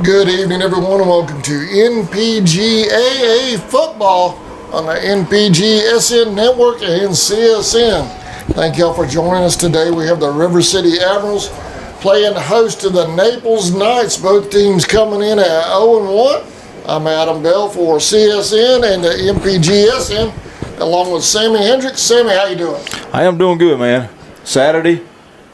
Good evening, everyone, and welcome to NPGAA football on the NPGSN network and CSN. Thank y'all for joining us today. We have the River City Admirals playing host to the Naples Knights. Both teams coming in at 0-1. I'm Adam Bell for CSN and the NPGSN, along with Sammy Hendricks. Sammy, how you doing? I am doing good, man. Saturday.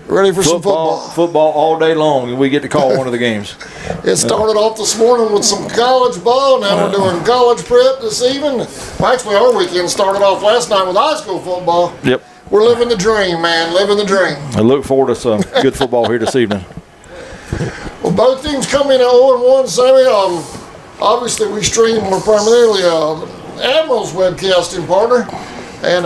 Ready for some football? Football all day long, and we get to call one of the games. It started off this morning with some college ball. Now we're doing college prep this evening. Well, actually, our weekend started off last night with high school football. Yep. We're living the dream, man. Living the dream. I look forward to some good football here this evening. Well, both teams come in at 0-1, Sammy. Obviously, we stream. We're primarily Admirals webcasting partner, and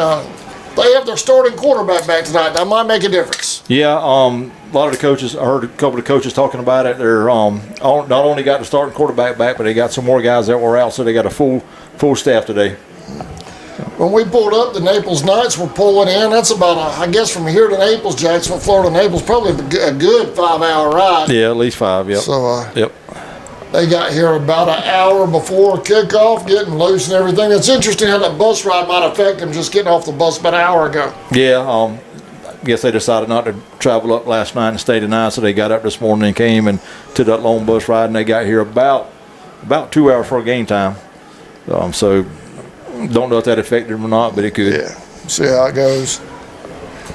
they have their starting quarterback back tonight. That might make a difference. Yeah, a lot of the coaches, I heard a couple of coaches talking about it. They're not only got the starting quarterback back, but they got some more guys that were out, so they got a full staff today. When we pulled up, the Naples Knights were pulling in. That's about, I guess, from here to Naples, Jacksonville, Florida, Naples, probably a good 5-hour ride. Yeah, at least 5, yep. So, yep. They got here about an hour before kickoff, getting loose and everything. It's interesting how that bus ride might affect them just getting off the bus about an hour ago. Yeah, I guess they decided not to travel up last night and stay tonight, so they got up this morning and came and took that long bus ride, and they got here about 2 hours before game time. So don't know if that affected them or not, but it could. Yeah, see how it goes.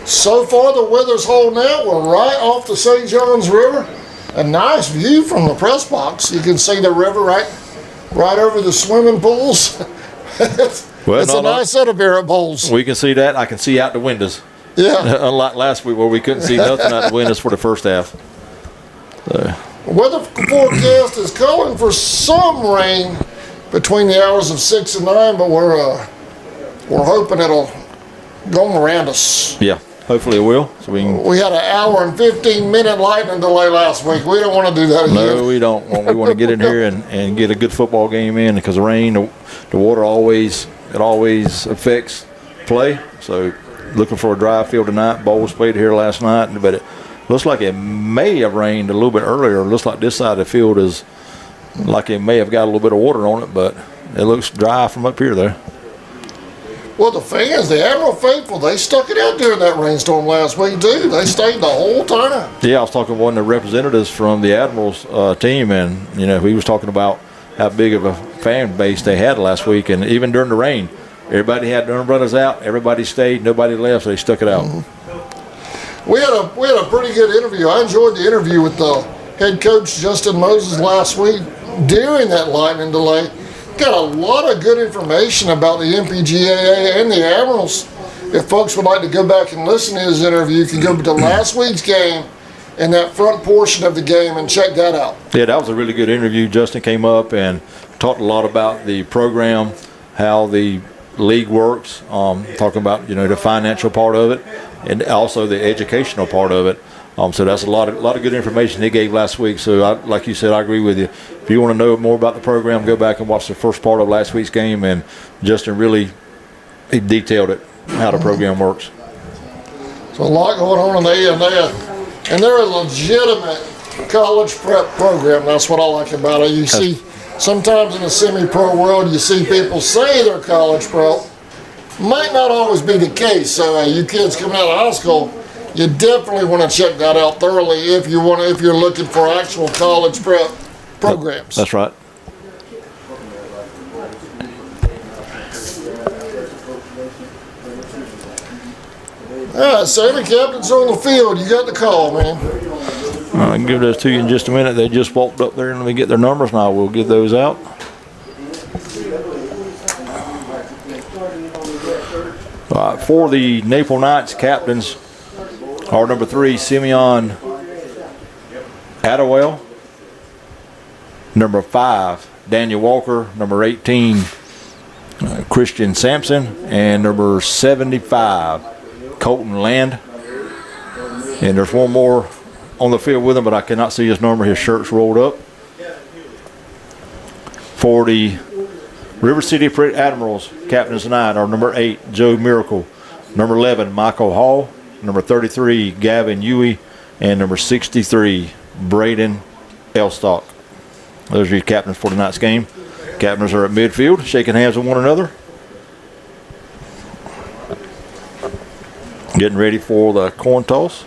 So far, the weather's holding out. We're right off the St. Johns River. A nice view from the press box. You can see the river right over the swimming pools. It's a nice setup here at Bowles. We can see that. I can see out the windows. Yeah. Unlike last week where we couldn't see nothing out the windows for the first half. So. Weather forecast is calling for some rain between the hours of 6 and 9, but we're hoping it'll go around us. Yeah. Hopefully it will. So we had an hour and 15-minute lightning delay last week. We don't want to do that again. No, we don't. We want to get in here and get a good football game in, because the rain, the water always affects play. So looking for a dry field tonight. Bowles played here last night, but it looks like it may have rained a little bit earlier. It looks like this side of the field is like it may have got a little bit of water on it, but it looks dry from up here though. Well, the fans, the Admiral faithful, they stuck it out during that rainstorm last week, too. They stayed the whole time. Yeah, I was talking to one of the representatives from the Admirals team, and, he was talking about how big of a fan base they had last week. And even during the rain, everybody had their umbrellas out. Everybody stayed. Nobody left, so they stuck it out. Mm-hmm. We had a pretty good interview. I enjoyed the interview with the head coach, Justin Moses, last week during that lightning delay. Got a lot of good information about the NPGAA and the Admirals. If folks would like to go back and listen to his interview, you can go to last week's game and that front portion of the game and check that out. Yeah, that was a really good interview. Justin came up and talked a lot about the program, how the league works, talking about the financial part of it, and also the educational part of it. So that's a lot of good information he gave last week. So like you said, I agree with you. If you want to know more about the program, go back and watch the first part of last week's game, and Justin really detailed it, how the program works. So a lot going on, and they're a legitimate college prep program. That's what I like about it. You see, sometimes in the semi-pro world, you see people say they're college pro. Might not always be the case. So you kids coming out of high school, you definitely want to check that out thoroughly if you're looking for actual college prep programs. That's right. All right, Sammy, captain's on the field. You got the call, man. I can give those to you in just a minute. They just walked up there and let me get their numbers, and I will give those out. All right, for the Naples Knights, captains are number 3, Simeon Adderwell. Number 5, Daniel Walker. Number 18, Christian Sampson. And number 75, Colton Land. And there's one more on the field with him, but I cannot see his number. His shirt's rolled up. For the River City Admirals, captains tonight are number 8, Joe Miracle. Number 11, Michael Hall. Number 33, Gavin Huey. And number 63, Braden Elstock. Those are your captains for tonight's game. Captains are at midfield, shaking hands with one another. Getting ready for the coin toss.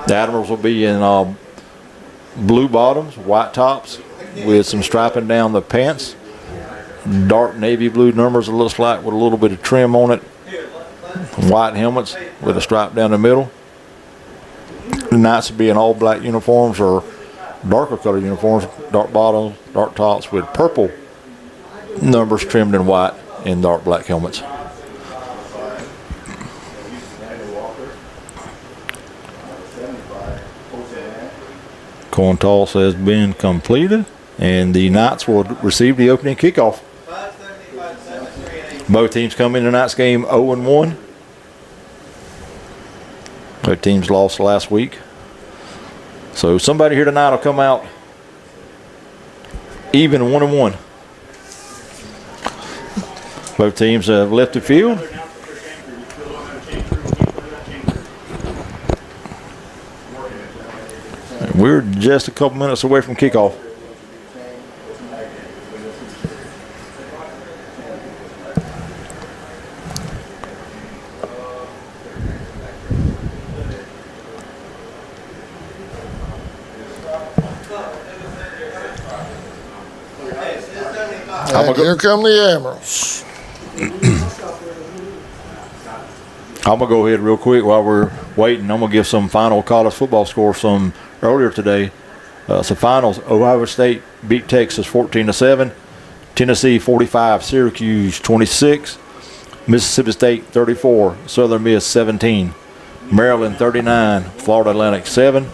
The Admirals will be in blue bottoms, white tops, with some striping down the pants. Dark navy blue numbers, it looks like, with a little bit of trim on it. White helmets with a stripe down the middle. The Knights will be in all black uniforms or darker colored uniforms, dark bottoms, dark tops with purple numbers trimmed in white and dark black helmets. Coin toss has been completed, and the Knights will receive the opening kickoff. Both teams come in tonight's game 0-1. Both teams lost last week. So somebody here tonight will come out even 1-1. Both teams have left the field. We're just a couple minutes away from kickoff. And here come the Admirals. I'm going to go ahead real quick while we're waiting. I'm going to give some final college football scores from earlier today. So finals, Ohio State beat Texas 14-7. Tennessee 45, Syracuse 26. Mississippi State 34, Southern Miss 17. Maryland 39, Florida Atlantic 7.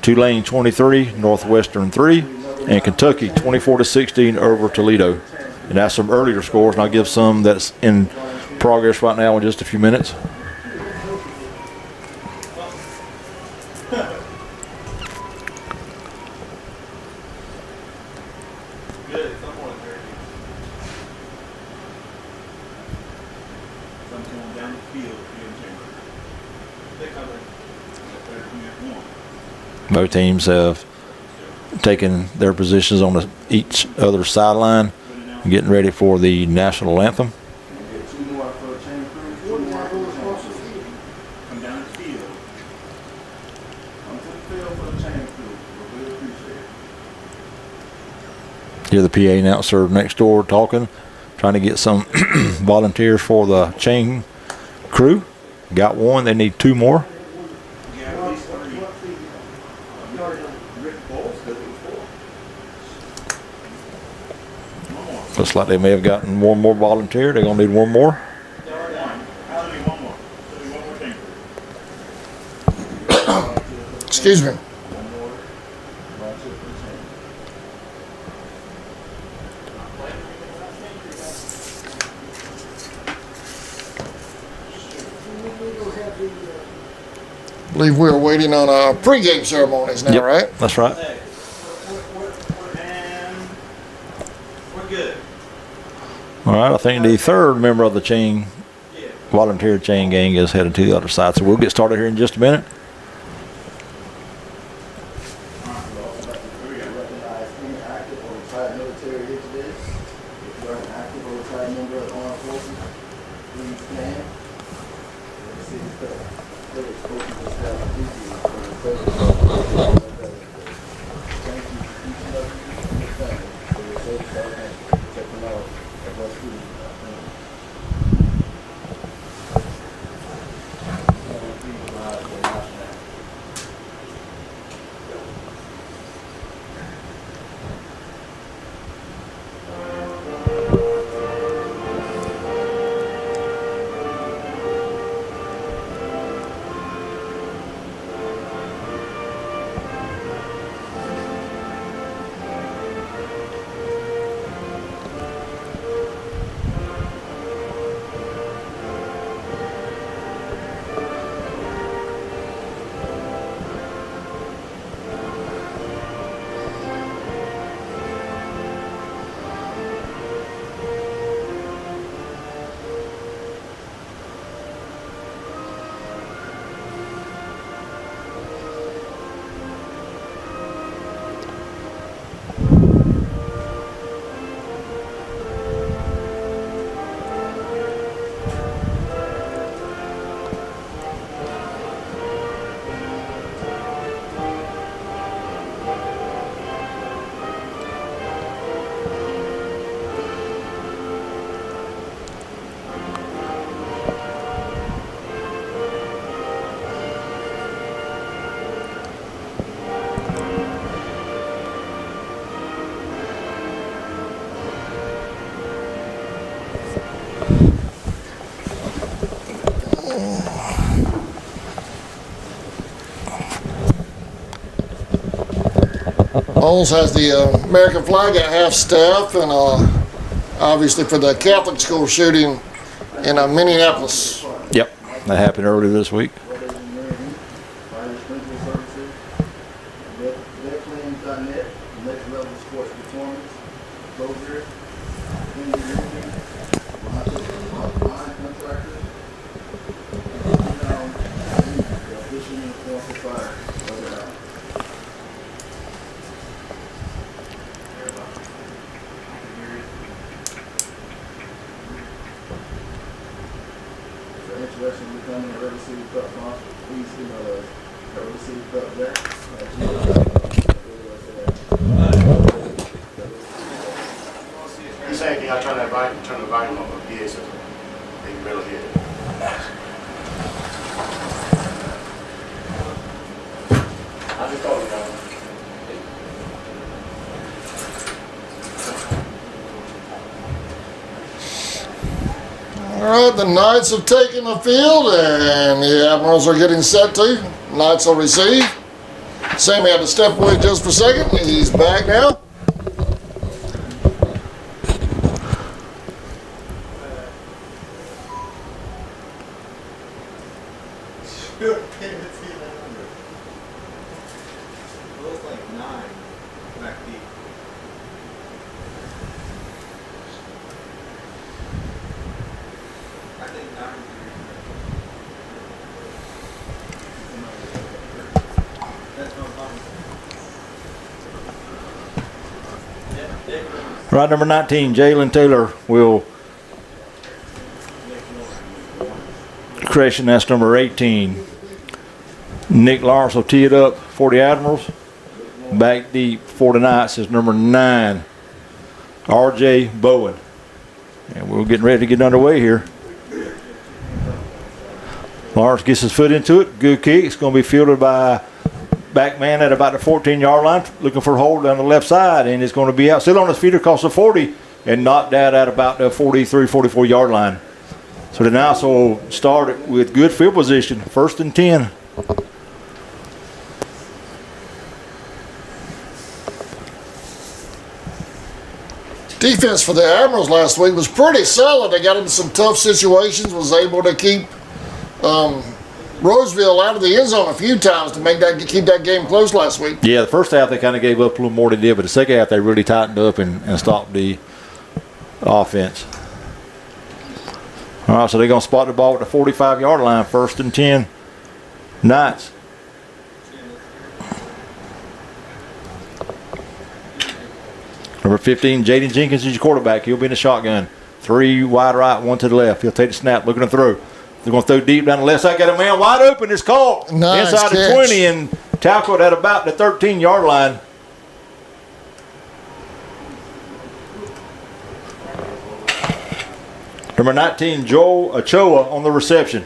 Tulane 23, Northwestern 3. And Kentucky 24-16 over Toledo. And that's some earlier scores, and I'll give some that's in progress right now in just a few minutes. Both teams have taken their positions on each other's sideline, getting ready for the national anthem. Hear the PA announcer next door talking, trying to get some volunteers for the chain crew. Got one, they need 2 more. Looks like they may have gotten one more volunteer. They're going to need one more. Excuse me. I believe we're waiting on pregame ceremonies now, Yep, right? that's right. All right, I think the third member of the chain, volunteer chain gang is headed to the other side. So we'll get started here in just a minute. Owens has the American flag at half staff, and obviously for the Catholic school shooting in Minneapolis. Yep, that happened earlier this week. Interested in becoming a River City Cup sponsor, please email us at rivercitycupjack@gmail.com. You say again, I turn the volume on the PA system. They can barely hear it. I just told you. All right, the Knights have taken the field, and the Admirals are getting set to. Knights will receive. Sammy had to step away just for a second. He's back now. Right, number 19, Jalen Taylor will correction. That's number 18. Nick Lawrence will tee it up for the Admirals. Back deep for the Knights is number 9, R.J. Bowen. And we're getting ready to get underway here. Lawrence gets his foot into it. Good kick. It's going to be fielded by back man at about the 14-yard line, looking for a hold down the left side, and it's going to be out still on his feet across the 40 and knocked out at about the 43, 44-yard line. So the Knights will start with good field position, 1st and 10. Defense for the Admirals last week was pretty solid. They got into some tough situations, was able to keep Roseville out of the end zone a few times to keep that game close last week. Yeah, the first half they kind of gave up a little more than they did, but the second half they really tightened up and stopped the offense. All right, so they're going to spot the ball at the 45-yard line, 1st and 10, Knights. Number 15, Jaden Jenkins is your quarterback. He'll be in the shotgun. 3 wide right, 1 to the left. He'll take the snap, looking to throw. They're going to throw deep down the left side. Got a man wide open. It's caught nice inside catch. the 20 and tackled at about the 13-yard line. Number 19, Joel Ochoa on the reception.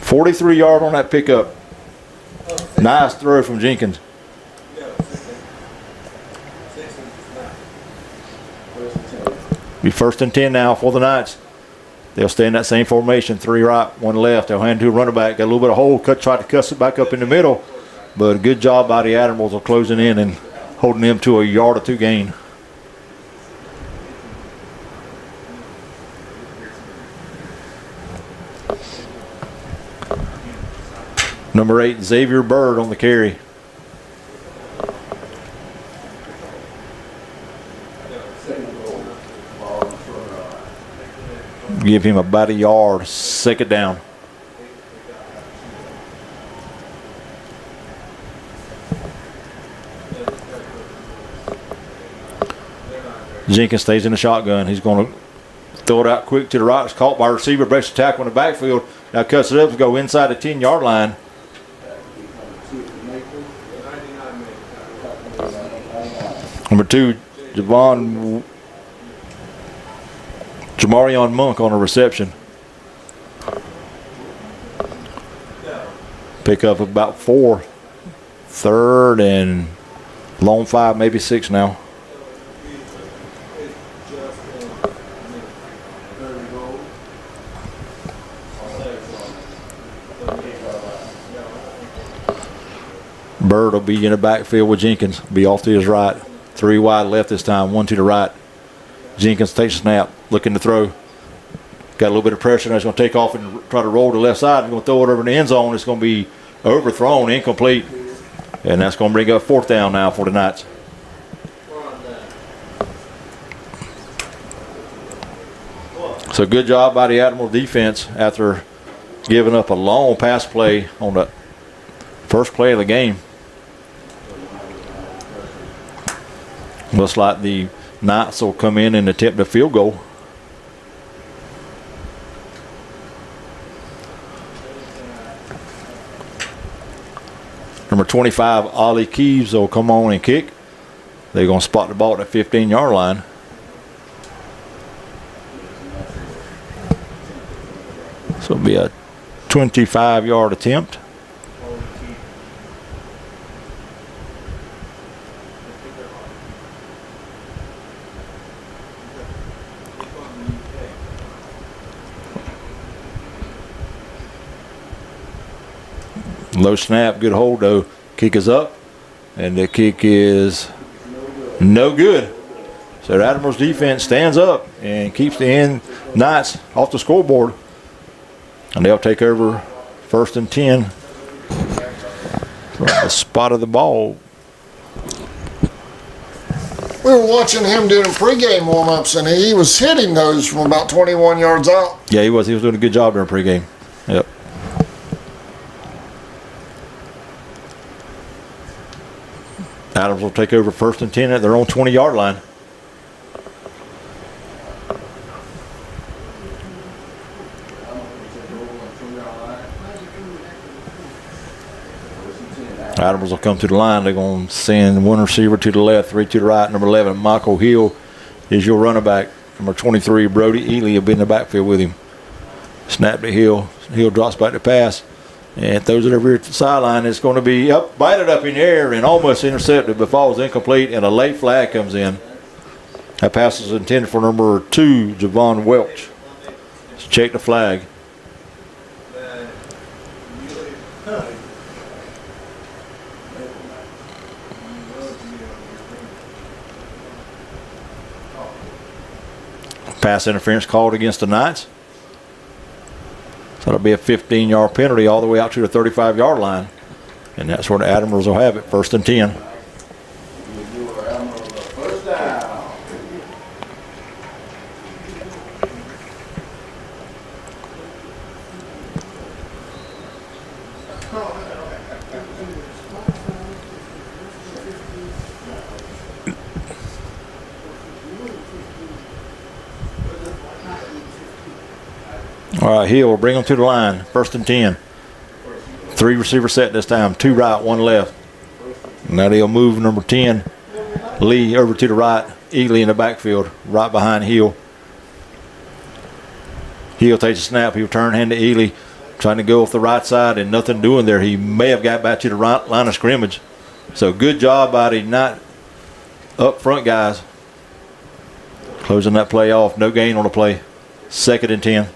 $43 on that pickup. Nice throw from Jenkins. Be 1st and 10 now for the Knights. They'll stay in that same formation, 3 right, 1 left. They'll hand to a running back. Got a little bit of hole. Try to cuss it back up in the middle. But a good job by the Admirals of closing in and holding them to a yard or 2 gain. Number 8, Xavier Bird on the carry. Give him about a yard, 2nd down. Jenkins stays in the shotgun. He's going to throw it out quick to the right. It's caught by a receiver, breaks the tackle in the backfield. Now cuts it up to go inside the 10-yard line. Number 2, Jamarion Monk on a reception. Pick up about 4. 3rd and long 5, maybe 6 now. Bird will be in the backfield with Jenkins. Be off to his right. 3 wide left this time. 1 to the right. Jenkins takes a snap. Looking to throw. Got a little bit of pressure. Now he's going to take off and try to roll to the left side. He's going to throw it over in the end zone. It's going to be overthrown, incomplete. And that's going to bring up 4th down now for the Knights. So good job by the Admiral defense after giving up a long pass play on the first play of the game. Looks like the Knights will come in and attempt a field goal. Number 25, Ollie Keeves, will come on and kick. They're going to spot the ball at the 15-yard line. So it'll be a 25-yard attempt. Low snap, good hold though. Kick is up, and the kick is no good. So the Admirals defense stands up and keeps the Knights off the scoreboard. And they'll take over 1st and 10 from the spot of the ball. We were watching him doing pregame warm-ups, and he was hitting those from about 21 yards out. Yeah, he was. He was doing a good job during pregame. Yep. Adams will take over 1st and 10 at their own 20-yard line. Admirals will come to the line. They're going to send 1 receiver to the left, 3 to the right. Number 11, Michael Hill is your running back. Number 23, Brody Ely will be in the backfield with him. Snap to Hill. Hill drops back to pass and throws it over here to the sideline. It's going to be up, bited up in the air and almost intercepted, but falls incomplete, and a late flag comes in. That pass is intended for number 2, Javon Welch. Let's check the flag. Pass interference called against the Knights. So that'll be a 15-yard penalty all the way out to the 35-yard line. And that's where the Admirals will have it, 1st and 10. All right, Hill will bring them to the line. 1st and 10. 3 receiver set this time. 2 right, 1 left. Now they'll move number 10, Lee, over to the right. Ely in the backfield, right behind Hill. Hill takes a snap. He'll turn hand to Ely, trying to go off the right side, and nothing doing there. He may have got back to the right line of scrimmage. So good job by the not up front guys. Closing that play off. No gain on the play. 2nd and 10.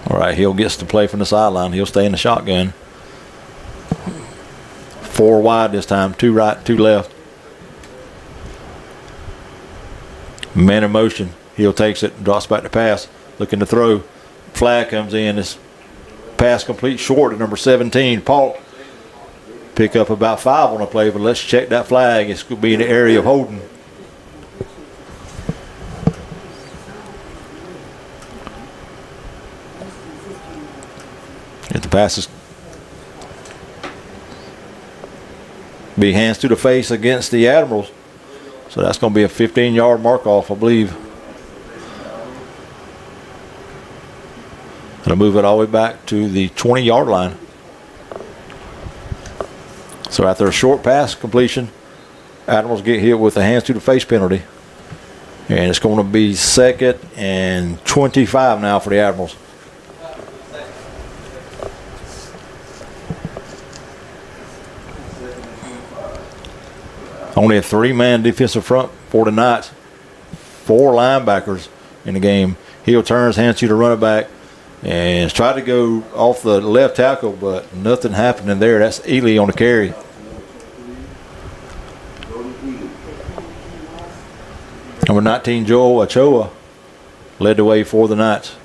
All right, Hill gets to play from the sideline. He'll stay in the shotgun. 4 wide this time. 2 right, 2 left. Man in motion. Hill takes it, drops back to pass. Looking to throw. Flag comes in. This pass complete short to number 17, Paul. Pick up about 5 on the play, but let's check that flag. It's going to be in the area of holding. If the passes be hands to the face against the Admirals. So that's going to be a 15-yard mark off, I believe. Going to move it all the way back to the 20-yard line. So after a short pass completion, Admirals get hit with a hands to the face penalty. And it's going to be 2nd and 25 now for the Admirals. Only a 3-man defensive front for the Knights. 4 linebackers in the game. Heel turns, hands to the running back, and tried to go off the left tackle, but nothing happening there. That's Ely on the carry. Number 19, Joel Ochoa, led the way for the Knights.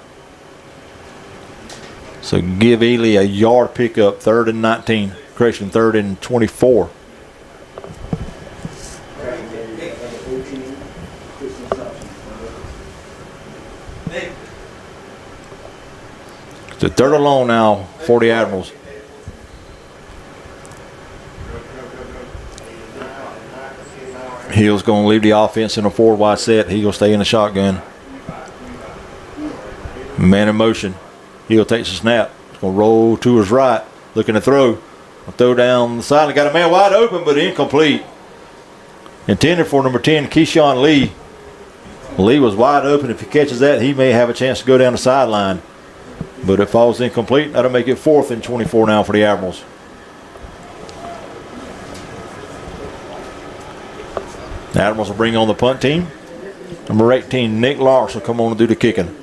So give Ely a yard pickup, 3rd and 19. Correction, 3rd and 24. It's a 3rd and long now for the Admirals. Hill's going to leave the offense in a 4-wide set. He'll stay in the shotgun. Man in motion. Hill takes a snap. He's going to roll to his right. Looking to throw. Throw down the side. Got a man wide open, but incomplete. Intended for number 10, Keyshawn Lee. Lee was wide open. If he catches that, he may have a chance to go down the sideline. But it falls incomplete. That'll make it 4th and 24 now for the Admirals. The Admirals will bring on the punt team. Number 18, Nick Lawrence, will come on and do the kicking.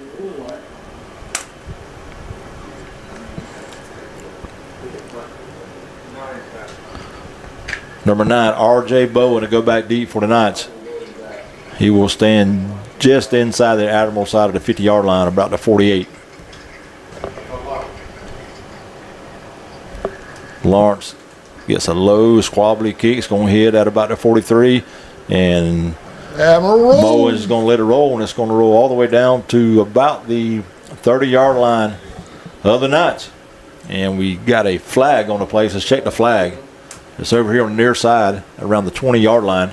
Number 9, R.J. Bowen, to go back deep for the Knights. He will stand just inside the Admiral side of the 50-yard line, about the 48. Lawrence gets a low, squabbly kick. It's going to hit at about the 43. And Bowen is going to let it roll, and it's going to roll all the way down to about the 30-yard line of the Knights. And we got a flag on the place. Let's check the flag. It's over here on the near side around the 20-yard line.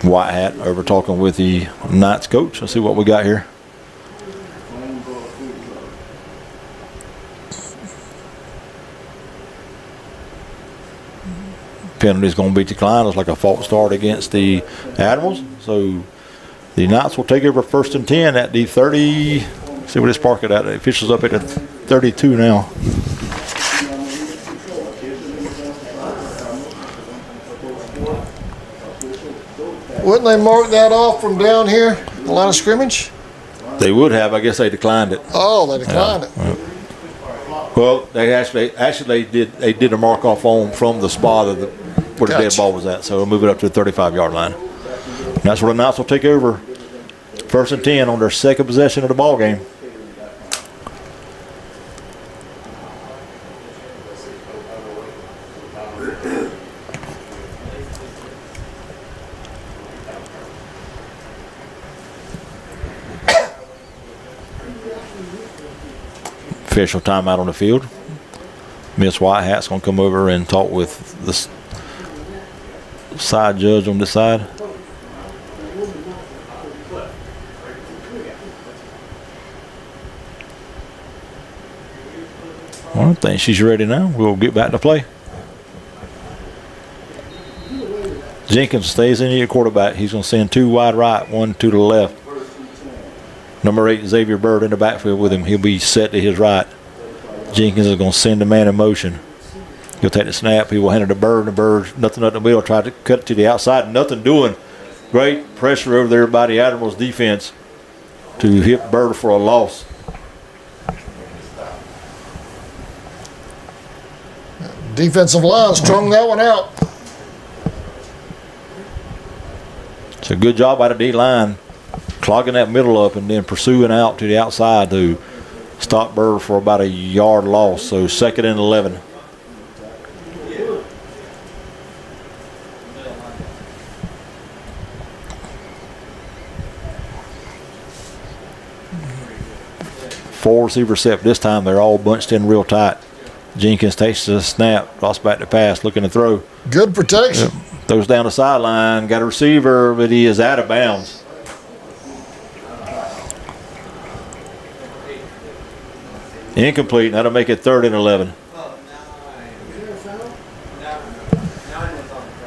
White hat over talking with the Knights coach. Let's see what we got here. Penalty is going to be declined. Looks like a false start against the Admirals. So the Knights will take over 1st and 10 at the 30. See what this park it at. The officials up at the 32 now. Wouldn't they mark that off from down here, the line of scrimmage? They would have. I guess they declined it. Oh, they declined it. Well, they actually did a mark off on from the spot of where the dead ball was at. So we'll move it up to the 35-yard line. And that's where the Knights will take over 1st and 10 on their 2nd possession of the ball game. Official timeout on the field. Miss Whitehat's going to come over and talk with the side judge on this side. Well, I think she's ready now. We'll get back to play. Jenkins stays in the quarterback. He's going to send 2 wide right, 1 to the left. Number 8, Xavier Bird, in the backfield with him. He'll be set to his right. Jenkins is going to send the man in motion. He'll take the snap. He will hand it to Bird. And the Bird, nothing up the middle, try to cut it to the outside. Nothing doing. Great pressure over there by the Admirals defense to hit Bird for a loss. Defensive line strung that one out. It's a good job by the D-line, clogging that middle up and then pursuing out to the outside to stop Bird for about a yard loss. So 2nd and 11. Four receiver set. This time they're all bunched in real tight. Jenkins takes the snap, cross back to pass, looking to throw. Good protection. Yep. Throws down the sideline, got a receiver, but he is out of bounds. Incomplete. That'll make it 3rd and 11.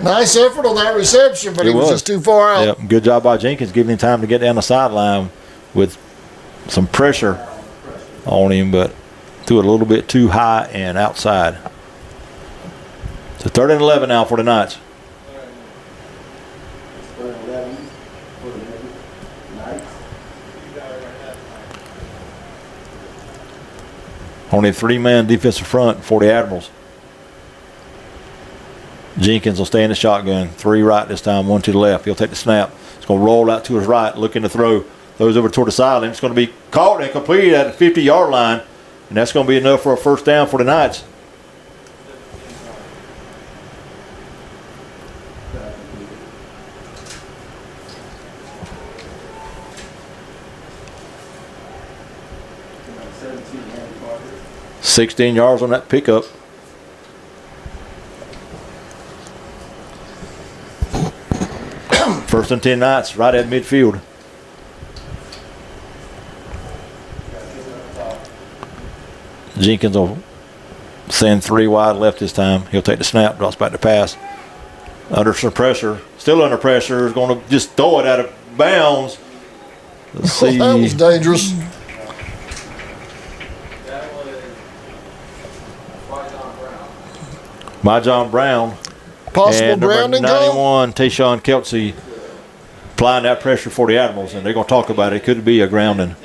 Nice effort on that reception, but It he was was. just too far out. Yep, good job by Jenkins, giving him time to get down the sideline with some pressure on him, but threw it a little bit too high and outside. So 3rd and 11 now for the Knights. Third and 11 for the Knights. Only a 3-man defensive front for the Admirals. Jenkins will stay in the shotgun. 3 right this time, 1 to the left. He'll take the snap. It's going to roll out to his right, looking to throw. Throws over toward the sideline. It's going to be caught and completed at the 50-yard line. And that's going to be enough for a first down for the Knights. Number 17, Andy Carter. 16 yards on that pickup. First and 10 Knights right at midfield. Jenkins will send 3 wide left this time. He'll take the snap, drops back to pass. Under some pressure, still under pressure, is going to just throw it out of bounds. Let's see. That was dangerous. My John Brown. Possible And number grounding call? 91, Tayshawn Kelsey, applying that pressure for the Admirals, and they're going to talk about it. It could be a grounding.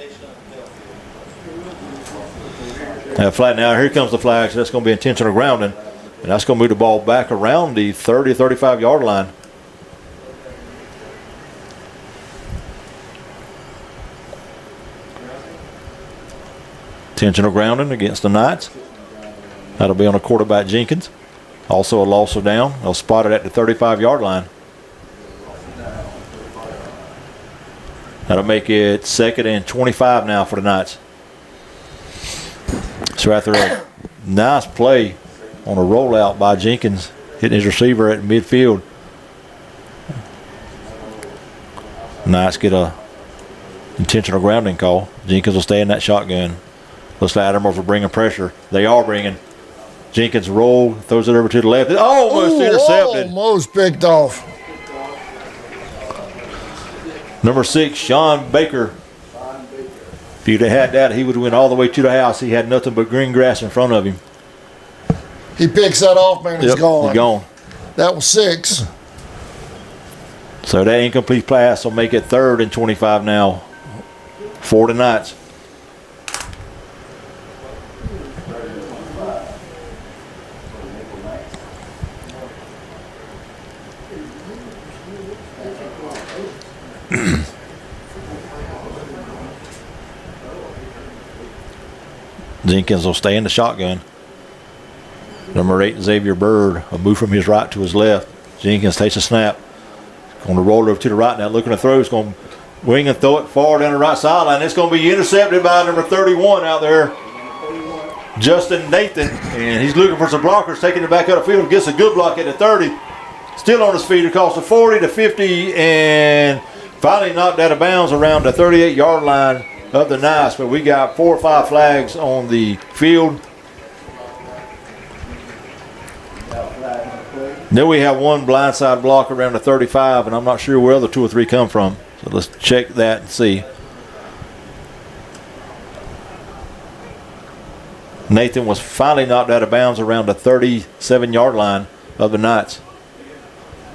Flag now. Here comes the flag. So that's going to be intentional grounding, and that's going to move the ball back around the 30, 35-yard line. Intentional grounding against the Knights. That'll be on the quarterback Jenkins. Also a loss of down. They'll spot it at the 35-yard line. That'll make it 2nd and 25 now for the Knights. So after a nice play on a rollout by Jenkins, hitting his receiver at midfield, Knights get a intentional grounding call. Jenkins will stay in that shotgun. Looks like Admirals are bringing pressure. They are bringing. Jenkins roll, throws it over to the left. Almost intercepted. Almost picked off. Number 6, Sean Baker. If you'd have had that, he would have went all the way to the house. He had nothing but green grass in front of him. He picks that off, man. He's gone. He's gone. That was 6. So that incomplete pass will make it 3rd and 25 now for the Knights. Jenkins will stay in the shotgun. Number 8, Xavier Bird, a move from his right to his left. Jenkins takes a snap. Going to roll over to the right now, looking to throw. He's going to wing and throw it far down the right sideline. It's going to be intercepted by number 31 out there, Justin Nathan. And he's looking for some blockers, taking it back out of the field. Gets a good block at the 30. Still on his feet across the 40 to 50, and finally knocked out of bounds around the 38-yard line of the Knights. But we got 4 or 5 flags on the field. Then we have one blindside block around the 35, and I'm not sure where the 2 or 3 come from. So let's check that and see. Nathan was finally knocked out of bounds around the 37-yard line of the Knights.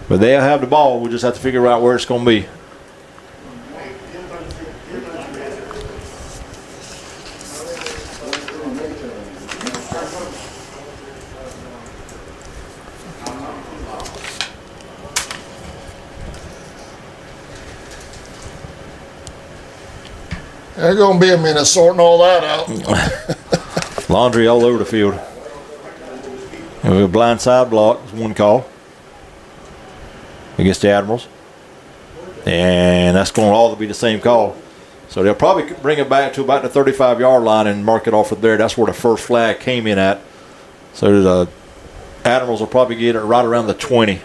But they'll have the ball. We'll just have to figure out where it's going to be. They're going to be a minute sorting all that out. Laundry all over the field. And we have a blindside block. It's one call against the Admirals. And that's going to all be the same call. So they'll probably bring it back to about the 35-yard line and mark it off from there. That's where the first flag came in at. So the Admirals will probably get it right around the 20.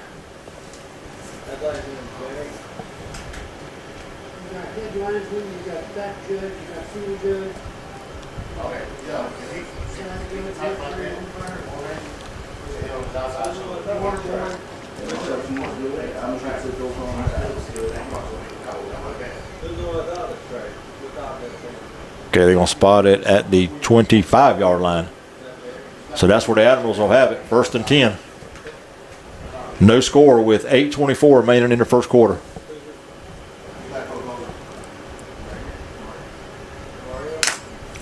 Okay, they're going to spot it at the 25-yard line. So that's where the Admirals will have it, 1st and 10. No score with 8:24 remaining in the first quarter.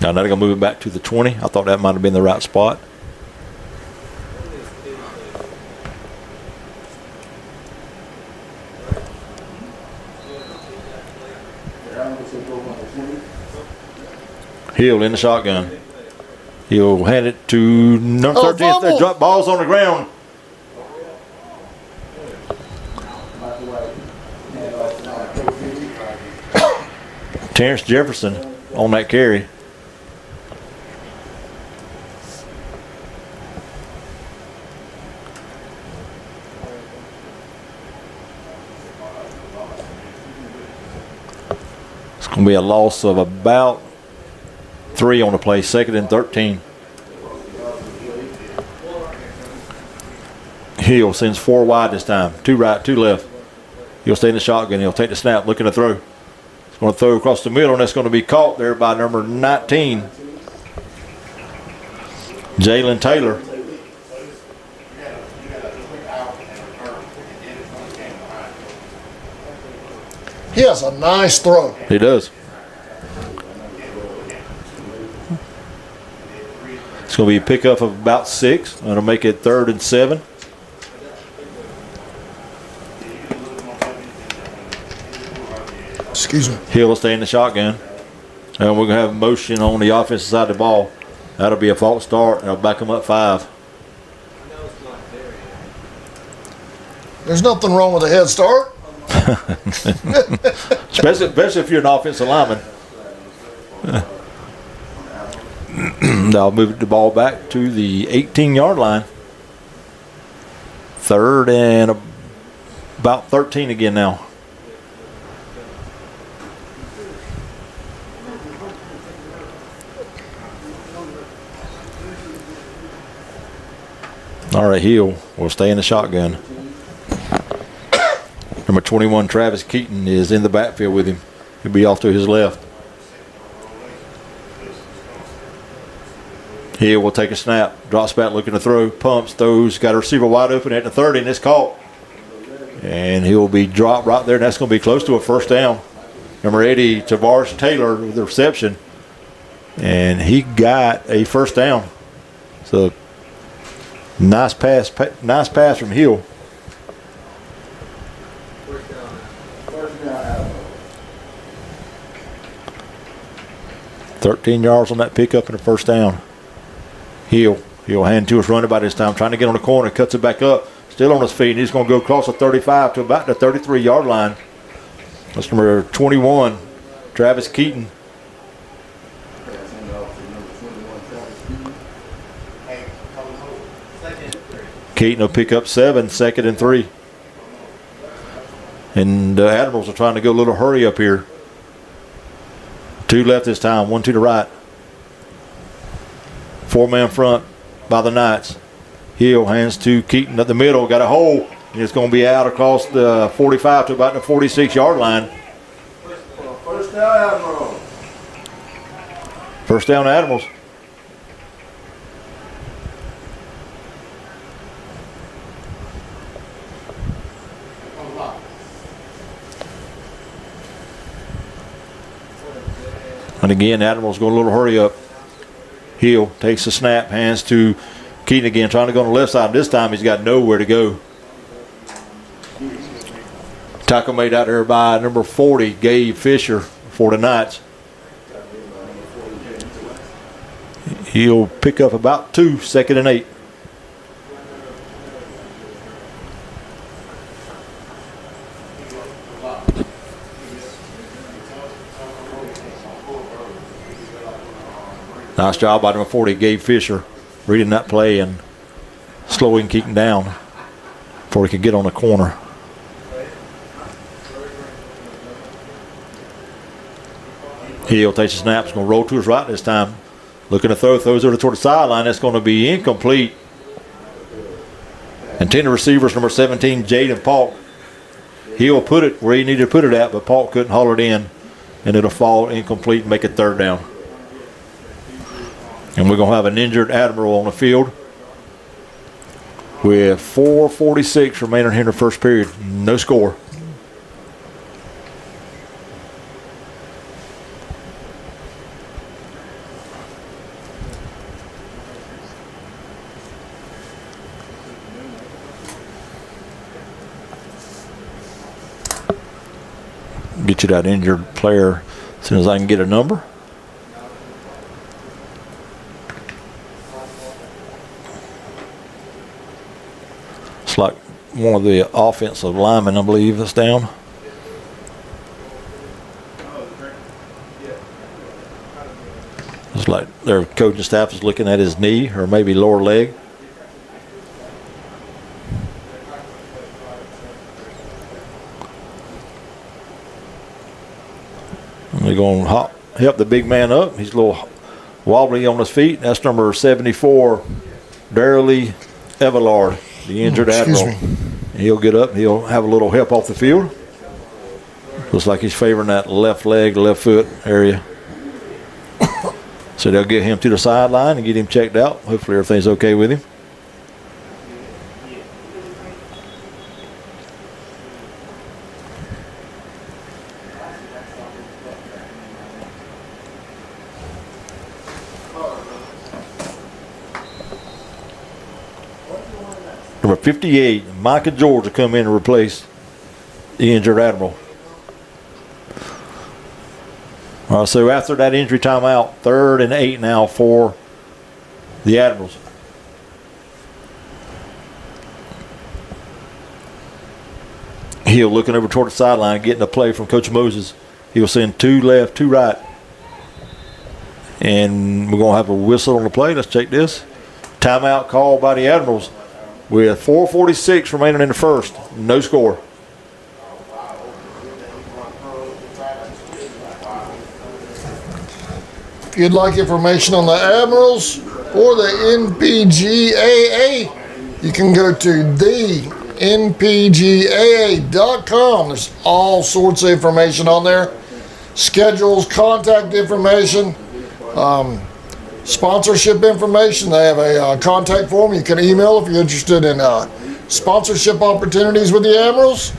Now they're going to move it back to the 20. I thought that might have been the right spot. Hill in the shotgun. He'll hand it to number 13. fumble. Drop balls on the ground. Terrence Jefferson on that carry. It's going to be a loss of about 3 on the play, 2nd and 13. Hill sends 4 wide this time. 2 right, 2 left. He'll stay in the shotgun. He'll take the snap, looking to throw. He's going to throw across the middle, and that's going to be caught there by number 19, Jalen Taylor. He has a nice throw. He does. It's going to be a pickup of about 6. That'll make it 3rd and 7. Excuse me. Hill will stay in the shotgun. And we're going to have motion on the offensive side of the ball. That'll be a false start, and I'll back them up 5. There's nothing wrong with a head start. especially if you're an offensive lineman. I'll move the ball back to the 18-yard line. 3rd and about 13 again now. All right, Hill will stay in the shotgun. Number 21, Travis Keaton, is in the backfield with him. He'll be off to his left. Hill will take a snap, drops back looking to throw, pumps, throws, got a receiver wide open at the 30, and it's caught. And he'll be dropped right there, and that's going to be close to a 1st down. Number 80, Tavares Taylor with the reception. And he got a 1st down. So nice pass from Hill. 13 yards on that pickup and a 1st down. He'll hand to his running by this time, trying to get on the corner, cuts it back up, still on his feet, and he's going to go across the 35 to about the 33-yard line. That's number 21, Travis Keaton. Keaton will pick up 7, 2nd and 3. And the Admirals are trying to go a little hurry up here. 2 left this time, 1 to the right. 4-man front by the Knights. Hill hands to Keaton at the middle, got a hole, and it's going to be out across the 45 to about the 46-yard line. 1st down, Admirals. 1st down, Admirals. And again, Admirals going a little hurry up. Hill takes the snap, hands to Keaton again, trying to go on the left side. This time he's got nowhere to go. Tackle made out there by number 40, Gabe Fisher, for the Knights. He'll pick up about 2, 2nd and 8. Nice job by number 40, Gabe Fisher, reading that play and slowing Keaton down before he could get on the corner. Hill takes the snap, is going to roll to his right this time. Looking to throws over toward the sideline. That's going to be incomplete. Intended receivers, number 17, Jaden Paul. He'll put it where he needed to put it at, but Paul couldn't haul it in, and it'll fall incomplete and make it third down. And we're going to have an injured Admiral on the field with 4:46 remaining here in the first period. No score. Get you that injured player as soon as I can get a number. It's like one of the offensive linemen, I believe, that's down. It's like their coaching staff is looking at his knee or maybe lower leg. They're going to help the big man up. He's a little wobbly on his feet. That's number 74, Darrell Everard, the injured Admiral. He'll get up. He'll have a little help off the field. Looks like he's favoring that left leg, left foot area. So they'll get him to the sideline and get him checked out. Hopefully everything's okay with him. Number 58, Micah George will come in and replace the injured Admiral. All right, so after that injury timeout, 3rd and 8 now for the Admirals. Hill looking over toward the sideline, getting a play from Coach Moses. He'll send 2 left, 2 right. And we're going to have a whistle on the play. Let's check this. Timeout called by the Admirals with 4:46 remaining in the first. No score. If you'd like information on the Admirals or the NPGAA, you can go to thenpgaa.com. There's all sorts of information on there. Schedules, contact information, sponsorship information. They have a contact form you can email if you're interested in sponsorship opportunities with the Admirals.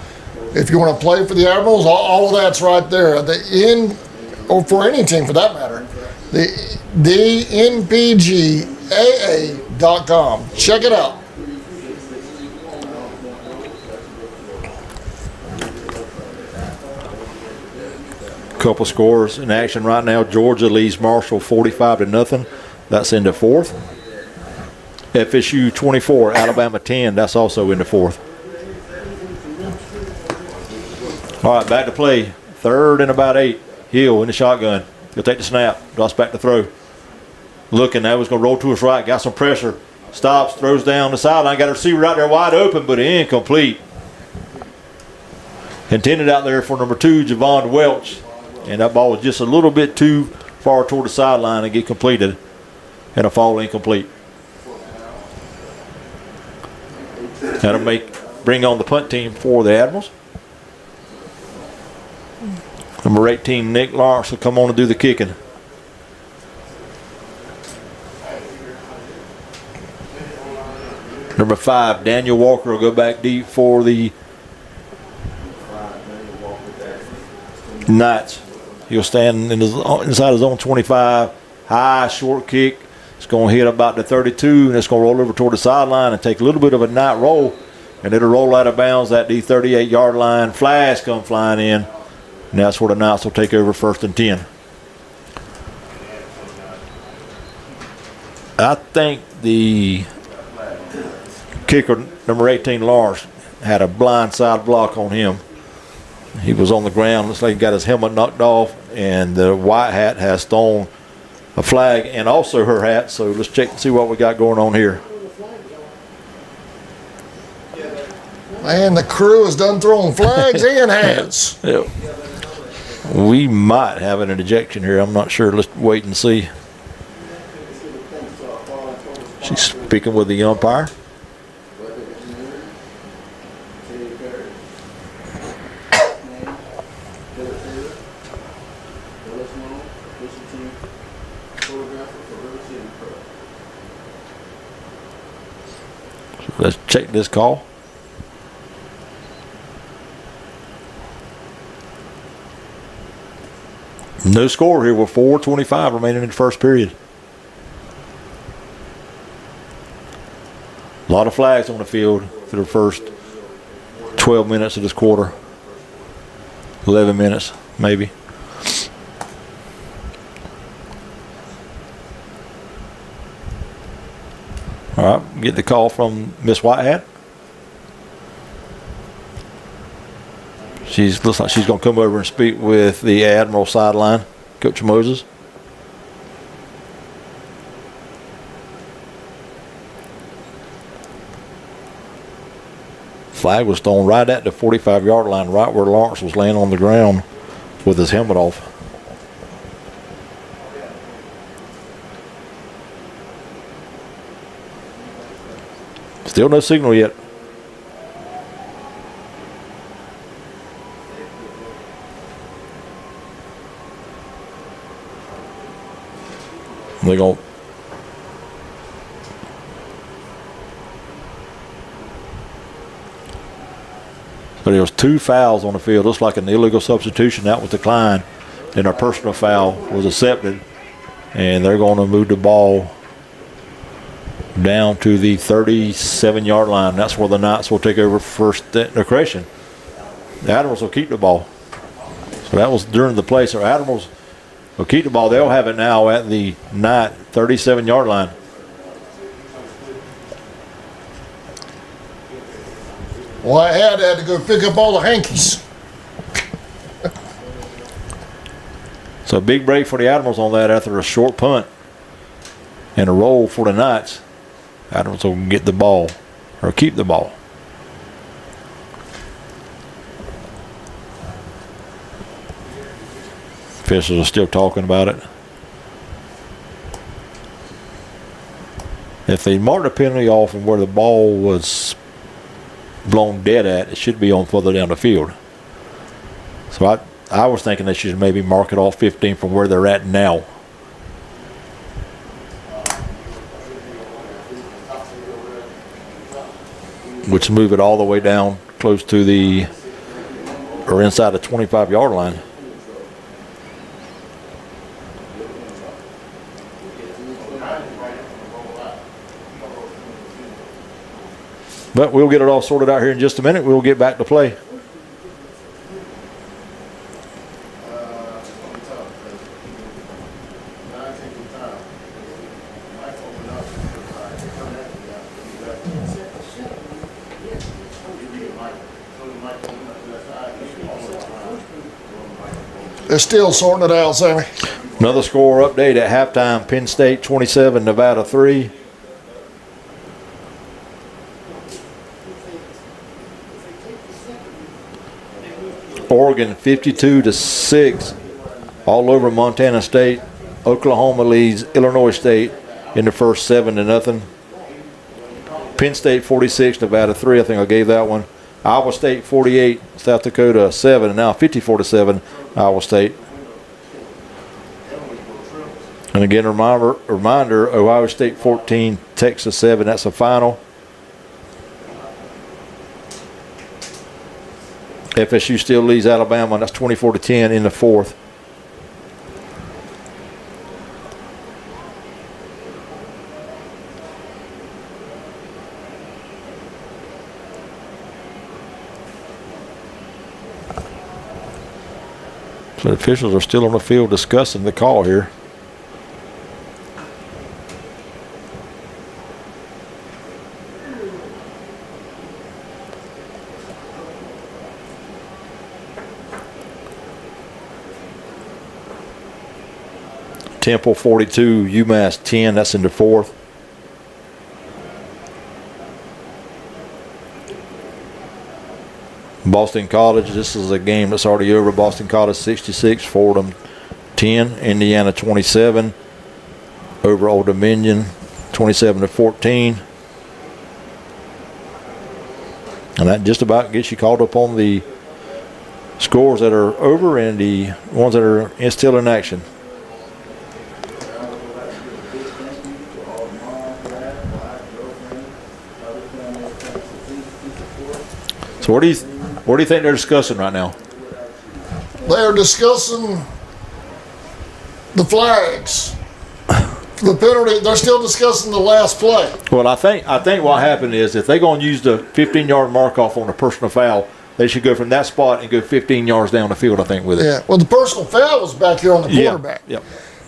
If you want to play for the Admirals, all of that's right there. Or for any team for that matter. The NPGAA.com. Check it out. Couple scores in action right now. Georgia leads Marshall 45-0. That's in the 4th. FSU 24, Alabama 10. That's also in the 4th. All right, back to play. 3rd and about 8. Hill in the shotgun. He'll take the snap. Drops back to throw. Looking, that was going to roll to his right. Got some pressure. Stops, throws down the sideline. Got a receiver out there wide open, but incomplete. Intended out there for number 2, Javon Welch. And that ball was just a little bit too far toward the sideline and get completed. And a fall incomplete. That'll bring on the punt team for the Admirals. Number 18, Nick Lawrence, will come on and do the kicking. Number 5, Daniel Walker will go back deep for the Knights. He'll stand inside his own 25. High, short kick. It's going to hit about the 32, and it's going to roll over toward the sideline and take a little bit of a night roll, and it'll roll out of bounds at the 38-yard line. Flags come flying in. And that's where the Knights will take over 1st and 10. I think the kicker, number 18, Lawrence, had a blind side block on him. He was on the ground. Looks like he got his helmet knocked off, and the white hat has thrown a flag and also her hat. So let's check and see what we got going on here. Man, the crew is done throwing flags and hats. Yep. We might have an ejection here. I'm not sure. Let's wait and see. She's speaking with the umpire. So let's check this call. No score here with 4:25 remaining in the first period. A lot of flags on the field for the first 12 minutes of this quarter. 11 minutes, maybe. All right, get the call from Miss Whitehat. Looks like she's going to come over and speak with the Admiral sideline, Coach Moses. Flag was thrown right at the 45-yard line, right where Lawrence was laying on the ground with his helmet off. Still no signal yet. They're going. But there was 2 fouls on the field. Looks like an illegal substitution. That was declined. Then a personal foul was accepted. And they're going to move the ball down to the 37-yard line. That's where the Knights will take over first creation. The Admirals will keep the ball. So that was during the play. So Admirals will keep the ball. They'll have it now at the Knight 37-yard line. Well, I had to go pick up all the hankies. So a big break for the Admirals on that after a short punt and a roll for the Knights. Admirals will get the ball or keep the ball. Officials are still talking about it. If they mark the penalty off and where the ball was blown dead at, it should be on further down the field. So I was thinking they should maybe mark it off 15 from where they're at now. Which move it all the way down close to the, or inside the 25-yard line. But we'll get it all sorted out here in just a minute. We'll get back to play. They're still sorting it out, Sammy. Another score update at halftime. Penn State 27, Nevada 3. Oregon 52-6 all over Montana State. Oklahoma leads Illinois State in the first 7-0. Penn State 46, Nevada 3. I think I gave that one. Iowa State 48, South Dakota 7, and now 54-7 Iowa State. And again, reminder, Ohio State 14, Texas 7. That's the final. FSU still leads Alabama, and that's 24-10 in the fourth. So the officials are still on the field discussing the call here. Temple 42, UMass 10. That's in the fourth. Boston College, this is a game that's already over. Boston College 66, Fordham 10, Indiana 27, over Old Dominion 27-14. And that just about gets you caught up on the scores that are over and the ones that are still in action. So what do you think they're discussing right now? They are discussing the flags. The penalty, they're still discussing the last play. Well, I think what happened is if they're going to use the 15-yard mark off on a personal foul, they should go from that spot and go 15 yards down the field, I think, with it. Yeah, well, the personal foul was back here on the quarterback. Yep.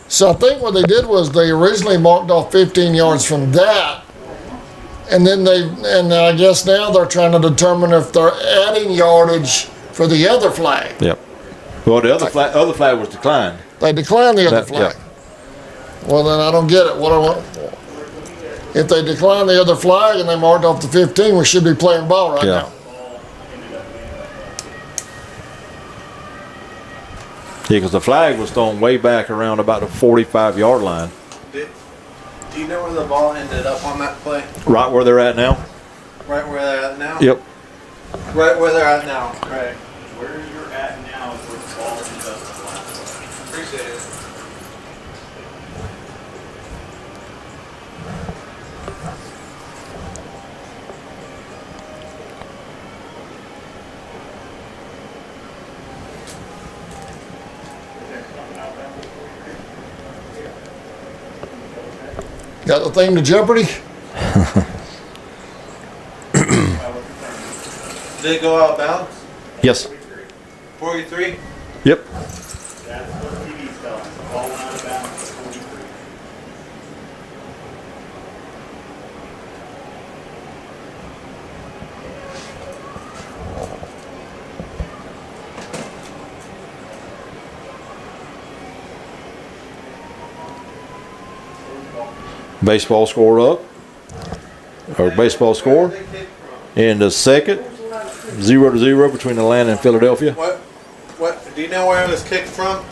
So I think what they did was they originally marked off 15 yards from that, and then I guess now they're trying to determine if they're adding yardage for the other flag. Yep. Well, the other flag was declined. They declined the other flag. Yep. Well, then I don't get it. If they decline the other flag and they marked off the 15, we should be playing ball right now. Yeah, because the flag was thrown way back around about the 45-yard line. Do you know where the ball ended up on that play? Right where they're at now? Right where they're at now? Yep. Right where they're at now. Right. Where you're at now is where the ball ends up the last play. Appreciate it. Got the thing to Jeopardy? Did it go out of bounds? Yes. 43? Yep. That's what TV's telling us. The ball went out of bounds at 43. Baseball score up. Or baseball score. In the second, 0-0 between Atlanta and Philadelphia. What? Do you know where it was kicked from?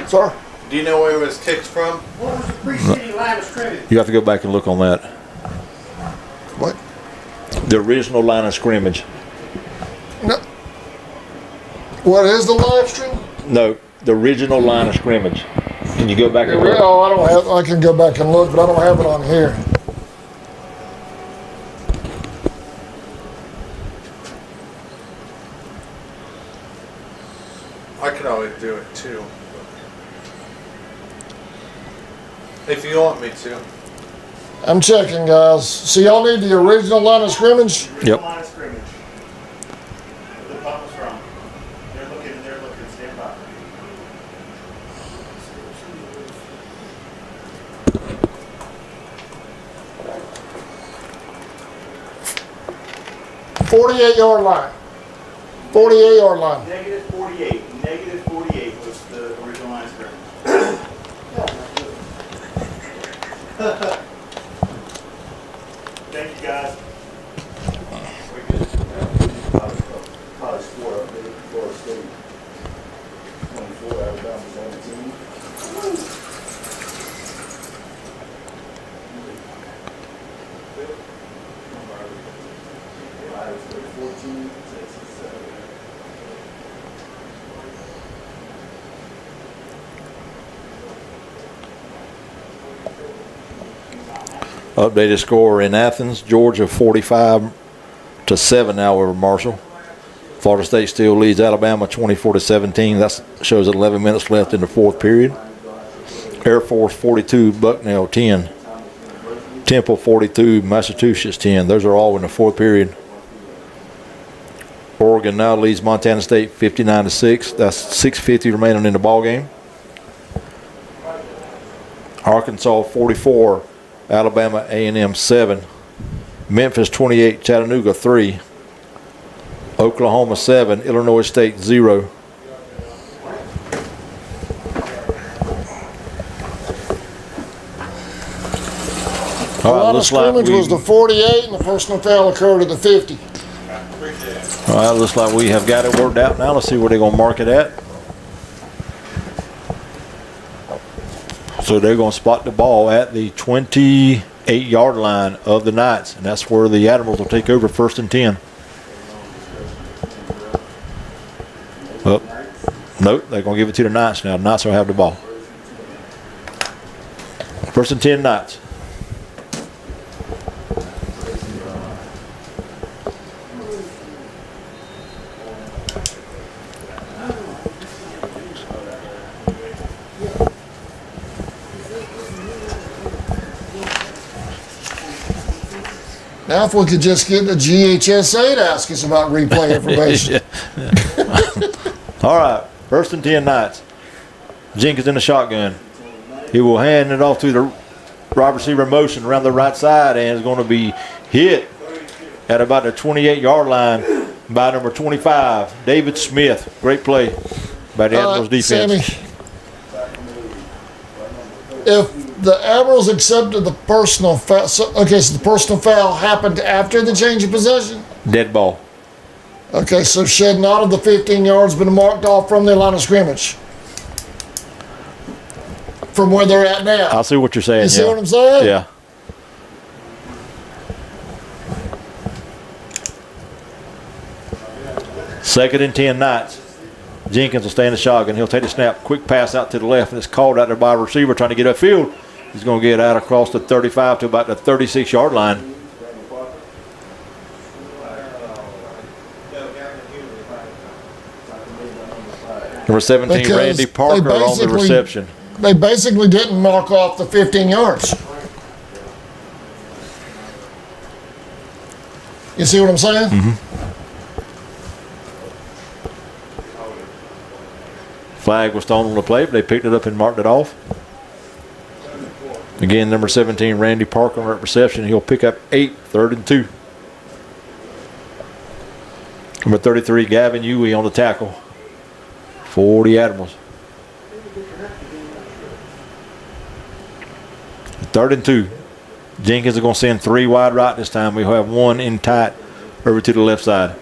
Sorry? Do you know where it was kicked from? What was the preceding line of scrimmage? You have to go back and look on that. What? The original line of scrimmage. No. What is the live stream? No, the original line of scrimmage. Can you go back and look? Oh, I don't have. I can go back and look, but I don't have it on here. I could always do it too. If you want me to. I'm checking, guys. So y'all need the original line of scrimmage? Yep. Line of scrimmage. Where the puck was from. They're looking, stand by. -48-yard line. 48-yard line. Negative 48. Negative 48 was the original line of scrimmage. Thank you, guys. College sport up there, Florida State, 24, Alabama 17. Ohio State 14, Texas 7. Updated score in Athens, Georgia 45-7 now over Marshall. Florida State still leads Alabama 24-17. That shows 11 minutes left in the fourth period. Air Force 42, Bucknell 10. Temple 42, Massachusetts 10. Those are all in the fourth period. Oregon now leads Montana State 59-6. That's 6:50 remaining in the ball game. Arkansas 44, Alabama A&M 7. Memphis 28, Chattanooga 3. Oklahoma 7, Illinois State 0. The line of scrimmage was the 48, and the personal foul occurred at the 50. All right, looks like we have got it worked out now. Let's see where they're going to mark it at. So they're going to spot the ball at the 28-yard line of the Knights, and that's where the Admirals will take over 1st and 10. Oh, nope, they're going to give it to the Knights now. The Knights will have the ball. 1st and 10 Knights. Now if we could just get the GHSA to ask us about replay information. All right, 1st and 10 Knights. Jenkins in the shotgun. He will hand it off to the wide receiver motion around the right side, and is going to be hit at about the 28-yard line by number 25, David Smith. Great play by the Admirals defense. Sammy, if the Admirals accepted the personal foul, so the personal foul happened after the change of possession? Dead ball. Okay, so should not of the 15 yards been marked off from the line of scrimmage? From where they're at now. I see what you're saying. You see what I'm saying? Yeah. Second and 10 Knights. Jenkins will stay in the shotgun. He'll take the snap, quick pass out to the left, and it's called out there by a receiver trying to get upfield. He's going to get out across the 35 to about the 36-yard line. Number 17, Because Randy Parker on the reception. They basically didn't mark off the 15 yards. You see what I'm saying? Mm-hmm. Flag was thrown on the play, but they picked it up and marked it off. Again, number 17, Randy Parker on that reception. He'll pick up 8, 3rd and 2. Number 33, Gavin Huey on the tackle for the Admirals. 3rd and 2. Jenkins is going to send 3 wide right this time. We'll have 1 in tight over to the left side.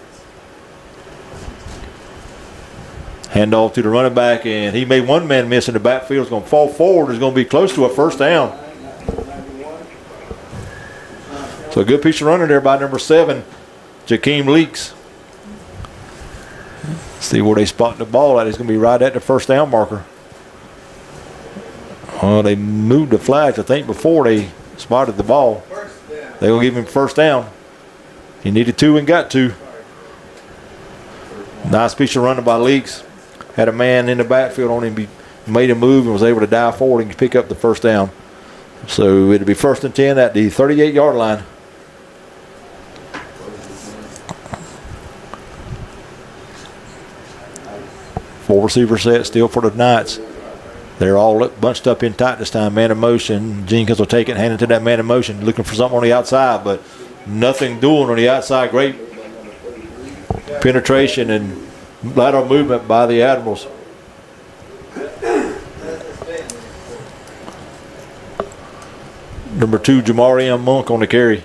Hand off to the running back, and he made one man miss in the backfield. It's going to fall forward. It's going to be close to a first down. So a good piece of running there by number 7, Jakeem Leaks. See where they spot the ball at. It's going to be right at the first down marker. They moved the flags, I think, before they spotted the ball. They're going to give him first down. He needed 2 and got 2. Nice piece of running by Leaks. Had a man in the backfield on him. He made a move and was able to dive forward and pick up the first down. So it'll be 1st and 10 at the 38-yard line. Four receiver set still for the Knights. They're all bunched up in tight this time. Man in motion. Jenkins will take it and hand it to that man in motion. Looking for something on the outside, but nothing doing on the outside. Great penetration and lateral movement by the Admirals. Number 2, Jamari M. Monk on the carry.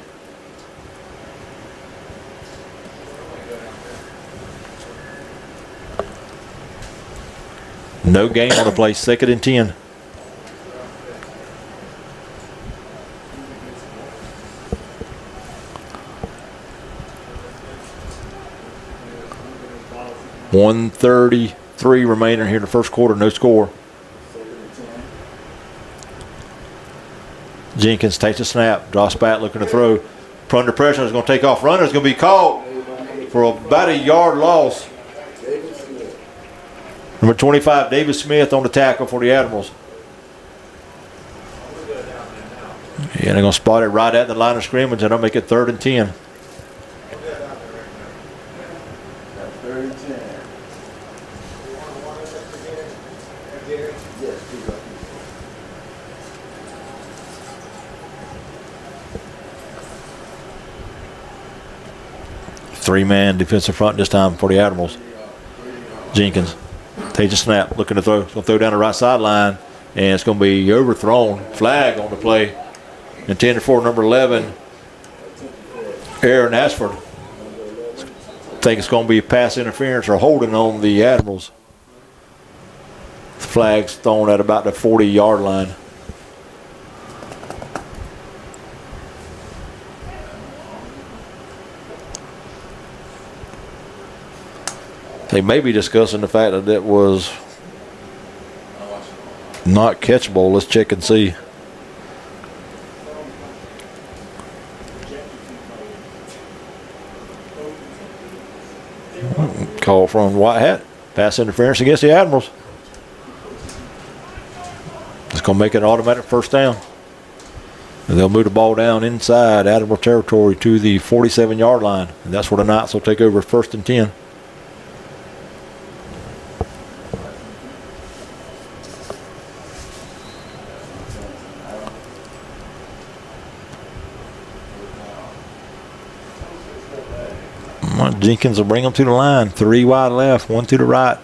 No gain on the play. 2nd and 10. .133 remaining here in the first quarter. No score. Jenkins takes a snap. Drops back looking to throw. Under pressure is going to take off. Runner is going to be caught for about a yard loss. Number 25, David Smith on the tackle for the Admirals. Yeah, they're going to spot it right at the line of scrimmage, and they'll make it 3rd and 10. Three-man defensive front this time for the Admirals. Jenkins takes a snap, looking to throw. He's going to throw down the right sideline, and it's going to be overthrown. Flag on the play. Intended for number 11, Aaron Ashford. I think it's going to be pass interference or holding on the Admirals. The flag's thrown at about the 40-yard line. They may be discussing the fact that it was not catchable. Let's check and see. Call from White Hat. Pass interference against the Admirals. It's going to make it an automatic first down. And they'll move the ball down inside Admiral territory to the 47-yard line. And that's where the Knights will take over 1st and 10. Jenkins will bring them to the line. 3 wide left, 1 to the right.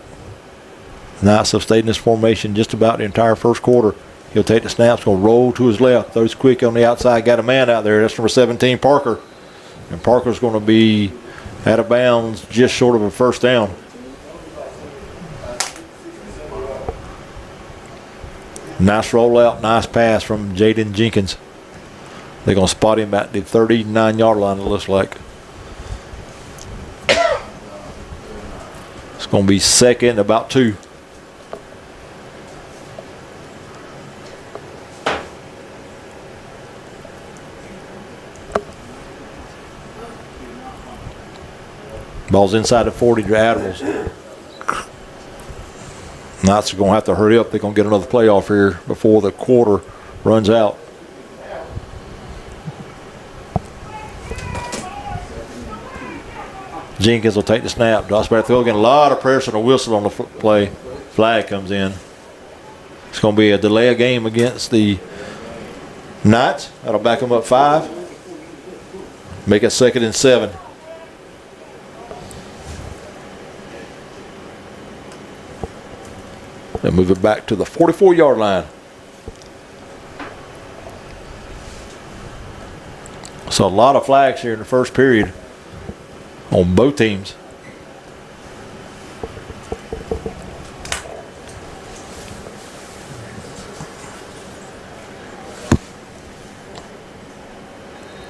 Knights have stayed in this formation just about the entire first quarter. He'll take the snaps, going to roll to his left. Throws quick on the outside. Got a man out there. That's number 17, Parker. And Parker's going to be out of bounds just short of a first down. Nice rollout, nice pass from Jaden Jenkins. They're going to spot him at the 39-yard line, it looks like. It's going to be 2nd, about 2. Ball's inside the 40 to Admirals. Knights are going to have to hurry up. They're going to get another playoff here before the quarter runs out. Jenkins will take the snap. Drops back throw again. A lot of pressure and a whistle on the play. Flag comes in. It's going to be a delay of game against the Knights. That'll back them up 5. Make it 2nd and 7. They'll move it back to the 44-yard line. So a lot of flags here in the first period on both teams.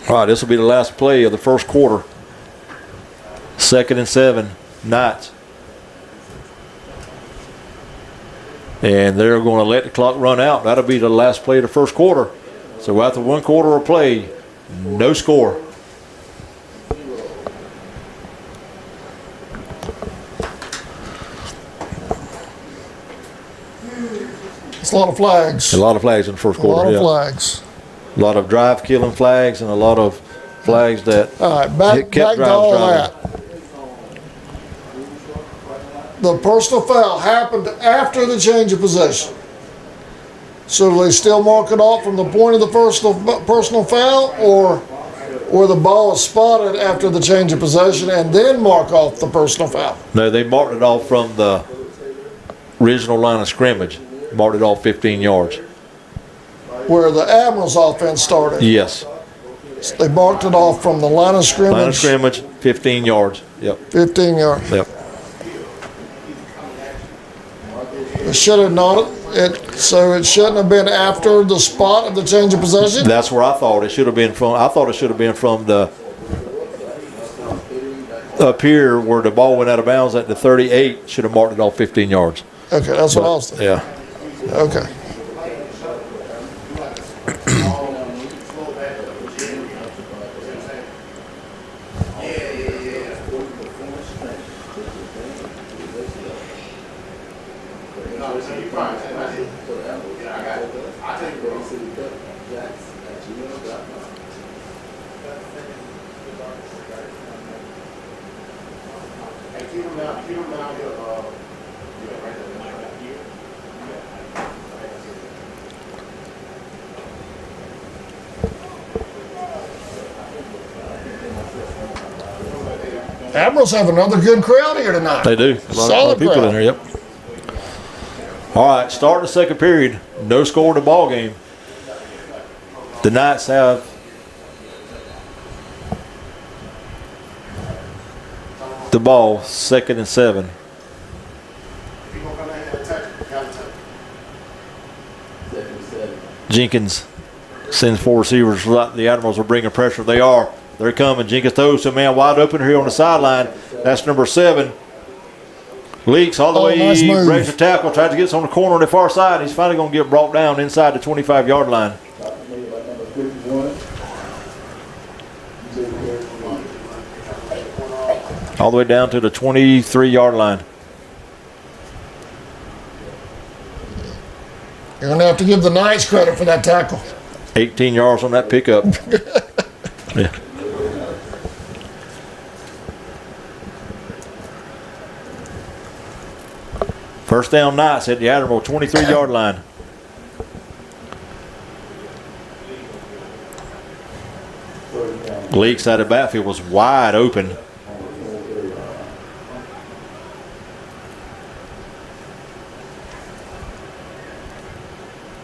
All right, this will be the last play of the first quarter. 2nd and 7, Knights. And they're going to let the clock run out. That'll be the last play of the first quarter. So after 1 quarter of play, no score. It's a lot of flags. A lot of flags in the first A quarter. lot of Yeah. flags. A lot of drive-killing flags and a lot of flags that All right, back to all that. The personal foul happened after the change of possession. So do they still mark it off from the point of the personal foul, or the ball is spotted after the change of possession and then mark off the personal foul? No, they marked it off from the original line of scrimmage. Marked it off 15 yards. Where the Admirals offense started. Yes. They marked it off from the line of scrimmage. Line of scrimmage, 15 yards. Yep. 15 yards. Yep. It should have not. So it shouldn't have been after the spot of the change of possession? That's where I thought it should have been from. I thought it should have been from the up here where the ball went out of bounds at the 38. Should have marked it off 15 yards. Okay, that's what I was thinking. Yeah. Okay. Admirals have another good crowd here tonight. They do. A lot of people crowd. in there, yep. All right, start the second period. No score to ball game. The Knights have the ball, 2nd and 7. Jenkins sends 4 receivers. The Admirals are bringing pressure. They are. They're coming. Jenkins throws to a man wide open here on the sideline. That's number 7. Leaks all the way. Nice move. Breaks the tackle. Tries to get on the corner on the far side. He's finally going to get brought down inside the 25-yard line. All the way down to the 23-yard line. You're going to have to give the Knights credit for that tackle. 18 yards on that pickup. Yeah. First down, Knights at the Admiral 23-yard line. Leak side of the backfield was wide open.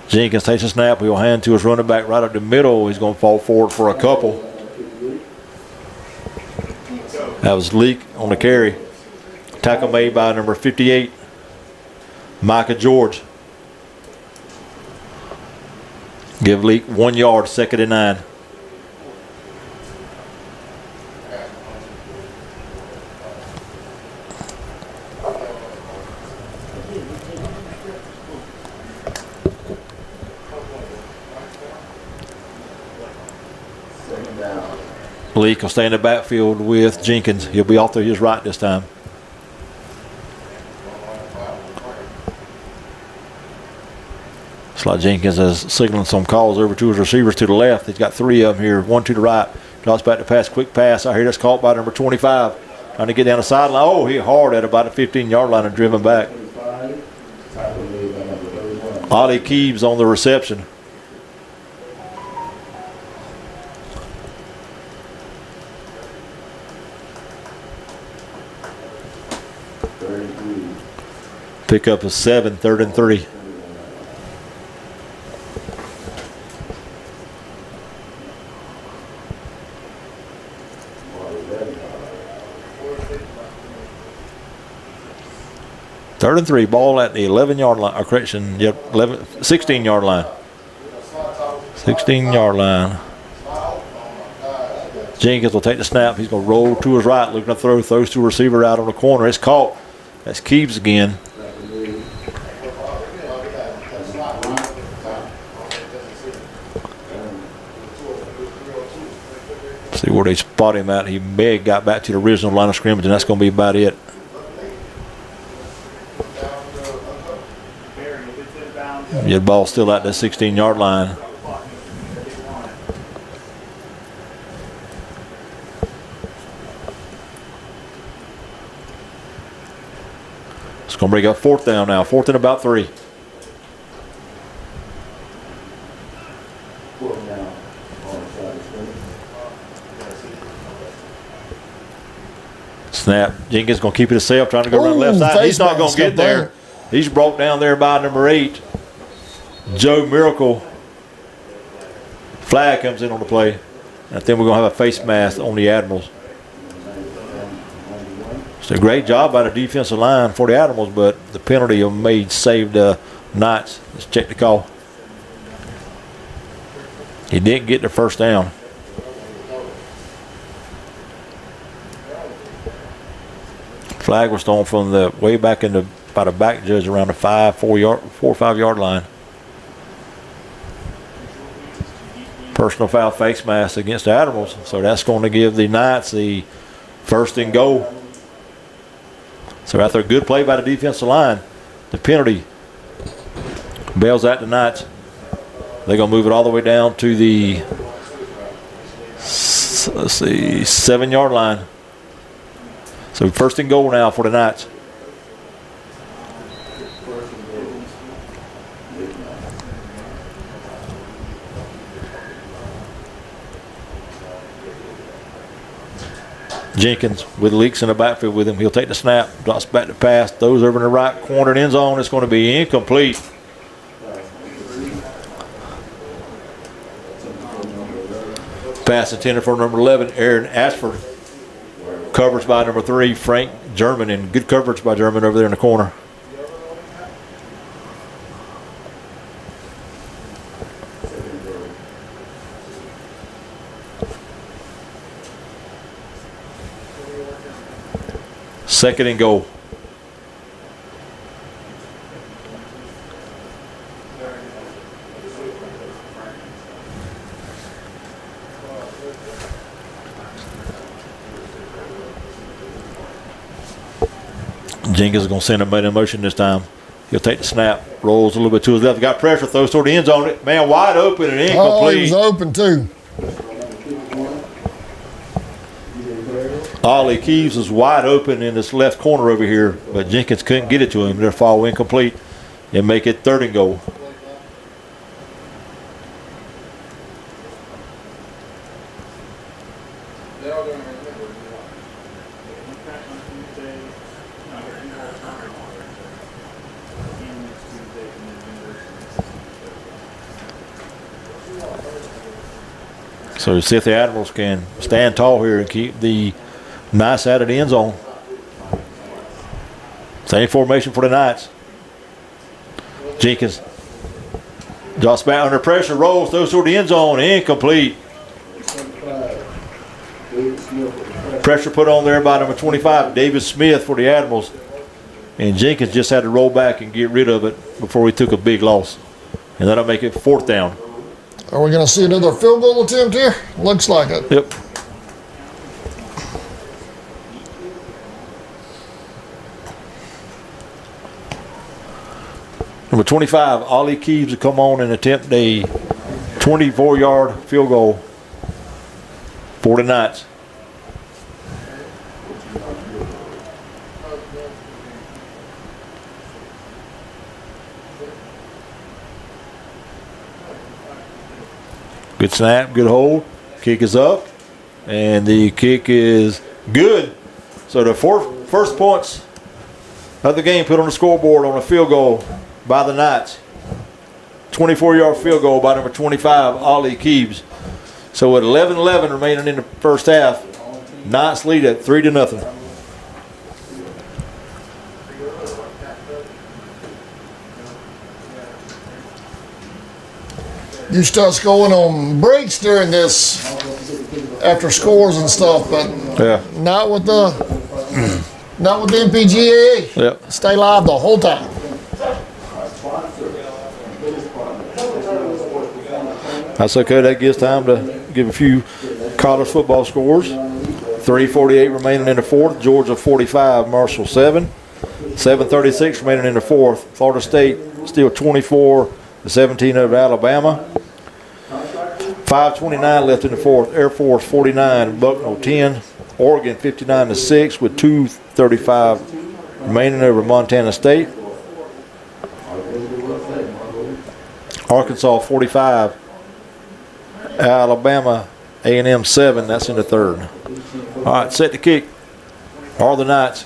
Jenkins takes a snap. He'll hand to his running back right up the middle. He's going to fall forward for a couple. That was Leak on the carry. Tackle made by number 58, Micah George. Give Leak 1 yard, 2nd and 9. Leak will stay in the backfield with Jenkins. He'll be off to his right this time. It's like Jenkins is signaling some calls over to his receivers to the left. He's got 3 of them here, 1 to the right. Drops back to pass, quick pass. I hear that's caught by number 25. Trying to get down the sideline. Oh, he hard at about the 15-yard line and driven back. Ollie Keeves on the reception. Pickup is 7, 3rd and 3. Third and 3, ball at the 11-yard line. Or correction, yep, 16-yard line. 16-yard line. Jenkins will take the snap. He's going to roll to his right, looking to throw, throws to a receiver out on the corner. It's caught. That's Keeves again. See where they spot him at. He may have got back to the original line of scrimmage, and that's going to be about it. Yeah, the ball's still at the 16-yard line. It's going to bring up 4th down now. 4th and about 3. Snap. Jenkins going to keep it himself, trying to go around the left side. He's not going to get there. He's brought down there by number 8, Joe Miracle. Flag comes in on the play. And then we're going to have a face mask on the Admirals. It's a great job by the defensive line for the Admirals, but the penalty made saved Knights. Let's check the call. He didn't get the first down. Flag was thrown from the way back in the by the back judge around the 4 or 5 yard line. Personal foul face mask against the Admirals, so that's going to give the Knights the 1st and goal. So after a good play by the defensive line, the penalty bails out the Knights. They're going to move it all the way down to the 7-yard line. So 1st and goal now for the Knights. Jenkins with Leaks in the backfield with him. He'll take the snap, drops back to pass, throws over in the right corner end zone. It's going to be incomplete. Pass intended for number 11, Aaron Ashford. Coverage by number 3, Frank German, and good coverage by German over there in the corner. Second and goal. Jenkins is going to send him in motion this time. He'll take the snap, rolls a little bit to his left. Got pressure, throws toward the end zone. Man, wide open and Oh, he incomplete. was open too. Ollie Keeves is wide open in this left corner over here, but Jenkins couldn't get it to him. They'll fall incomplete and make it 3rd and goal. So see if the Admirals can stand tall here and keep the Knights out of the end zone. Same formation for the Knights. Jenkins drops back under pressure, rolls, throws toward the end zone, incomplete. Pressure put on there by number 25, David Smith for the Admirals. And Jenkins just had to roll back and get rid of it before he took a big loss. And that'll make it 4th down. Are we going to see another field goal attempt here? Looks like it. Yep. Number 25, Ollie Keeves will come on and attempt a 24-yard field goal for the Knights. Good snap, good hold. Kick is up, and the kick is good. So the first points of the game put on the scoreboard on a field goal by the Knights. 24-yard field goal by number 25, Ollie Keeves. So with 11-11 remaining in the first half, Knights lead at 3-0. Used to us going on breaks during this after scores and stuff, but Yeah. not with the NPGAA. Yep. Stay live the whole time. That's okay. That gives time to give a few college football scores. 3:48 remaining in the fourth. Georgia 45, Marshall 7. 7:36 remaining in the fourth. Florida State still 24-17 over Alabama. 5:29 left in the fourth. Air Force 49, Bucknell 10. Oregon 59-6 with 2:35 remaining over Montana State. Arkansas 45. Alabama A&M 7. That's in the third. All right, set the kick. Are the Knights.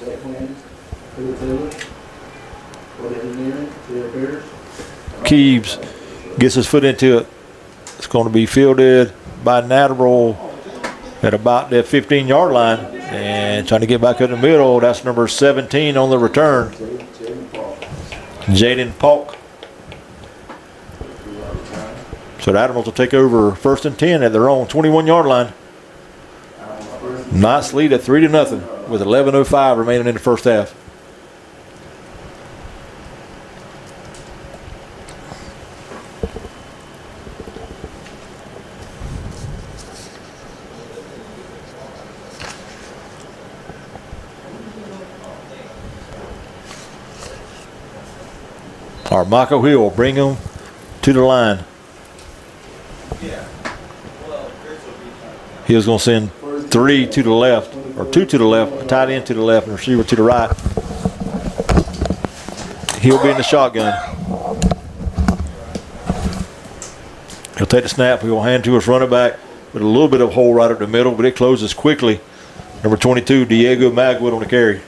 Keeves gets his foot into it. It's going to be fielded by Natterall at about the 15-yard line. And trying to get back in the middle. That's number 17 on the return. Jaden Polk. So the Admirals will take over 1st and 10 at their own 21-yard line. Knights lead at 3-0 with 11:05 remaining in the first half. Michael Hill will bring him to the line. Hill's going to send 3 to the left, or 2 to the left, a tight end to the left, and a receiver to the right. He'll be in the shotgun. He'll take the snap. He'll hand to his running back with a little bit of hole right up the middle, but it closes quickly. Number 22, Diego Magwood on the carry.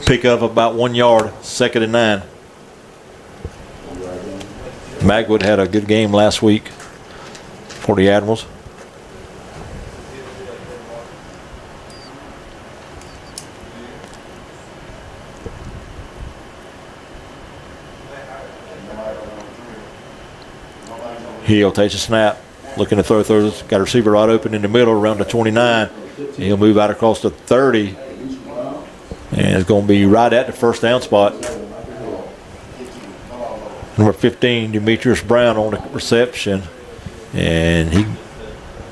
Pick up about 1 yard, 2nd and 9. Magwood had a good game last week for the Admirals. He'll take a snap, looking to throws. Got a receiver right open in the middle around the 29. He'll move out across the 30. And it's going to be right at the first down spot. Number 15, Demetrius Brown on the reception. And he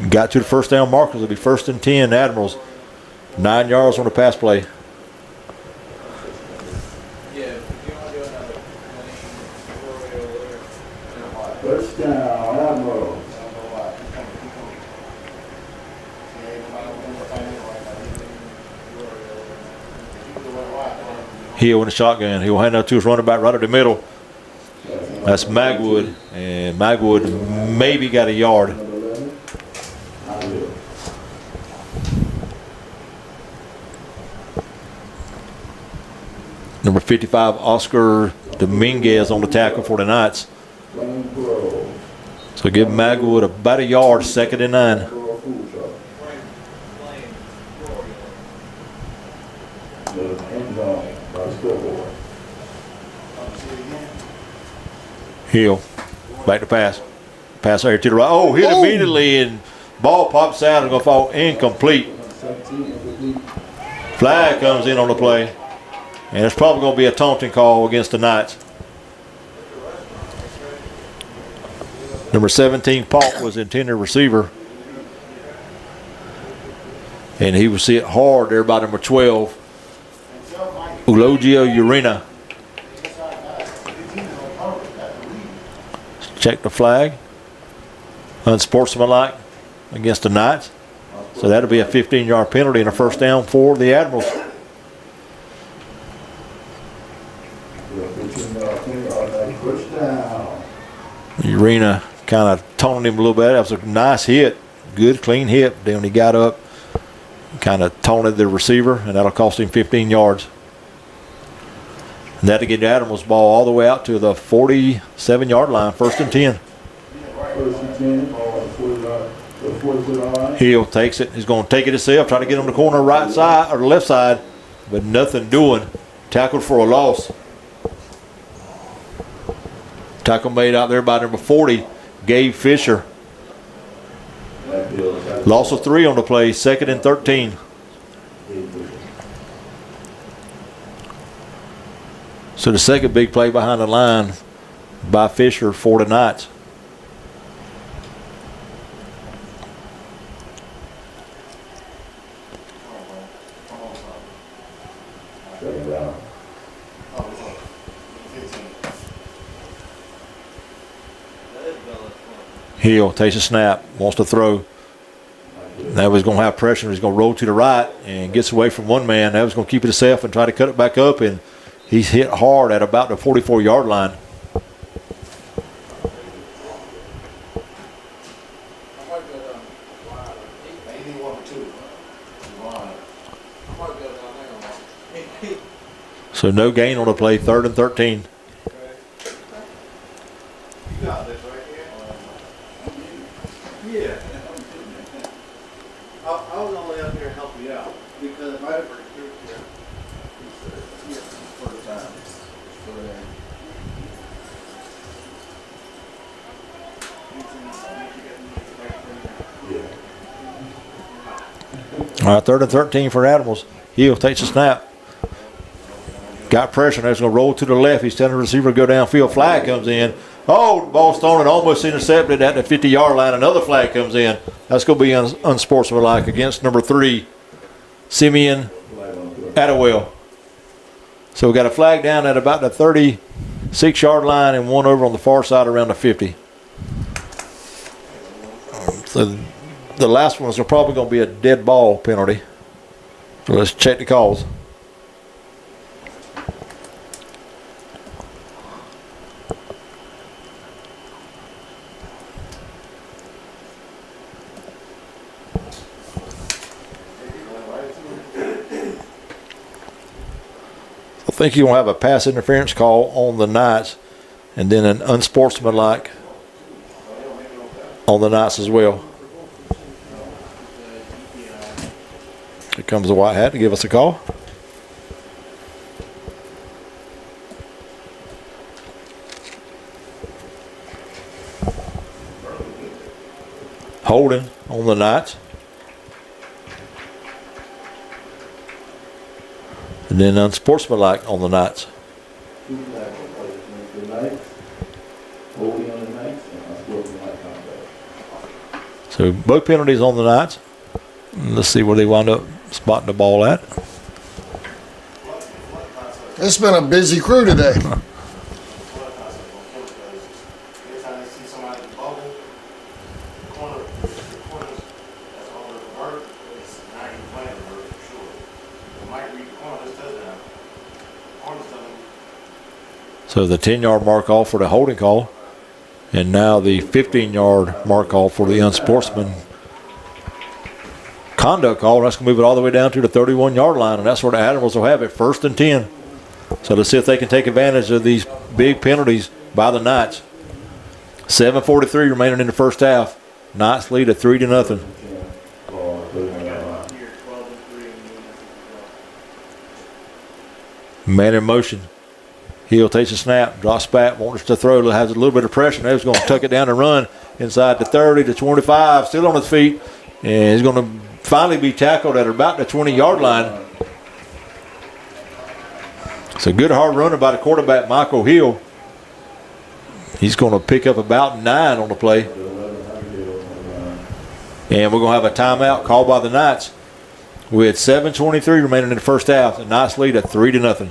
got to the first down markers. It'll be 1st and 10, Admirals. 9 yards on the pass play. First down, Admirals. Hill in the shotgun. He'll hand out to his running back right up the middle. That's Magwood. And Magwood maybe got a yard. Number 55, Oscar Dominguez on the tackle for the Knights. So give Magwood about a yard, 2nd and 9. Hill, back to pass. Pass here to the right. Oh, hit immediately, and ball pops out and going to fall incomplete. Flag comes in on the play. And it's probably going to be a taunting call against the Knights. Number 17, Paul, was the intended receiver. And he was hit hard there by number 12, Eulogio Urena. Check the flag. Unsportsmanlike against the Knights. So that'll be a 15-yard penalty and a 1st down for the Admirals. Urena kind of taunted him a little bit. That was a nice hit. Good, clean hit. Then when he got up, kind of taunted the receiver, and that'll cost him 15 yards. And that'll get the Admirals ball all the way out to the 47-yard line, 1st and 10. Hill takes it. He's going to take it himself, try to get on the corner right side or the left side, but nothing doing. Tackled for a loss. Tackle made out there by number 40, Gabe Fisher. Loss of 3 on the play, 2nd and 13. So the second big play behind the line by Fisher for the Knights. Hill takes a snap, wants to throw. Now he's going to have pressure. He's going to roll to the right and gets away from one man. Now he's going to keep it himself and try to cut it back up, and he's hit hard at about the 44-yard line. So no gain on the play, 3rd and 13. Yeah. I was only out here to help you out because if I ever recruit you for the time. All right, 3rd and 13 for Admirals. Hill takes a snap. Got pressure. Now he's going to roll to the left. He's telling the receiver to go downfield. Flag comes in. Oh, the ball's thrown and almost intercepted at the 50-yard line. Another flag comes in. That's going to be unsportsmanlike against number 3, Simeon Attewell. So we got a flag down at about the 36-yard line and one over on the far side around the 50. So the last one is probably going to be a dead ball penalty. So let's check the calls. I think you're going to have a pass interference call on the Knights and then an unsportsmanlike on the Knights as well. Here comes the white hat to give us a call. Holding on the Knights. And then unsportsmanlike on the Knights. The Knights, holding on the Knights, and unsportsmanlike conduct. So both penalties on the Knights. Let's see where they wind up spotting the ball at. It's been a busy crew today. Anytime they see somebody in the bubble, corner, that's all the vert, it's not even playing the vert for sure. They might read the corner, this touchdown. Corner's telling So the 10-yard mark off for the holding call. And now the 15-yard mark off for the unsportsman conduct call. That's going to move it all the way down to the 31-yard line, and that's where the Admirals will have it, 1st and 10. So let's see if they can take advantage of these big penalties by the Knights. 7:43 remaining in the first half. Knights lead at 3-0. Man in motion. Hill takes a snap, drops back, wants to throw, has a little bit of pressure. Now he's going to tuck it down and run inside the 30 to 25, still on his feet. And he's going to finally be tackled at about the 20-yard line. It's a good hard runner by the quarterback, Michael Hill. He's going to pick up about 9 on the play. And we're going to have a timeout called by the Knights with 7:23 remaining in the first half. The Knights lead at 3-0.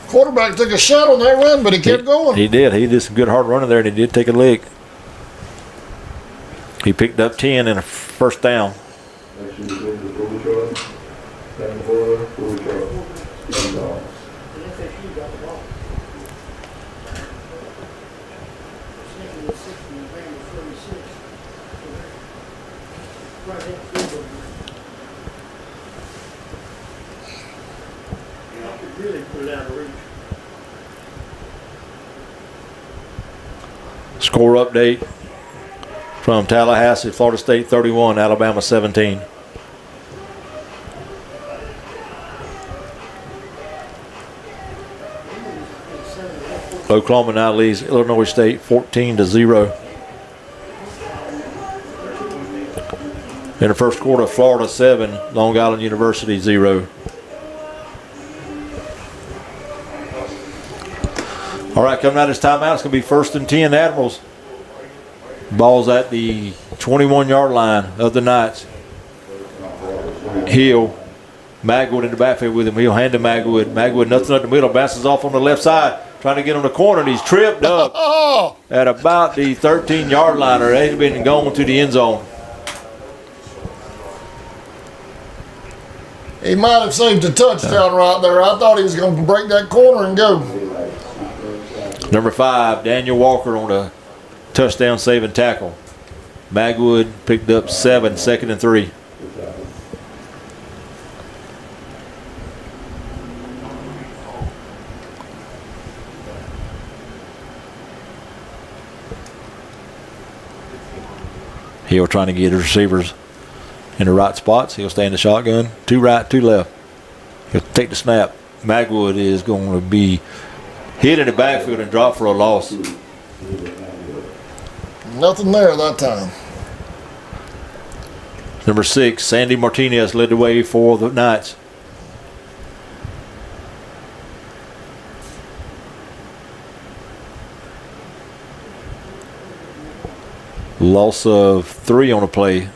Quarterback took a shot on that run, but he kept going. He did. He did some good hard running there, and he did take a leg. He picked up 10 in a first down. Score update from Tallahassee, Florida State 31, Alabama 17. Oklahoma now leads Illinois State 14-0. In the first quarter, Florida 7, Long Island University 0. All right, coming out of this timeout, it's going to be 1st and 10 Admirals. Ball's at the 21-yard line of the Knights. Hill, Magwood in the backfield with him. He'll hand to Magwood. Magwood, nothing up the middle, bounces off on the left side, trying to get on the corner, and he's tripped up at about the 13-yard line, or he's been going to the end zone. He might have saved a touchdown right there. I thought he was going to break that corner and go. Number 5, Daniel Walker on a touchdown saving tackle. Magwood picked up 7, 2nd and 3. Hill trying to get his receivers in the right spots. He'll stay in the shotgun. 2 right, 2 left. He'll take the snap. Magwood is going to be hit in the backfield and drop for a loss. Nothing there that time. Number 6, Sandy Martinez led the way for the Knights. Loss of 3 on the play.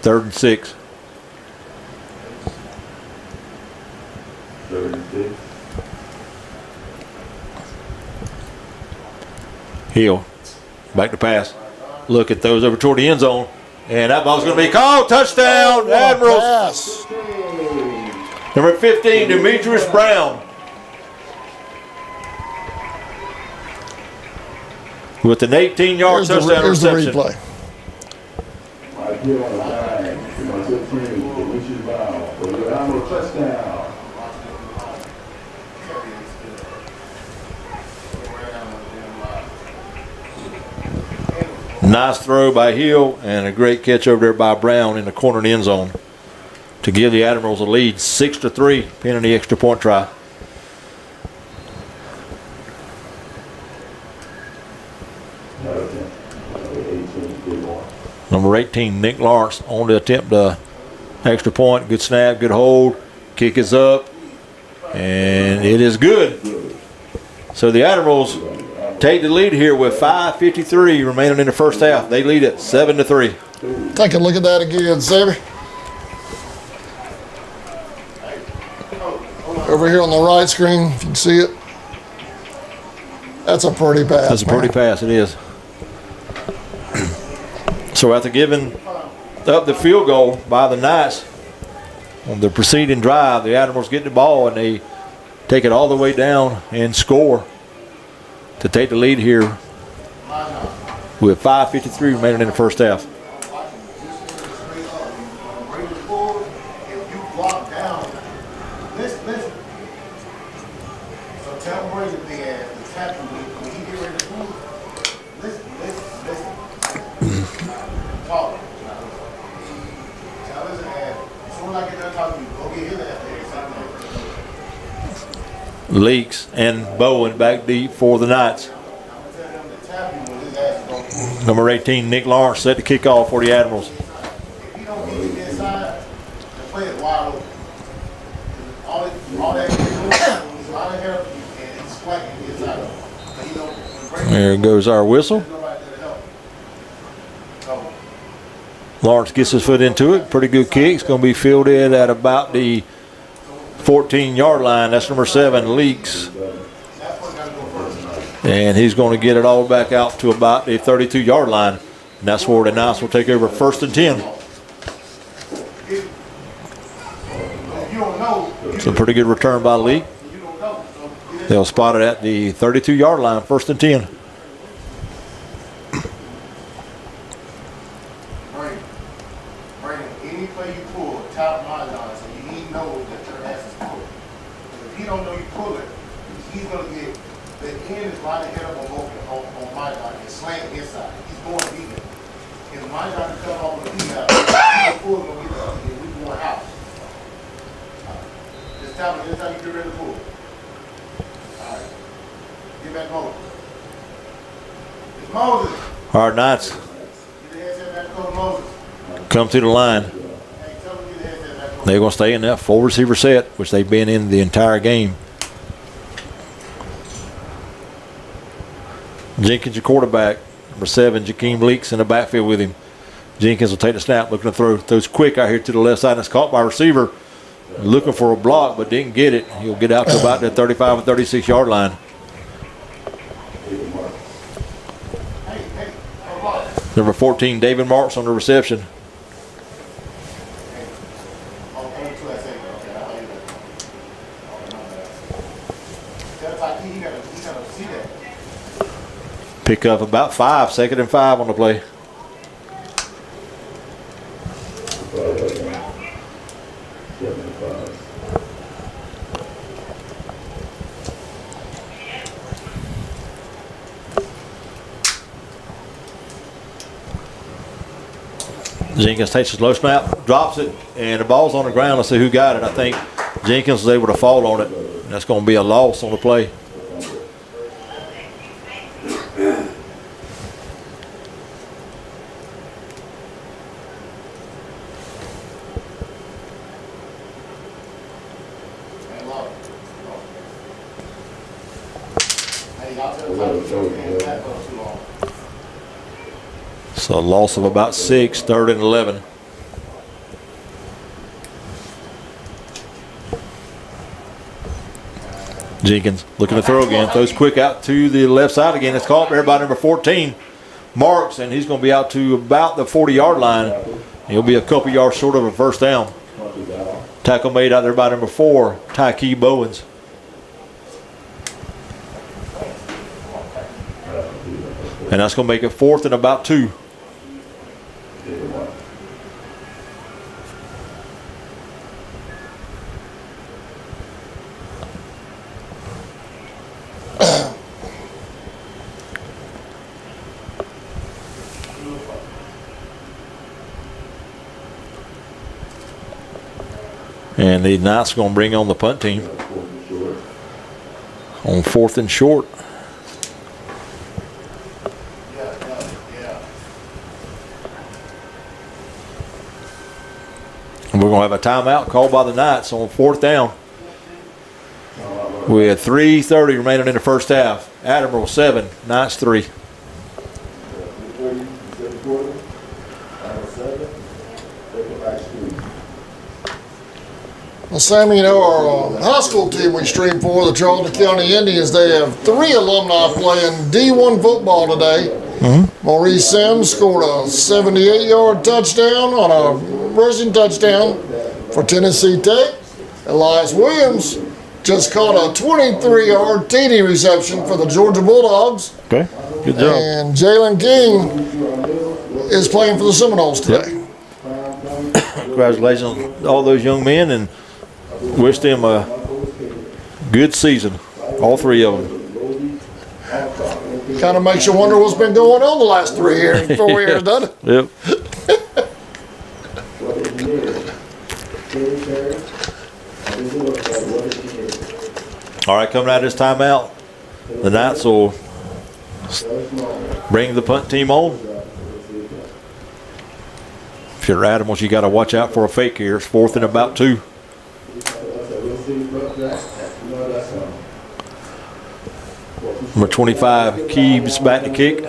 3rd and 6. Hill, back to pass. Look at those over toward the end zone. And that ball's going to be called. Touchdown, Admirals. Pass. Number 15, Demetrius Brown. With an 18-yard touchdown Here's the reception. replay. Nice throw by Hill and a great catch over there by Brown in the corner of the end zone to give the Admirals a lead, 6-3, penalty extra point try. Number 18, Nick Lawrence, on to attempt the extra point. Good snap, good hold. Kick is up, and it is good. So the Admirals take the lead here with 5:53 remaining in the first half. They lead it 7-3. Take a look at that again, Sammy. Over here on the right screen, if you can see it. That's a pretty pass. That's a pretty pass, it is. So after giving up the field goal by the Knights on the preceding drive, the Admirals get the ball and they take it all the way down and score to take the lead here with 5:53 remaining in the first half. Leaks and Bowen back deep for the Knights. Number 18, Nick Lawrence, set to kick off for the Admirals. If you don't get him inside, the play is wide open. All that he's doing is a lot of help, and he's squatting inside. But he don't. There goes our whistle. There's nobody there to help. So, Lawrence gets his foot into it. Pretty good kick. It's going to be fielded at about the 14-yard line. That's number 7, Leaks. And he's going to get it all back out to about the 32-yard line. And that's where the Knights will take over 1st and 10. It's a pretty good return by Leak. They'll spot it at the 32-yard line, 1st and 10. any play you pull, top line line, so he knows that your ass is pulling. If he don't know you pull it, he's gonna get the end is right ahead of him on my line and slant inside. He's going deep. If my line cut off with the deep out, he's pull gonna get the and we going out. This time you get ready to pull. Alright. Get back Moses. It's Moses. All right, Knights Get the headset back to Coach Moses. come to the line. Hey, tell him to get the headset back to They're going to stay in that full receiver set, which they've been in the entire game. Jenkins, your quarterback. Number 7, Jakeem Leaks in the backfield with him. Jenkins will take the snap, looking to throw. Throws quick out here to the left side, and it's caught by a receiver. Looking for a block, but didn't get it. He'll get out to about the 35 or 36-yard line. Number 14, David Marks on the reception. Pick up about 5, 2nd and 5 on the play. Jenkins takes his low snap, drops it, and the ball's on the ground. Let's see who got it. I think Jenkins was able to fall on it. That's going to be a loss on the play. So a loss of about 6, 3rd and 11. Jenkins looking to throw again. Throws quick out to the left side again. It's caught there by number 14, Marks, and he's going to be out to about the 40-yard line. He'll be a couple yards short of a first down. Tackle made out there by number 4, Tyke Bowens. And that's going to make it 4th and about 2. And the Knights are going to bring on the punt team on 4th and short. going to have a timeout called by the Knights on 4th down. With 3:30 remaining in the first half. Admirals 7, Knights 3. Well, Sammy, you know, our high school team we stream for, the Charlton County Indians, they have 3 alumni playing D1 football today. Maurice Sims scored a 78-yard touchdown on a rushing touchdown for Tennessee Tech. Elias Williams just caught a 23-yard TD reception for the Georgia Bulldogs. Okay, good job. And Jalen King is playing for the Seminoles today. Congratulations to all those young men, and wish them a good season, all 3 of them. Kind of makes you wonder what's been going on the last 4 years, doesn't it? Yep. All right, coming out of this timeout, the Knights will bring the punt team on. If you're Admirals, you got to watch out for a fake here. It's 4th and about 2. Number 25, Keeves back to kick.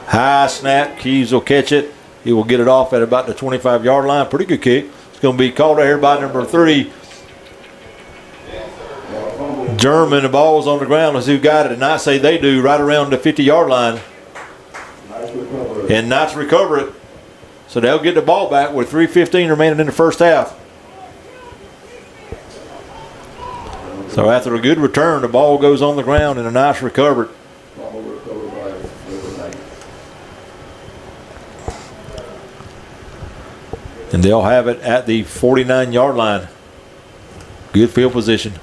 High snap. Keeves will catch it. He will get it off at about the 25-yard line. Pretty good kick. It's going to be called out here by number 30, German. The ball's on the ground. Let's see who got it. And I say they do right around the 50-yard line. And Knights recover it. So they'll get the ball back with 3:15 remaining in the first half. So after a good return, the ball goes on the ground and the Knights recover it. And they'll have it at the 49-yard line. Good field position.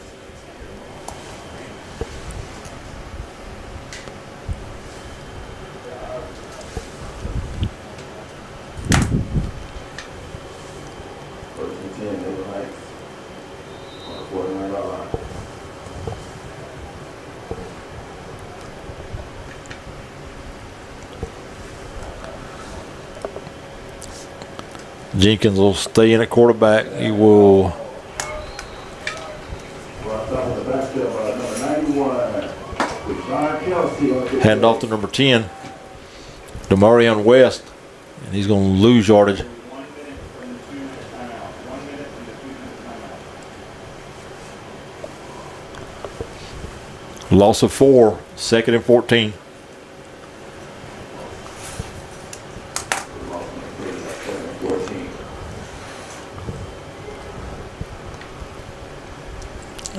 Jenkins will stay in at quarterback. He will hand off to number 10, Demarion West, and he's going to lose yardage. Loss of 4, 2nd and 14.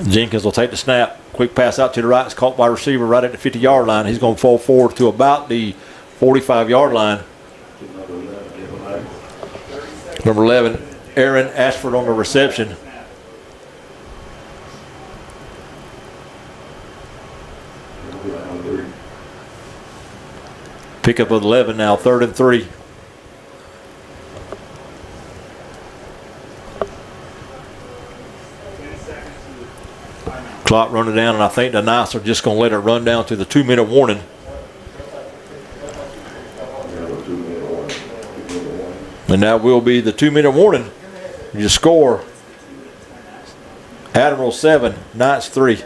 Jenkins will take the snap. Quick pass out to the right. It's caught by receiver right at the 50-yard line. He's going to fall forward to about the 45-yard line. Number 11, Aaron Ashford on the reception. Pickup of 11 now, 3rd and 3. Clock running down, and I think the Knights are just going to let it run down to the 2-minute warning. And that will be the 2-minute warning. You score Admirals 7, Knights 3.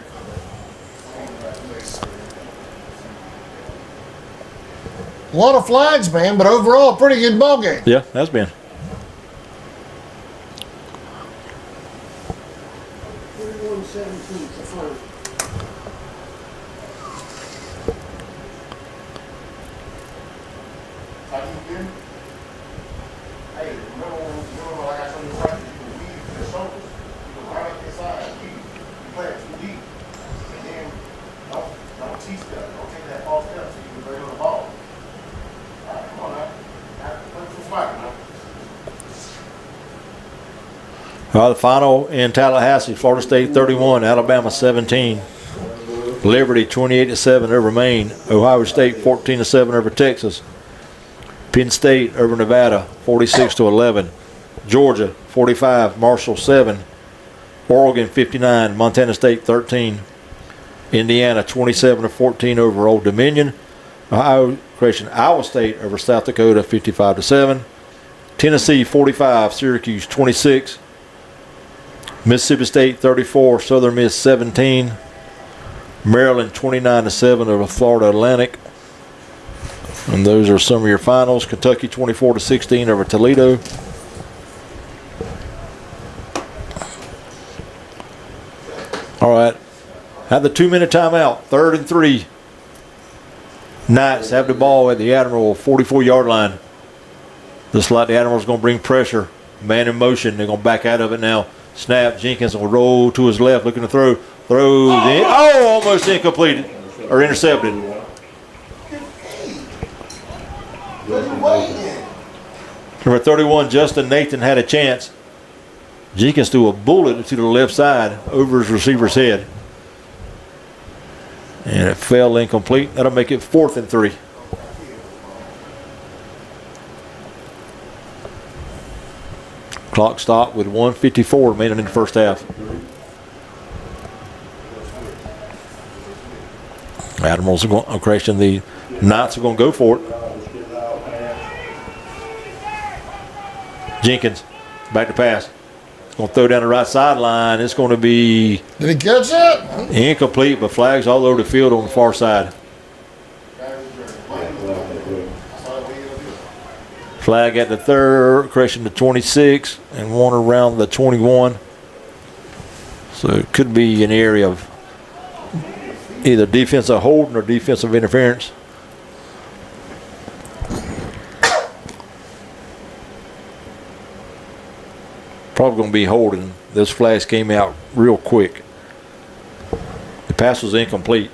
A lot of flags, man, but overall, a pretty good ball game. Yeah, has been. The final in Tallahassee, Florida State 31, Alabama 17. Liberty 28-7 over Maine. Ohio State 14-7 over Texas. Penn State over Nevada 46-11. Georgia 45, Marshall 7. Oregon 59, Montana State 13. Indiana 27-14 over Old Dominion. Iowa State over South Dakota 55-7. Tennessee 45, Syracuse 26. Mississippi State 34, Southern Miss 17. Maryland 29-7 over Florida Atlantic. And those are some of your finals. Kentucky 24-16 over Toledo. All right. Have the 2-minute timeout. 3rd and 3. Knights have the ball at the Admiral 44-yard line. Looks like the Admirals going to bring pressure. Man in motion. They're going to back out of it now. Snap. Jenkins will roll to his left, looking to throw. Throws in. Oh, almost incomplete or intercepted. Number 31, Justin Nathan had a chance. Jenkins threw a bullet to the left side over his receiver's head. And it fell incomplete. That'll make it 4th and 3. Clock stopped with 1:54 remaining in the first half. Admirals are going, correction, the Knights are going to go for it. Jenkins, back to pass. Going to throw down the right sideline. It's going to be Did he catch that? incomplete, but flags all over the field on the far side. Flag at the 3rd, correction, the 26, and one around the 21. So it could be an area of either defensive holding or defensive interference. Probably going to be holding. Those flags came out real quick. The pass was incomplete.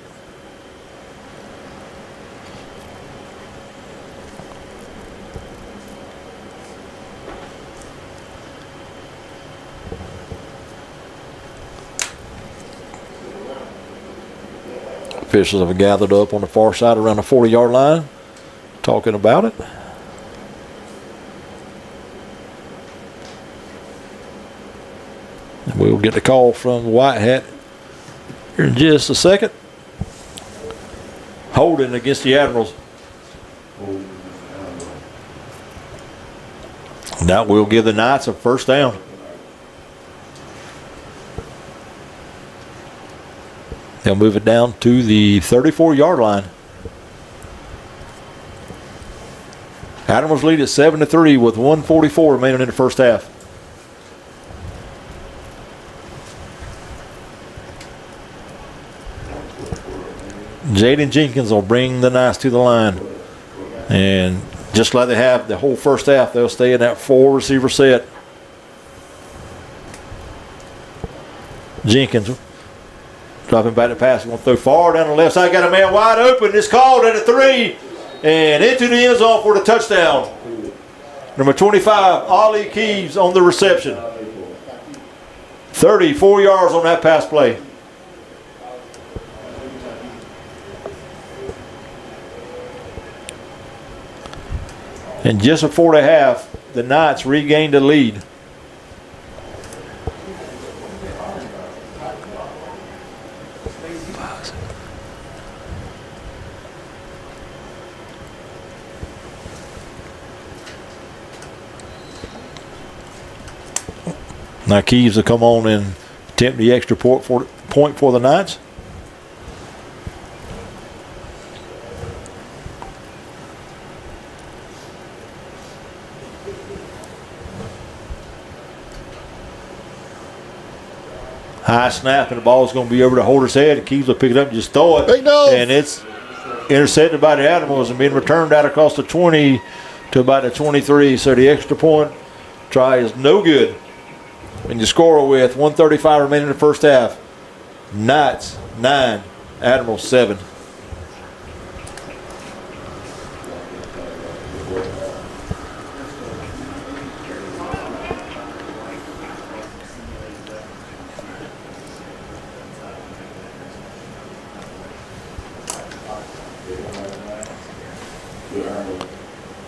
Officials have gathered up on the far side around the 40-yard line, talking about it. And we'll get the call from the White Hat here in just a second. Holding against the Admirals. That will give the Knights a first down. They'll move it down to the 34-yard line. Admirals lead at 7-3 with 1:44 remaining in the first half. Jaden Jenkins will bring the Knights to the line. And just like they have the whole first half, they'll stay in that 4-receiver set. Jenkins dropping back to pass. Going to throw far down the left side. Got a man wide open. It's called at a 3. And into the end zone for the touchdown. Number 25, Ollie Keeves on the reception. 34 yards on that pass play. And just before the half, the Knights regained the lead. Now Keeves will come on and attempt the extra point for the Knights. High snap, and the ball is going to be over the holder's head. Keeves will pick it up and just throw it. Big nose. And it's intercepted by the Admirals and being returned out across the 20 to about the 23. So the extra point try is no good. And you score with 1:35 remaining in the first half. Knights 9, Admirals 7.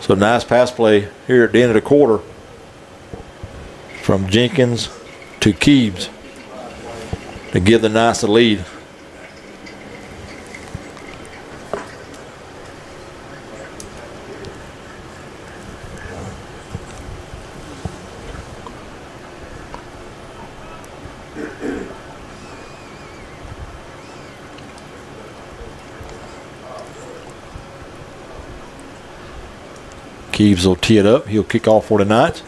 So nice pass play here at the end of the quarter from Jenkins to Keeves to give the Knights the lead. Keeves will tee it up. He'll kick off for the Knights.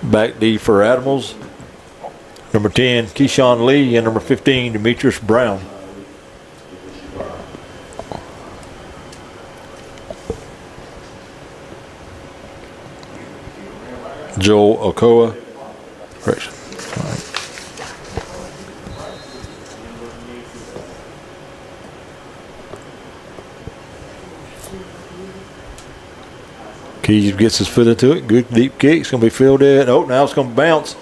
Back D for Admirals. Number 10, Keyshawn Lee, and number 15, Demetrius Brown. Joel Okoa. Correction. Keys gets his foot into it. Good deep kick. It's going to be fielded. Oh, now it's going to bounce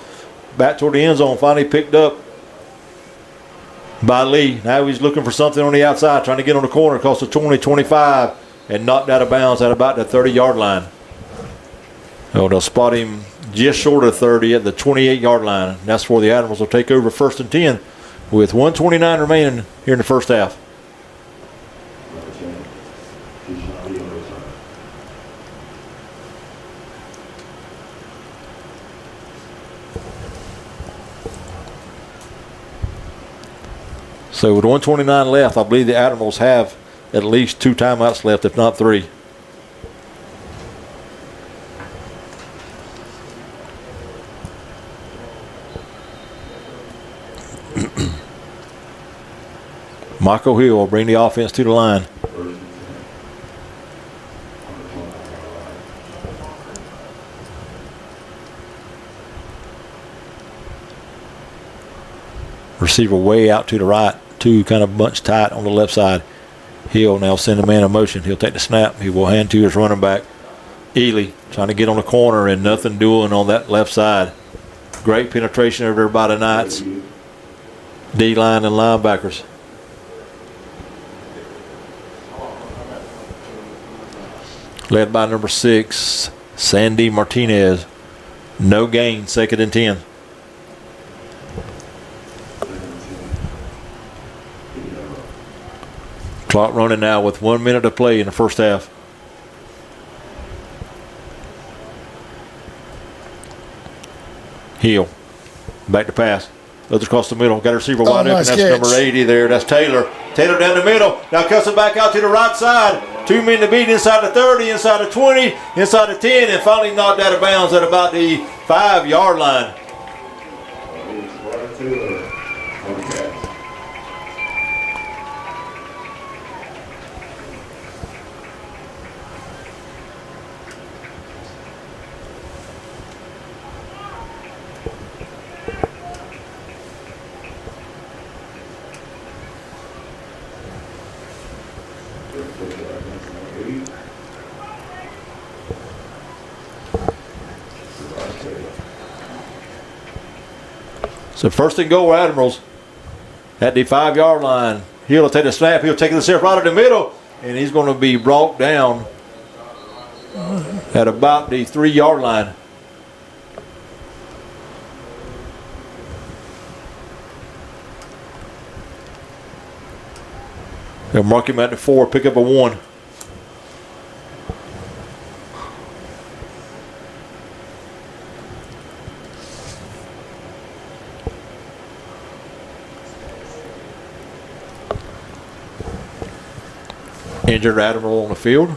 back toward the end zone. Finally picked up by Lee. Now he's looking for something on the outside, trying to get on the corner across the 20-25 and knocked out of bounds at about the 30-yard line. Oh, they'll spot him just short of 30 at the 28-yard line. That's where the Admirals will take over 1st and 10 with 1:29 remaining here in the first half. So with 1:29 left, I believe the Admirals have at least 2 timeouts left, if not 3. Michael Hill will bring the offense to the line. Receiver way out to the right. 2 kind of bunched tight on the left side. Hill now send a man in motion. He'll take the snap. He will hand to his running back, Ely, trying to get on the corner and nothing doing on that left side. Great penetration over there by the Knights. D-line and linebackers. Led by number 6, Sandy Martinez. No gain, 2nd and 10. Clock running now with 1 minute to play in the first half. Hill. Back to pass. Goes across the middle. Got a receiver wide open. Nice That's catch. number 80 there. That's Taylor. Taylor down the middle. Now cuts it back out to the right side. 2 men to beat inside the 30, inside the 20, inside the 10, and finally knocked out of bounds at about the 5-yard line. So 1st and goal, Admirals at the 5-yard line. He'll take the snap. He'll take himself right in the middle, and he's going to be brought down at about the 3-yard line. They'll mark him at the 4, pick up a 1. Injured Admiral on the field.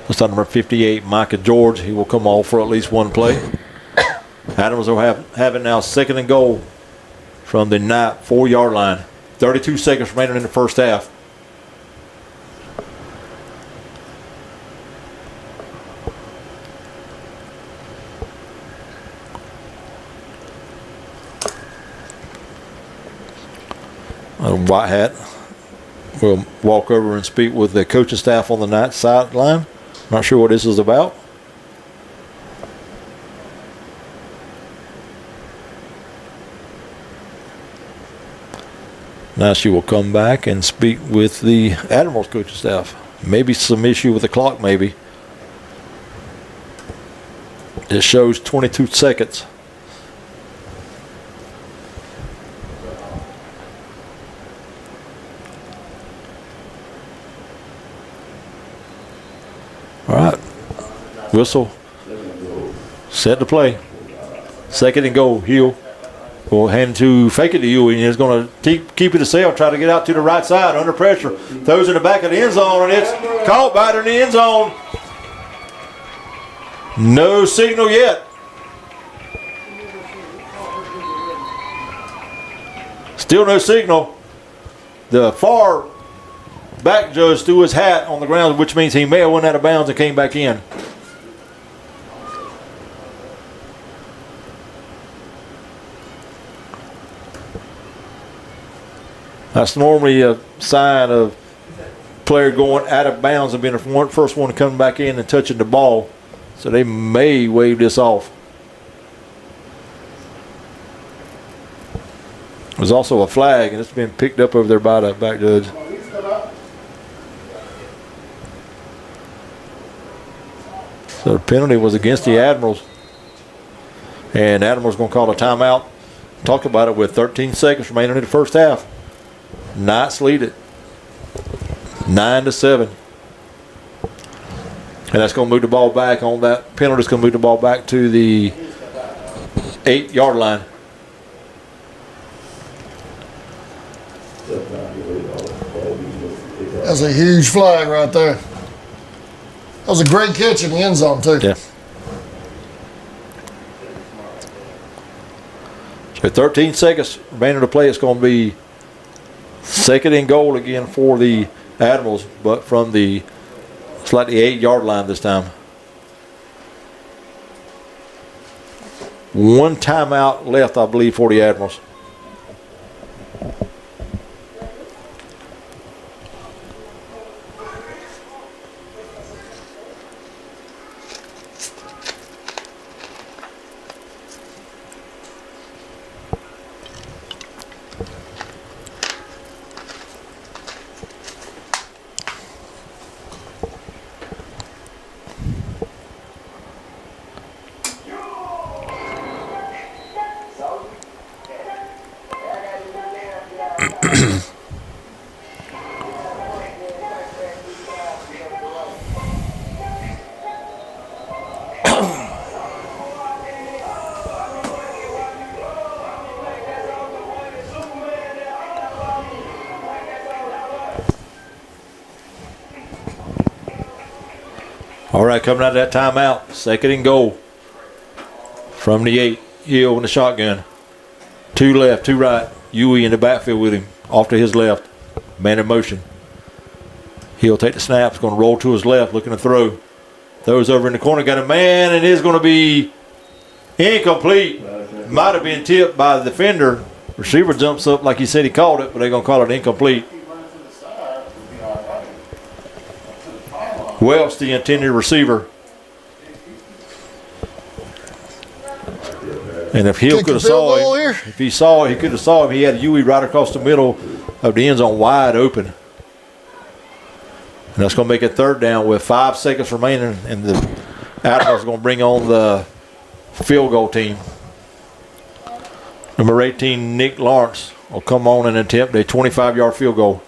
That's number 58, Micah George. He will come off for at least 1 play. Admirals will have it now 2nd and goal from the Knight 4-yard line. 32 seconds remaining in the first half. White Hat will walk over and speak with the coaching staff on the Knights sideline. Not sure what this is about. Now she will come back and speak with the Admirals coaching staff. Maybe some issue with the clock, maybe. It shows 22 seconds. All right. Whistle. Set to play. Second and goal. Hill will hand to fake it to Ewing. He's going to keep it to self. Try to get out to the right side under pressure. Throws in the back of the end zone, and it's caught by in the end zone. No signal yet. Still no signal. The far back judge threw his hat on the ground, which means he may have went out of bounds and came back in. That's normally a sign of player going out of bounds and being the first one to come back in and touching the ball. So they may wave this off. There's also a flag, and it's been picked up over there by the back judge. So the penalty was against the Admirals. And Admirals going to call a timeout. Talk about it with 13 seconds remaining in the first half. Knights lead it 9-7. And that's going to move the ball back on that penalty. It's going to move the ball back to the 8-yard line. That's a huge flag right there. That was a great catch in the end zone, too. Yeah. So 13 seconds remaining to play. It's going to be second and goal again for the Admirals, but from the slightly 8-yard line this time. One timeout left, I believe, for the Admirals. All right, coming out of that timeout, second and goal from the 8. Hill in the shotgun. 2 left, 2 right. Huey in the backfield with him, off to his left. Man in motion. He'll take the snap. He's going to roll to his left, looking to throw. Throws over in the corner, got a man, and it's going to be incomplete. Might have been tipped by the defender. Receiver jumps up like he said he called it, but they're going to call it incomplete. Welch, the intended receiver. And if Hill could have saw him, if he saw it, he could have saw him. He had Huey right across the middle of the end zone, wide open. And that's going to make it third down with 5 seconds remaining, and the Admirals are going to bring on the field goal team. Number 18, Nick Lawrence, will come on and attempt a 25-yard field goal.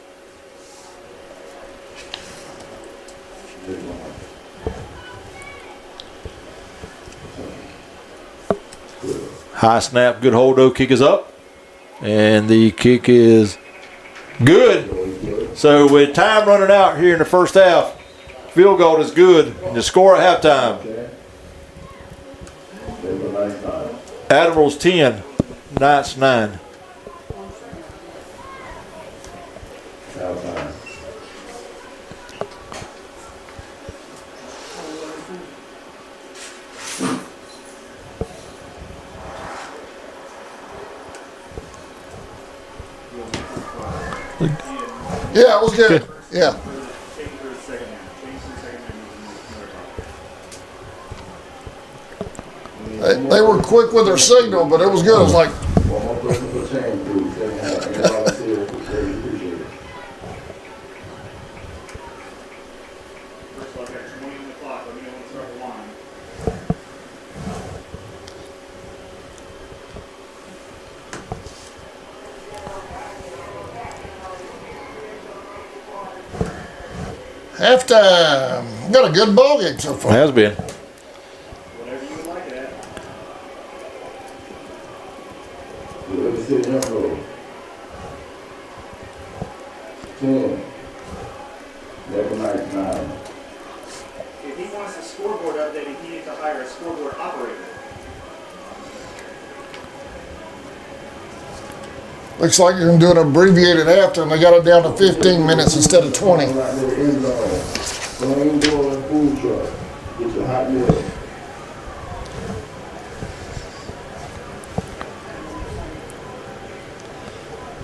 High snap, good hold, though. Kick is up. And the kick is good. So with time running out here in the first half, field goal is good. And the score at halftime. Admirals 10, Knights 9. Yeah, it was good. Yeah. They were quick with their signal, but it was good. It was like, halftime. Got a good ball game so far. Has been. City Emeralds. 10. Recognize 9. If he wants a scoreboard updated, he needs to hire a scoreboard operator. Looks like you're going to do an abbreviated after, and they got it down to 15 minutes instead of 20. Right there, the end zone. Flame door and food truck. Get your hot meal.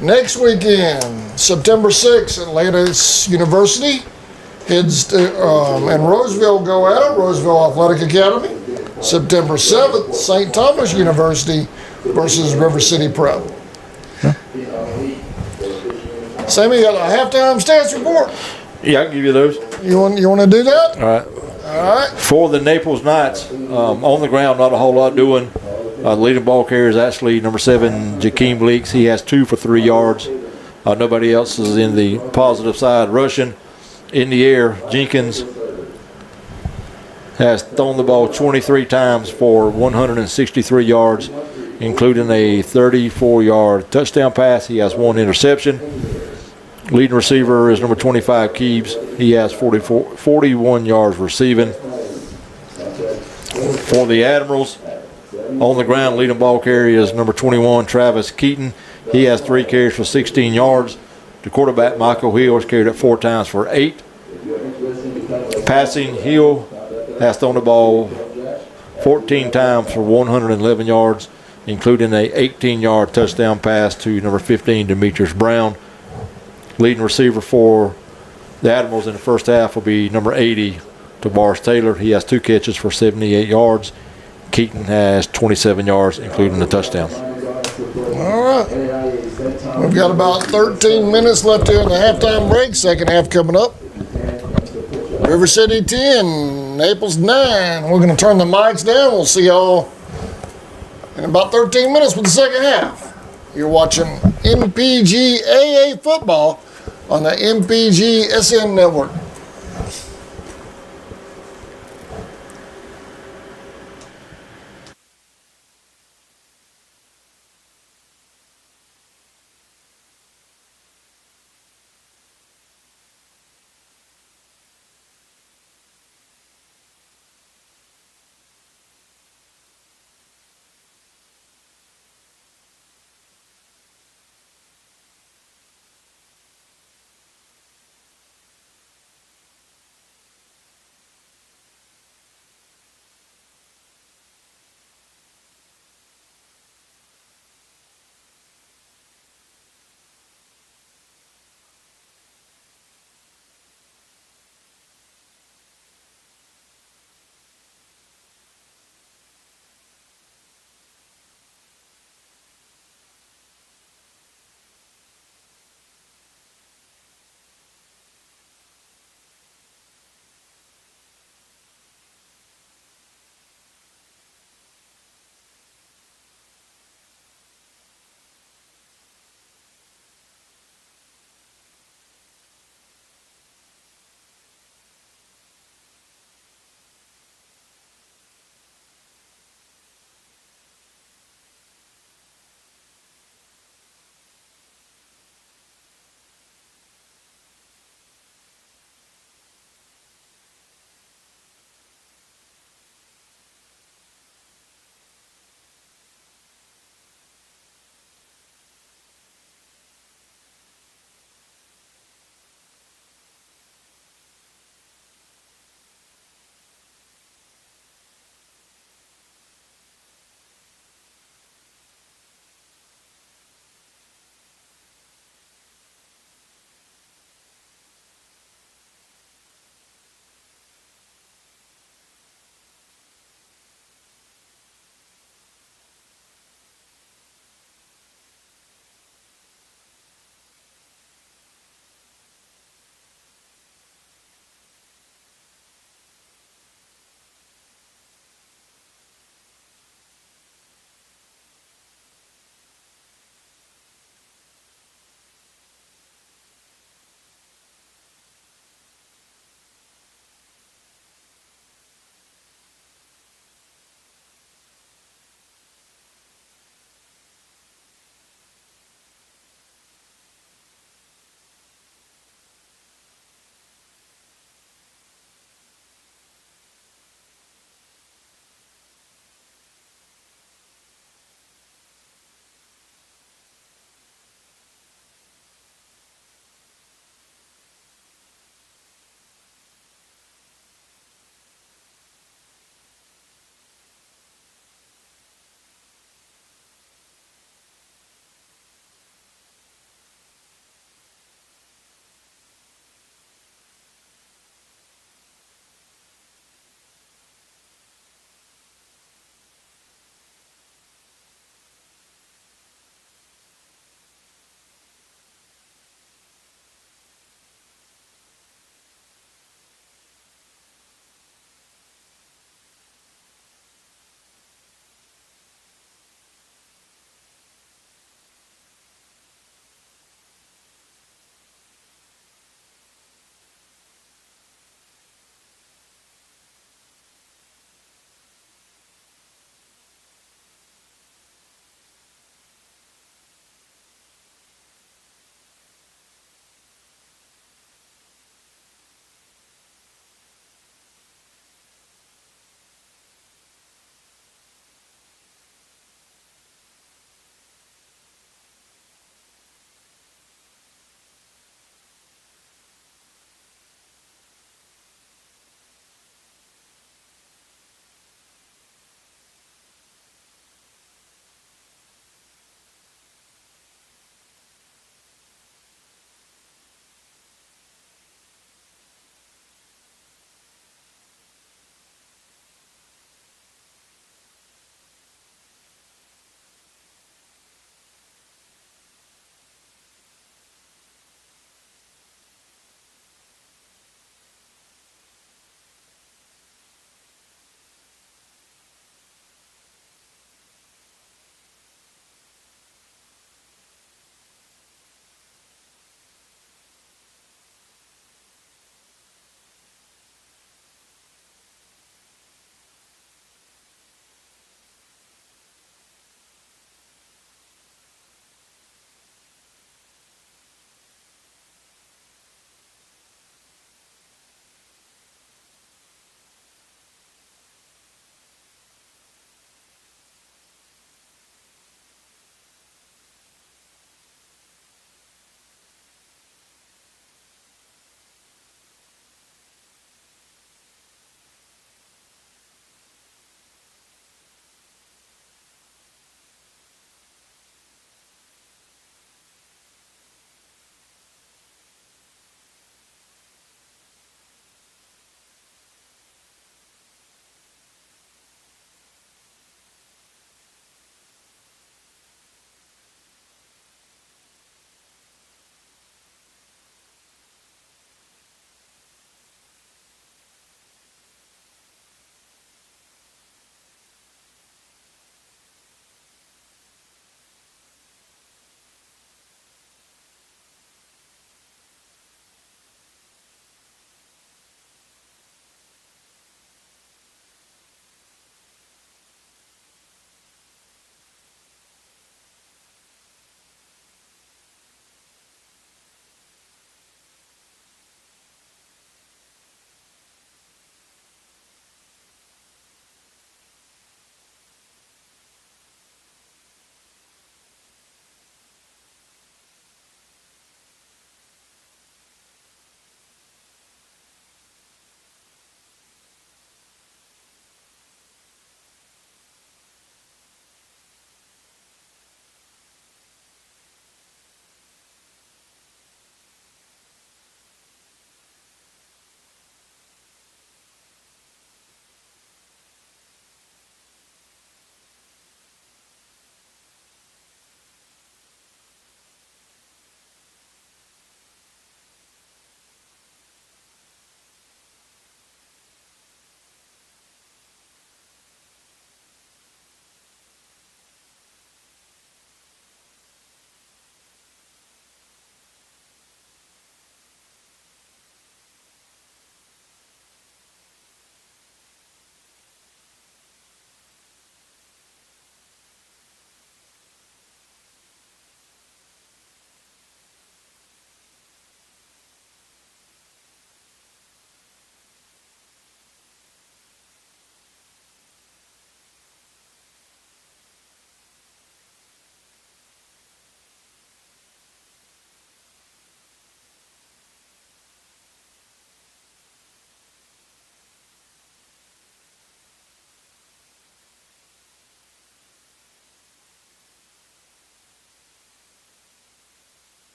Next weekend, September 6th, Atlanta University heads to, and Roseville go out, Roseville Athletic Academy. September 7th, St. Thomas University versus River City Prep. Sammy, you got a halftime stats report? Yeah, I can give you those. You want to do that? All right. All right. For the Naples Knights, on the ground, not a whole lot doing. The leading ball carrier is actually number 7, Jakeem Bleeks. He has 2 for 3 yards. Nobody else is in the positive side. Rushing in the air, Jenkins has thrown the ball 23 times for 163 yards, including a 34-yard touchdown pass. He has 1 interception. Leading receiver is number 25, Keebs. He has 41 yards receiving. For the Admirals, on the ground, leading ball carrier is number 21, Travis Keaton. He has 3 carries for 16 yards. The quarterback, Michael Hill, has carried it 4 times for 8. Passing, Hill has thrown the ball 14 times for 111 yards, including a 18-yard touchdown pass to number 15, Demetrius Brown. Leading receiver for the Admirals in the first half will be number 80, Tavares Taylor. He has 2 catches for 78 yards. Keaton has 27 yards, including the touchdown. All right. We've got about 13 minutes left here in the halftime break. Second half coming up. River City 10, Naples 9. We're going to turn the mics down. We'll see y'all in about 13 minutes with the second half. You're watching NPGAA football on the NPGSN network.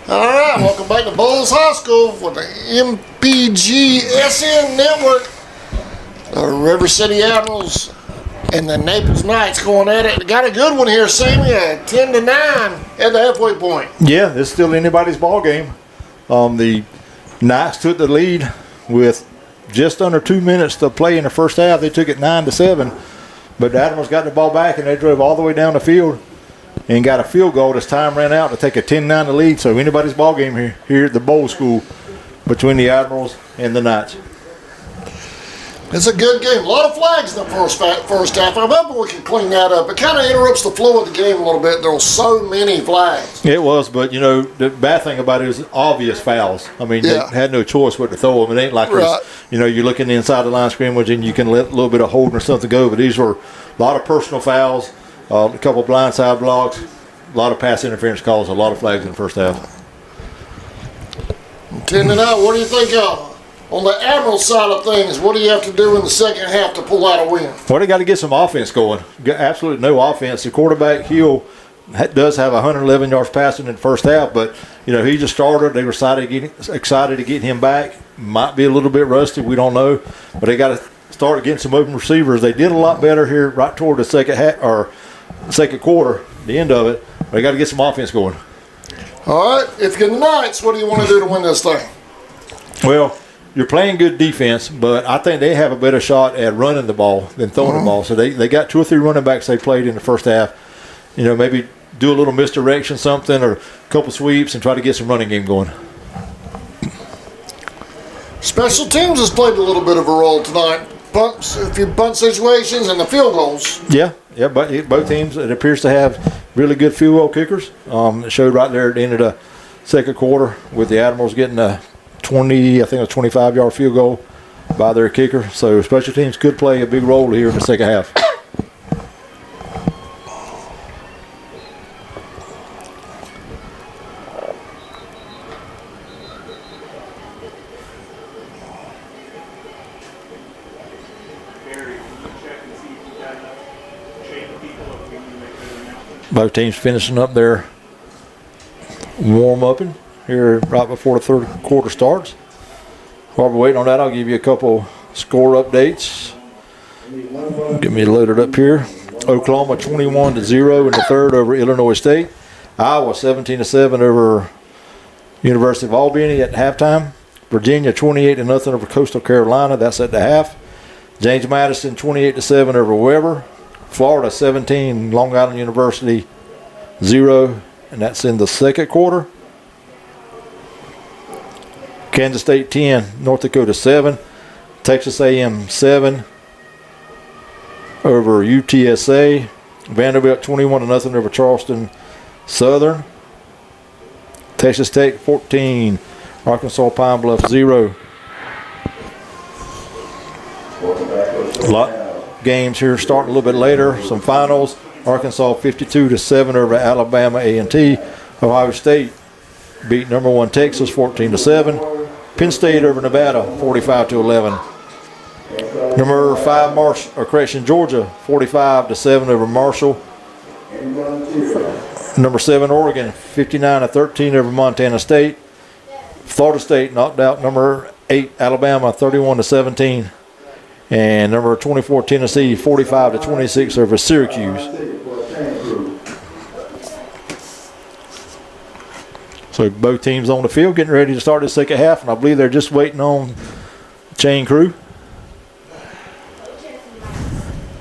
All right, welcome back to Bowles High School for the MPGSN Network. The River City Admirals and the Naples Knights going at it. Got a good one here, Sammy. 10-9 at the halfway point. Yeah, it's still anybody's ball game. The Knights took the lead with just under 2 minutes to play in the first half. They took it 9-7, but the Admirals got the ball back and they drove all the way down the field and got a field goal as time ran out to take a 10-9 lead. So anybody's ball game here at the Bowl School between the Admirals and the Knights. It's a good game. A lot of flags in the first half. I'm hoping we can clean that up. It kind of interrupts the flow of the game a little bit. There were so many flags. It was, but you know the bad thing about it is obvious fouls. I mean, Yeah. they had no choice but to throw them. It ain't like Right. you're looking inside the line of scrimmage and you can let a little bit of holding or something go. But these were a lot of personal fouls, a couple of blindside blocks, a lot of pass interference calls, a lot of flags in the first half. 10-9. What do you think on the Admiral side of things? What do you have to do in the second half to pull out a win? Well, they got to get some offense going. Got absolutely no offense. The quarterback, Hill, does have 111 yards passing in the first half, but he just started. They were excited to get him back. Might be a little bit rusty. We don't know, but they got to start getting some open receivers. They did a lot better here right toward the second quarter, the end of it. They got to get some offense going. All right. If you're the Knights, what do you want to do to win this thing? Well, you're playing good defense, but I think they have a better shot at running the ball than throwing the ball. So they got 2 or 3 running backs they played in the first half. Maybe do a little misdirection, something, or a couple sweeps and try to get some running game going. Special teams has played a little bit of a role tonight. A few punt situations and the field goals. Yeah, but both teams, it appears to have really good field goal kickers. It showed right there at the end of the second quarter with the Admirals getting a 25-yard field goal by their kicker. So special teams could play a big role here in the second half. Both teams finishing up their warm-upping here right before the third quarter starts. While we're waiting on that, I'll give you a couple score updates. Get me loaded up here. Oklahoma 21-0 in the third over Illinois State. Iowa 17-7 over University of Albany at halftime. Virginia 28-0 over Coastal Carolina. That's at the half. James Madison 28-7 over Weber. Florida 17, Long Island University 0, and that's in the second quarter. Kansas State 10, North Dakota 7, Texas A&M 7 over UTSA. Vanderbilt 21-0 over Charleston Southern. Texas Tech 14, Arkansas Pine Bluff 0. A lot games here starting a little bit later. Some finals. Arkansas 52-7 over Alabama A&T. Ohio State beat number 1 Texas 14-7. Penn State over Nevada 45-11. Number 5 Georgia 45-7 over Marshall. Number 7 Oregon 59-13 over Montana State. Florida State knocked out number 8 Alabama 31-17. And number 24 Tennessee 45-26 over Syracuse. So both teams on the field getting ready to start the second half, and I believe they're just waiting on chain crew.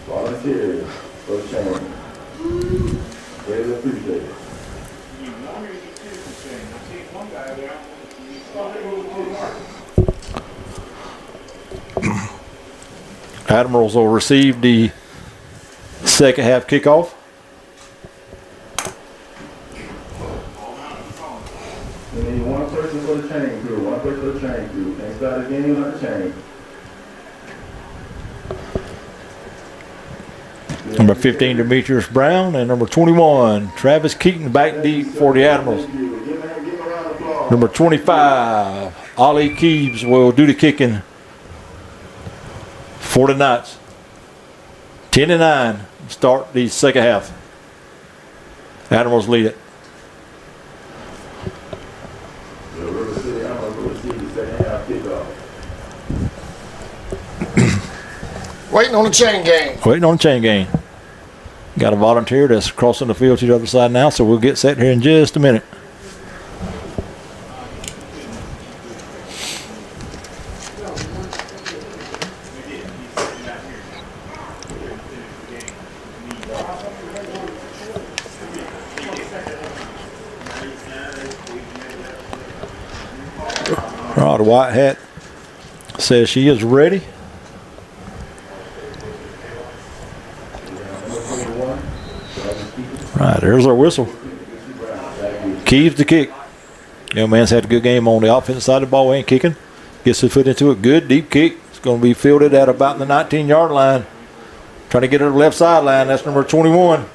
Volunteers for the chain. Really appreciate it. Admirals will receive the second half kickoff. We need one person for the chain crew. One person for the chain crew. Can't start the game without the chain. Number 15 Demetrius Brown and number 21 Travis Keaton back deep for the Admirals. Number 25 Ollie Keebs will do the kicking for the Knights. 10-9 start the second half. Admirals lead it. Waiting on the chain gang. Waiting on the chain gang. Got a volunteer that's crossing the field to the other side now, so we'll get set here in just a minute. All right, the white hat says she is ready. Right, there's our whistle. Keeves the kick. Young man's had a good game on the offensive side of the ball and kicking. Gets his foot into it. Good deep kick. It's going to be fielded at about the 19-yard line. Trying to get it to the left sideline. That's number 21.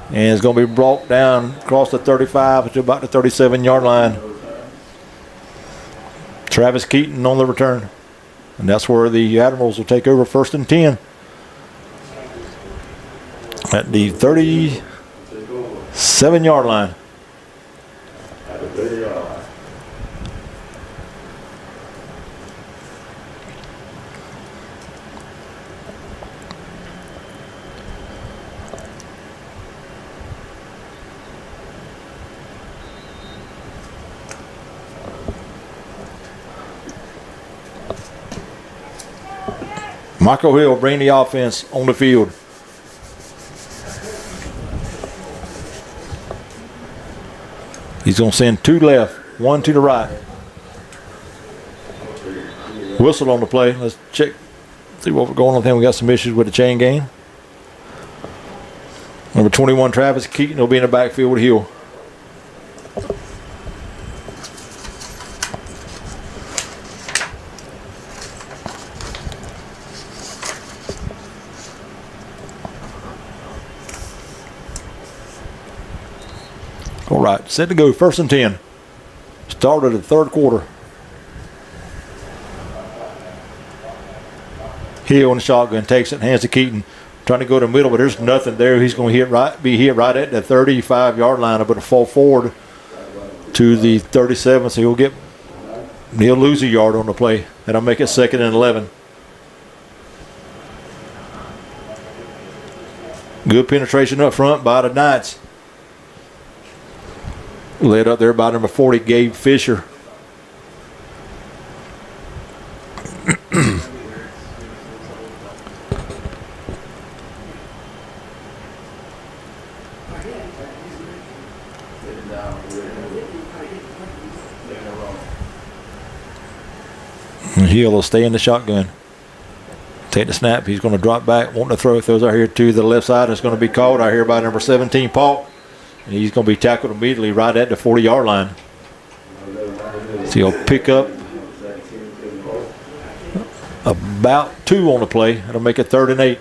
And it's going to be brought down across the 35 to about the 37-yard line. Travis Keaton on the return. And that's where the Admirals will take over 1st and 10. At the 37-yard line. Michael Hill bring the offense on the field. He's going to send 2 left, 1 to the right. Whistle on the play. Let's check, see what we're going on with him. We got some issues with the chain gang. Number 21, Travis Keaton, will be in the backfield with Hill. All right, set to go, 1st and 10. Start of the 3rd quarter. Hill in the shotgun, takes it, hands to Keaton. Trying to go to the middle, but there's nothing there. He's going to be hit right at the 35-yard line, but a fall forward to the 37, so he'll lose a yard on the play. That'll make it 2nd and 11. Good penetration up front by the Knights. Led up there by number 40, Gabe Fisher. And Hill will stay in the shotgun. Take the snap. He's going to drop back, wanting to throw. Throws out here to the left side. It's going to be called out here by number 17, Paul. And he's going to be tackled immediately right at the 40-yard line. So he'll pick up about 2 on the play. That'll make it 3rd and 8.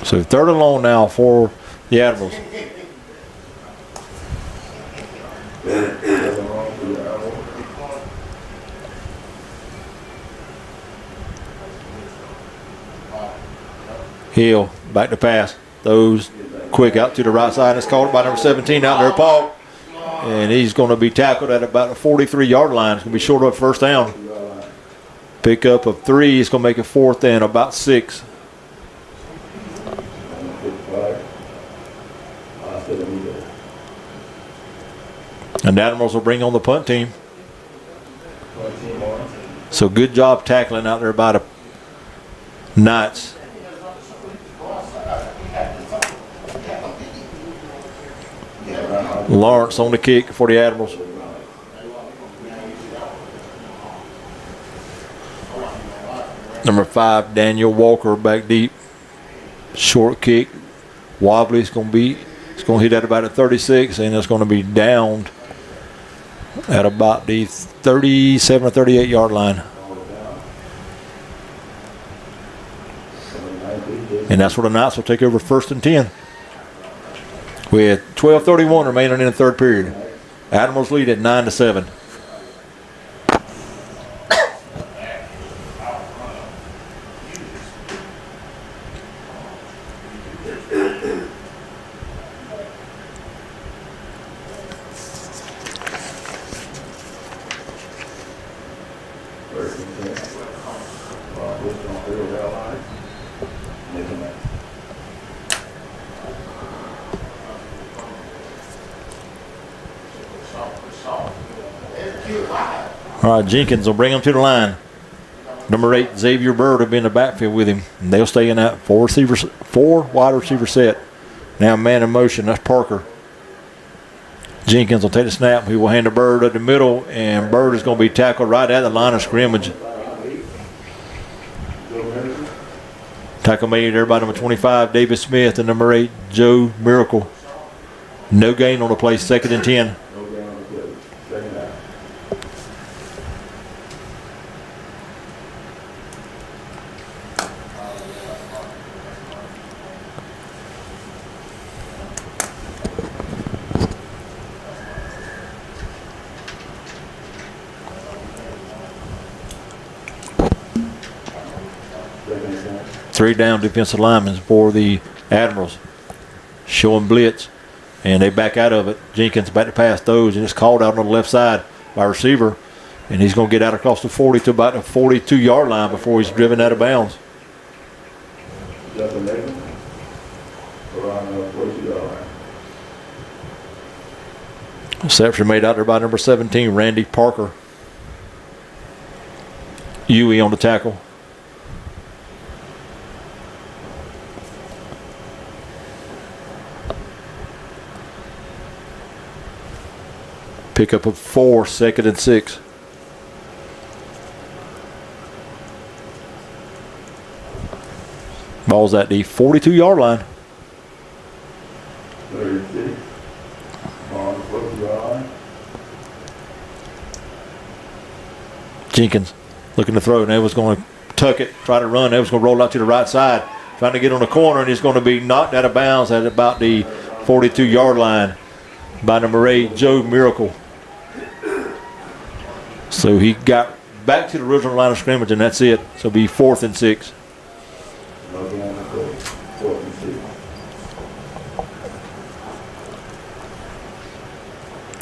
So 3rd and long now for the Admirals. Hill back to pass. Those quick out to the right side. It's called by number 17 out there, Paul. And he's going to be tackled at about the 43-yard line. It's going to be short of 1st down. Pick up of 3. He's going to make it 4th and about 6. And the Admirals will bring on the punt team. So good job tackling out there by the Knights. Lawrence on the kick for the Admirals. Number 5, Daniel Walker back deep. Short kick. Wobbly. It's going to hit at about a 36, and it's going to be downed at about the 37 or 38-yard line. And that's where the Knights will take over 1st and 10. With 12:31 remaining in the 3rd period. Admirals lead at 9-7. All right, Jenkins will bring him to the line. Number 8, Xavier Bird will be in the backfield with him. And they'll stay in that four wide receiver set. Now man in motion, that's Parker. Jenkins will take the snap. He will hand the Bird at the middle, and Bird is going to be tackled right at the line of scrimmage. Tackle made there by number 25, David Smith, and number 8, Joe Miracle. No gain on the play, 2nd and 10. Three down defensive linemen for the Admirals. Showing blitz. And they back out of it. Jenkins back to pass those, and it's called out on the left side by receiver. And he's going to get out across the 40 to about the 42-yard line before he's driven out of bounds. Reception made out there by number 17, Randy Parker. Huey on the tackle. Pickup of 4, 2nd and 6. Ball's at the 42-yard line. 36. On the 40-yard line. Jenkins looking to throw. Neva's going to tuck it, try to run. Neva's going to roll out to the right side, trying to get on the corner, and he's going to be knocked out of bounds at about the 42-yard line by number 8, Joe Miracle. So he got back to the original line of scrimmage, and that's it. So it'll be 4th and 6.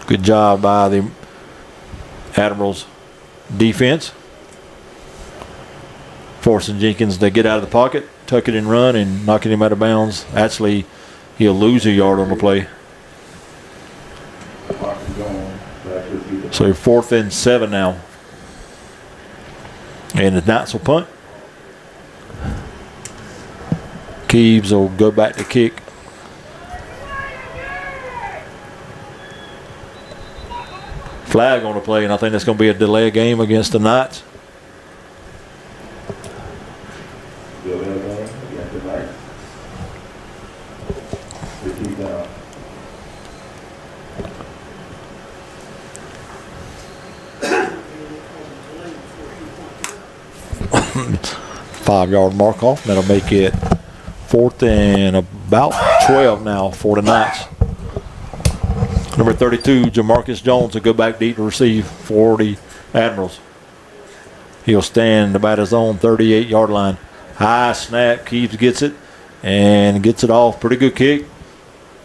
Good job by the Admirals defense. Forcing Jenkins to get out of the pocket, tuck it and run, and knocking him out of bounds. Actually, he'll lose a yard on the play. So 4th and 7 now. And the Knights will punt. Keeves will go back to kick. Flag on the play, and I think that's going to be a delay game against the Knights. Five-yard mark off. That'll make it 4th and about 12 now for the Knights. Number 32, Jamarcus Jones will go back deep to receive for the Admirals. He'll stand about his own 38-yard line. High snap. Keeves gets it and gets it off. Pretty good kick.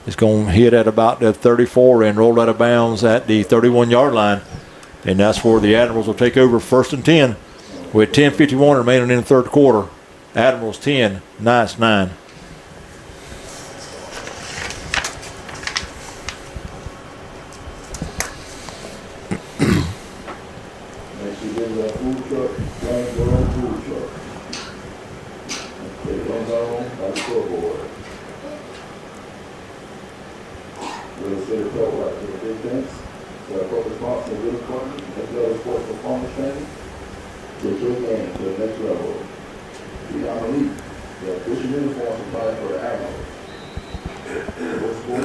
It's going to hit at about the 34 and roll out of bounds at the 31-yard line. And that's where the Admirals will take over 1st and 10 with 10:51 remaining in the third quarter. Admirals 10, Knights 9.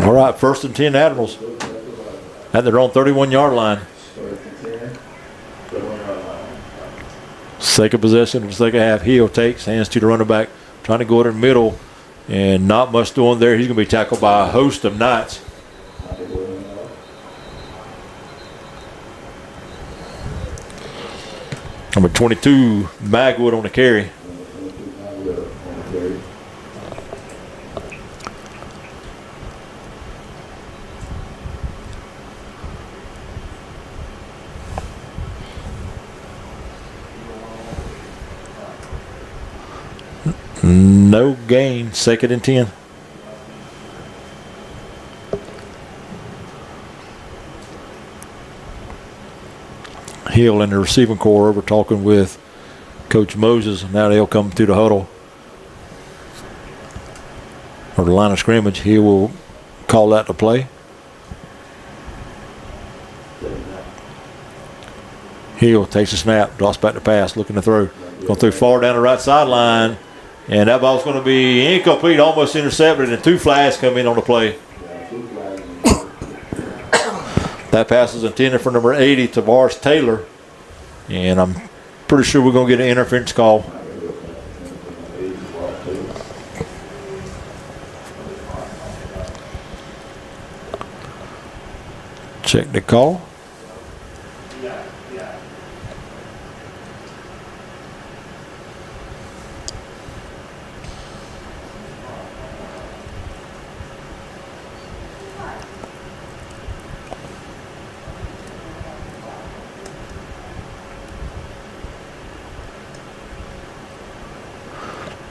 All right, 1st and 10 Admirals at their own 31-yard line. Second possession of the second half. Hill takes, hands to the running back, trying to go in the middle, and not much doing there. He's going to be tackled by a host of Knights. Number 22, Magwood on the carry. No gain. 2nd and 10. Hill and the receiving corps over talking with Coach Moses. Now they'll come to the huddle or the line of scrimmage. He will call that to play. Hill takes a snap, drops back to pass, looking to throw. Going through far down the right sideline, and that ball's going to be incomplete, almost intercepted, and 2 flags come in on the play. That pass is intended for number 80, Tavares Taylor, and I'm pretty sure we're going to get an interference call. Check the call.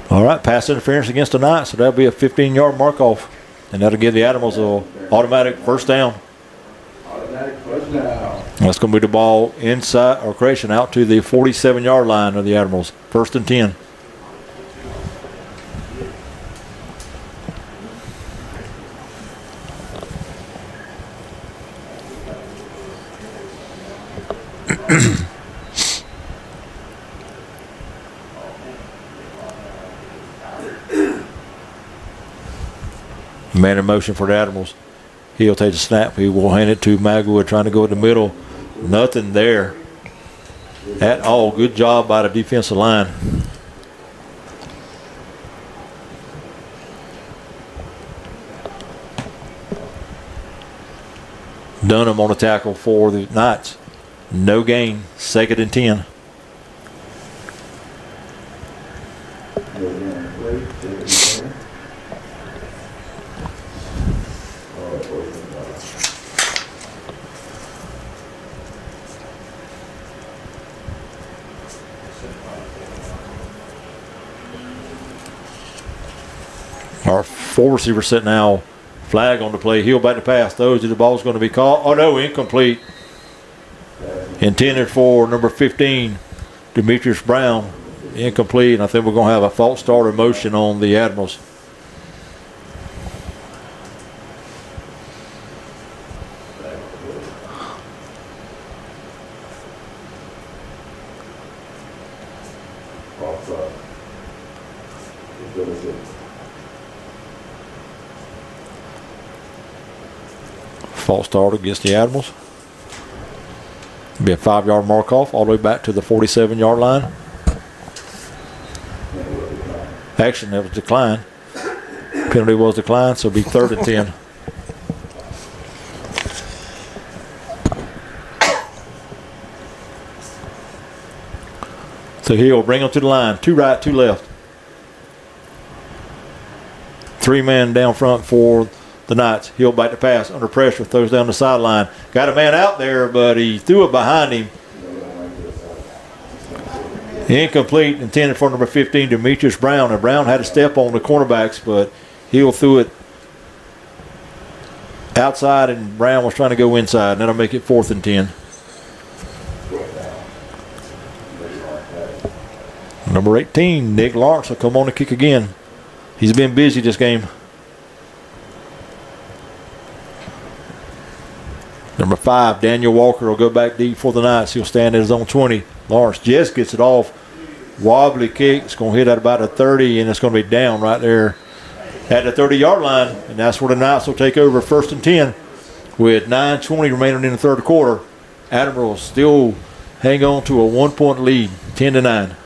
All right, pass interference against the Knights, so that'll be a 15-yard mark-off, and that'll give the Admirals an automatic first down. That's going to be the ball inside, or correction, out to the 47-yard line of the Admirals. 1st and 10. Man in motion for the Admirals. He'll take the snap. He will hand it to Magwood, trying to go in the middle. Nothing there at all. Good job by the defensive line. Dunham on the tackle for the Knights. No gain. 2nd and 10. Our 4 receiver set now. Flag on the play. Heel back to pass. Throws it. The ball's going to be caught. Oh, no, incomplete. Intended for number 15, Demetrius Brown. Incomplete. And I think we're going to have a false start in motion on the Admirals. False start against the Admirals. Be a 5-yard mark off all the way back to the 47-yard line. Action, that was declined. Penalty was declined, so it'll be 3rd and 10. So he'll bring them to the line. 2 right, 2 left. 3 men down front for the Knights. He'll back the pass under pressure, throws down the sideline. Got a man out there, but he threw it behind him. Incomplete, intended for number 15, Demetrius Brown. And Brown had a step on the cornerbacks, but Hill threw it outside, and Brown was trying to go inside. And that'll make it 4th and 10. Number 18, Nick Lawrence, will come on to kick again. He's been busy this game. Number 5, Daniel Walker will go back deep for the Knights. He'll stand at his own 20. Lawrence just gets it off. Wobbly kick. It's going to hit at about a 30, and it's going to be down right there at the 30-yard line. And that's where the Knights will take over 1st and 10 with 9:20 remaining in the 3rd quarter. Admirals still hang on to a 1-point lead, 10-9.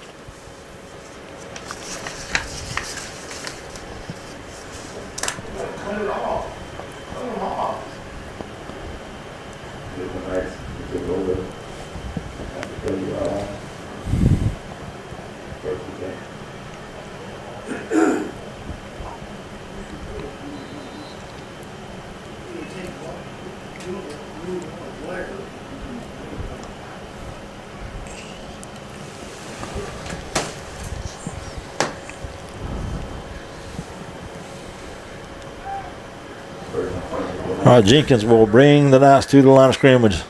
All right, Jenkins will bring the Knights to the line of scrimmage.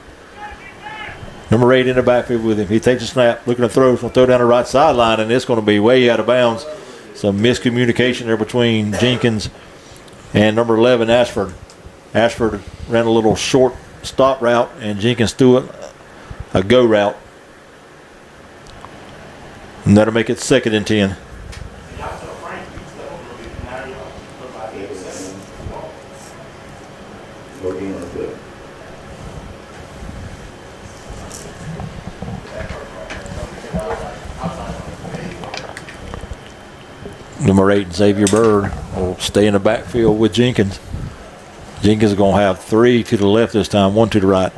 Number 8 in the backfield with him. He takes a snap, looking to throw, going to throw down the right sideline, and it's going to be way out of bounds. Some miscommunication there between Jenkins and number 11, Ashford. Ashford ran a little short stop route, and Jenkins threw it a go route. And that'll make it 2nd and 10. Number 8, Xavier Bird, will stay in the backfield with Jenkins. Jenkins is going to have 3 to the left this time, 1 to the right.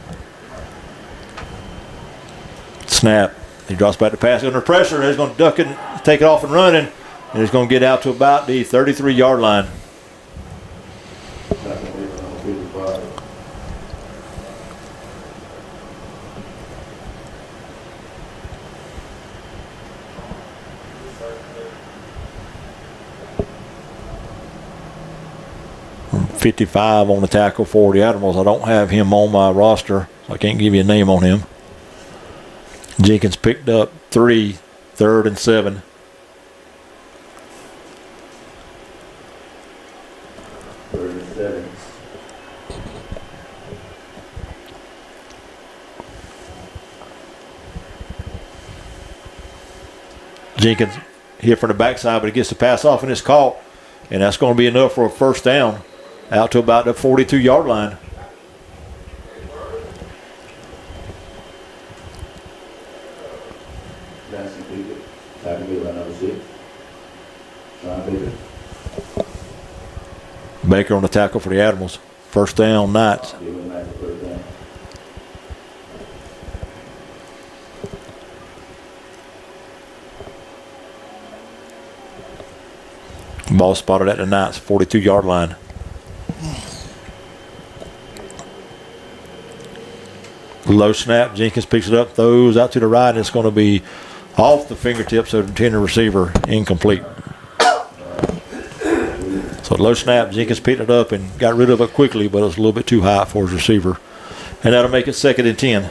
Snap. He drops back to pass under pressure. He's going to duck it, take it off and running, and he's going to get out to about the 33-yard line. From 55 on the tackle for the Admirals. I don't have him on my roster, so I can't give you a name on him. Jenkins picked up 3, 3rd and 7. Jenkins hit from the backside, but he gets the pass off and it's caught. And that's going to be enough for a first down out to about the 42-yard line. Baker on the tackle for the Admirals. First down, Knights. Ball spotted at the Knights, 42-yard line. Low snap. Jenkins picks it up, throws out to the right, and it's going to be off the fingertips of the intended receiver, incomplete. So low snap, Jenkins picked it up and got rid of it quickly, but it was a little bit too high for his receiver. And that'll make it 2nd and 10.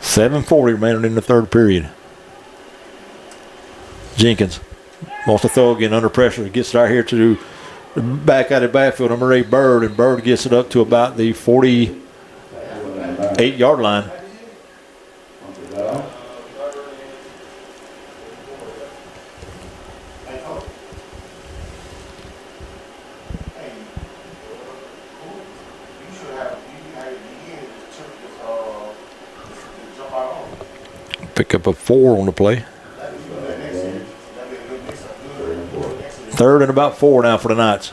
.740 remaining in the 3rd period. Jenkins wants to throw again under pressure. Gets right here to the back out of the backfield. Number 8, Bird, and Bird gets it up to about the 48-yard line. Pick up a 4 on the play. 3rd and about 4 now for the Knights.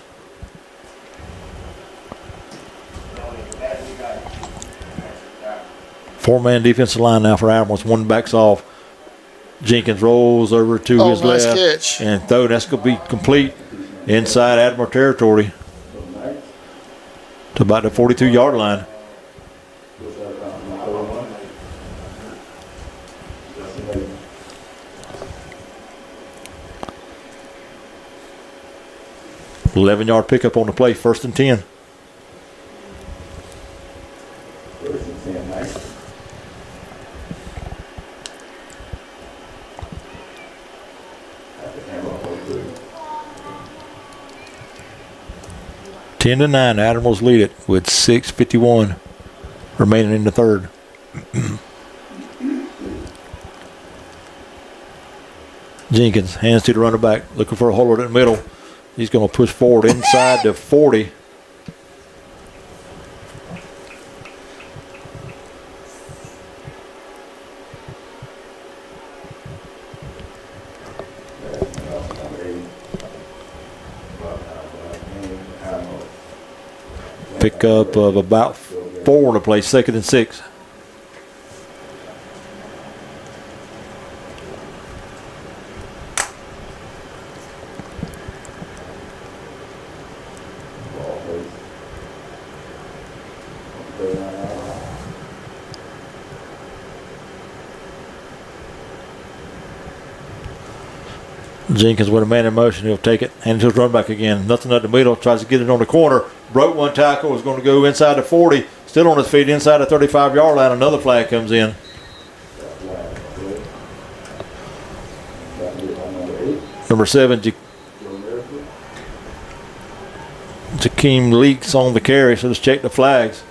Four-man defensive line now for Admirals. One backs off. Jenkins rolls over to his nice left catch. and throw. That's going to be complete inside Admiral territory to about the 42-yard line. .11-yard pickup on the play, 1st and 10. Ten to 9, Admirals lead it with 6:51 remaining in the 3rd. Jenkins hands to the running back, looking for a hole in the middle. He's going to push forward inside the 40. Pickup of about 4 on the play, 2nd and 6. Jenkins with a man in motion. He'll take it. And he'll run back again. Nothing at the middle. Tries to get it on the corner. Broke one tackle. Was going to go inside the 40. Still on his feet inside the 35-yard line. Another flag comes in. Number 7, Jakeem Leaks on the carry. So let's check the flags.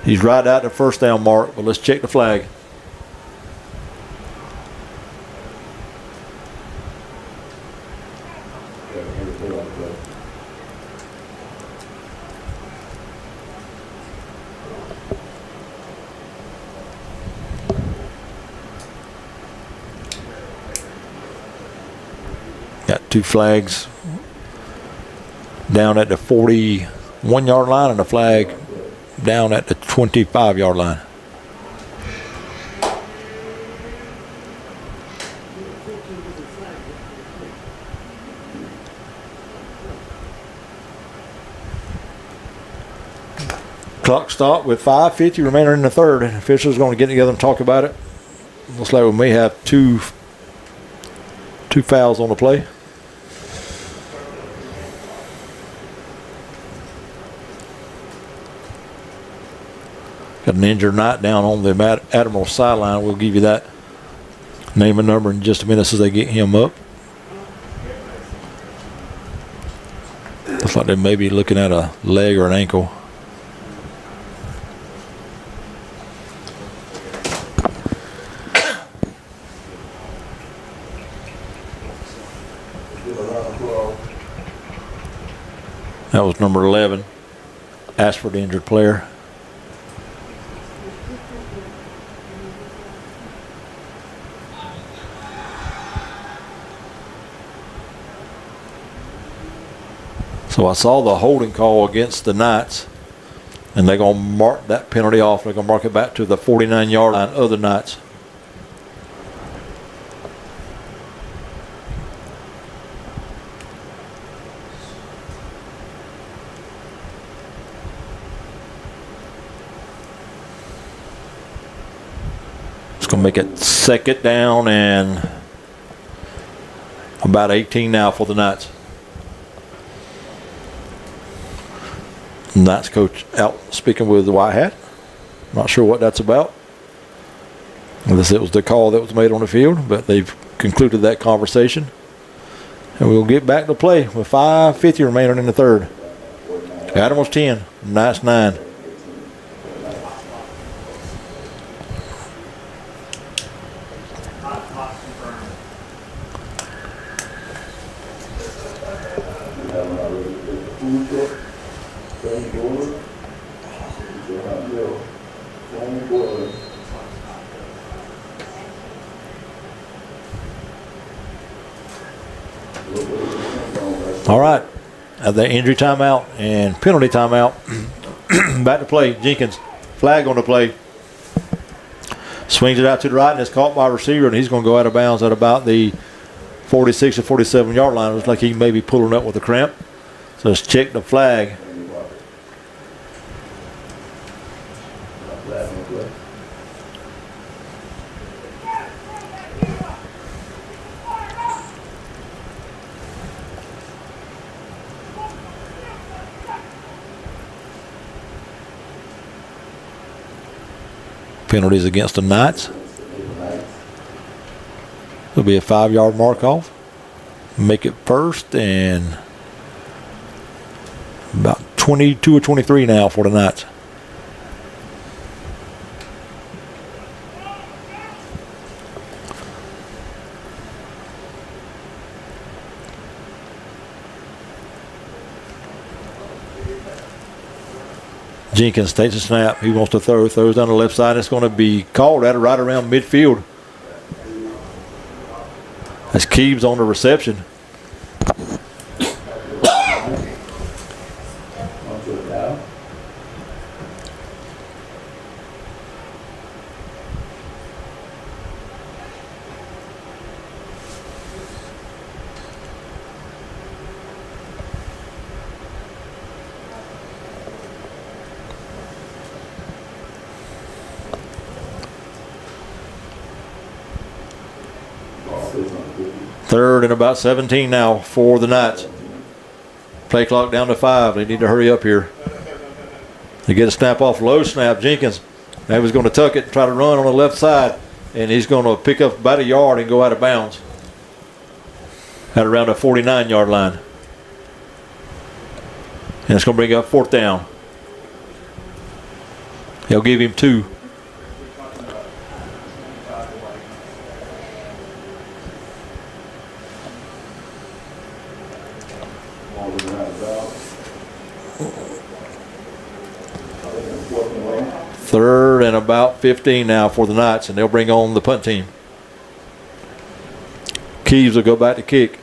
He's right at the first down mark. But let's check the flag. Got 2 flags down at the 41-yard line and a flag down at the 25-yard line. Clock stopped with 5:50 remaining in the third. And officials are going to get together and talk about it. Looks like we may have two fouls on the play. Got an injured Knight down on the Admirals sideline. We'll give you that name and number in just a minute as they get him up. Looks like they may be looking at a leg or an ankle. That was number 11. Ashford, the injured player. So I saw the holding call against the Knights, and they're going to mark that penalty off. They're going to mark it back to the 49-yard line of the Knights. It's going to make it second down and about 18 now for the Knights. Knights coach out speaking with the White Hat. Not sure what that's about. Unless it was the call that was made on the field, but they've concluded that conversation. And we'll get back to play with 5:50 remaining in the third. Admirals 10, Knights 9. All right, at the injury timeout and penalty timeout, back to play. Jenkins, flag on the play. Swings it out to the right and it's caught by a receiver, and he's going to go out of bounds at about the 46 or 47-yard line. It looks like he may be pulling up with a cramp. So let's check the flag. Penalties against the Knights. There'll be a 5-yard mark off. Make it first and about 22 or 23 now for the Knights. Jenkins takes a snap. He wants to throws down the left side. It's going to be called at right around midfield. That's Keebs on the reception. 3rd and about 17 now for the Knights. Play clock down to 5. They need to hurry up here. They get a snap off, low snap. Jenkins, he was going to tuck it and try to run on the left side, and he's going to pick up about a yard and go out of bounds at around the 49-yard line. And it's going to bring up 4th down. He'll give him 2. Third and about 15 now for the Knights, and they'll bring on the punt team. Keys will go back to kick.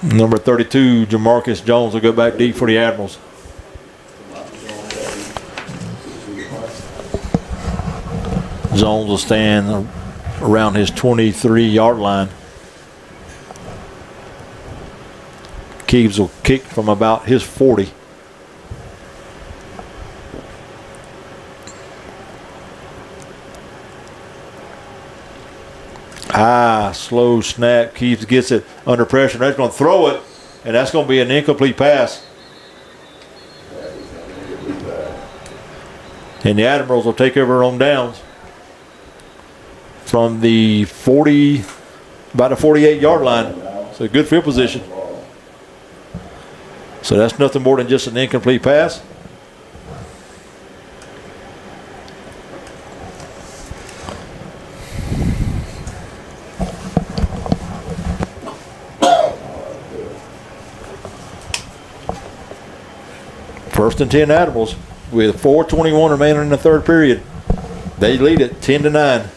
Number 32, Jamarcus Jones, will go back deep for the Admirals. Jones will stand around his 23-yard line. Keys will kick from about his 40. Slow snap. Keeps gets it under pressure. That's going to throw it, and that's going to be an incomplete pass. And the Admirals will take over on downs from the 40, about the 48-yard line. So good field position. So that's nothing more than just an incomplete pass. First and 10 Admirals with 4:21 remaining in the 3rd period. They lead it 10-9.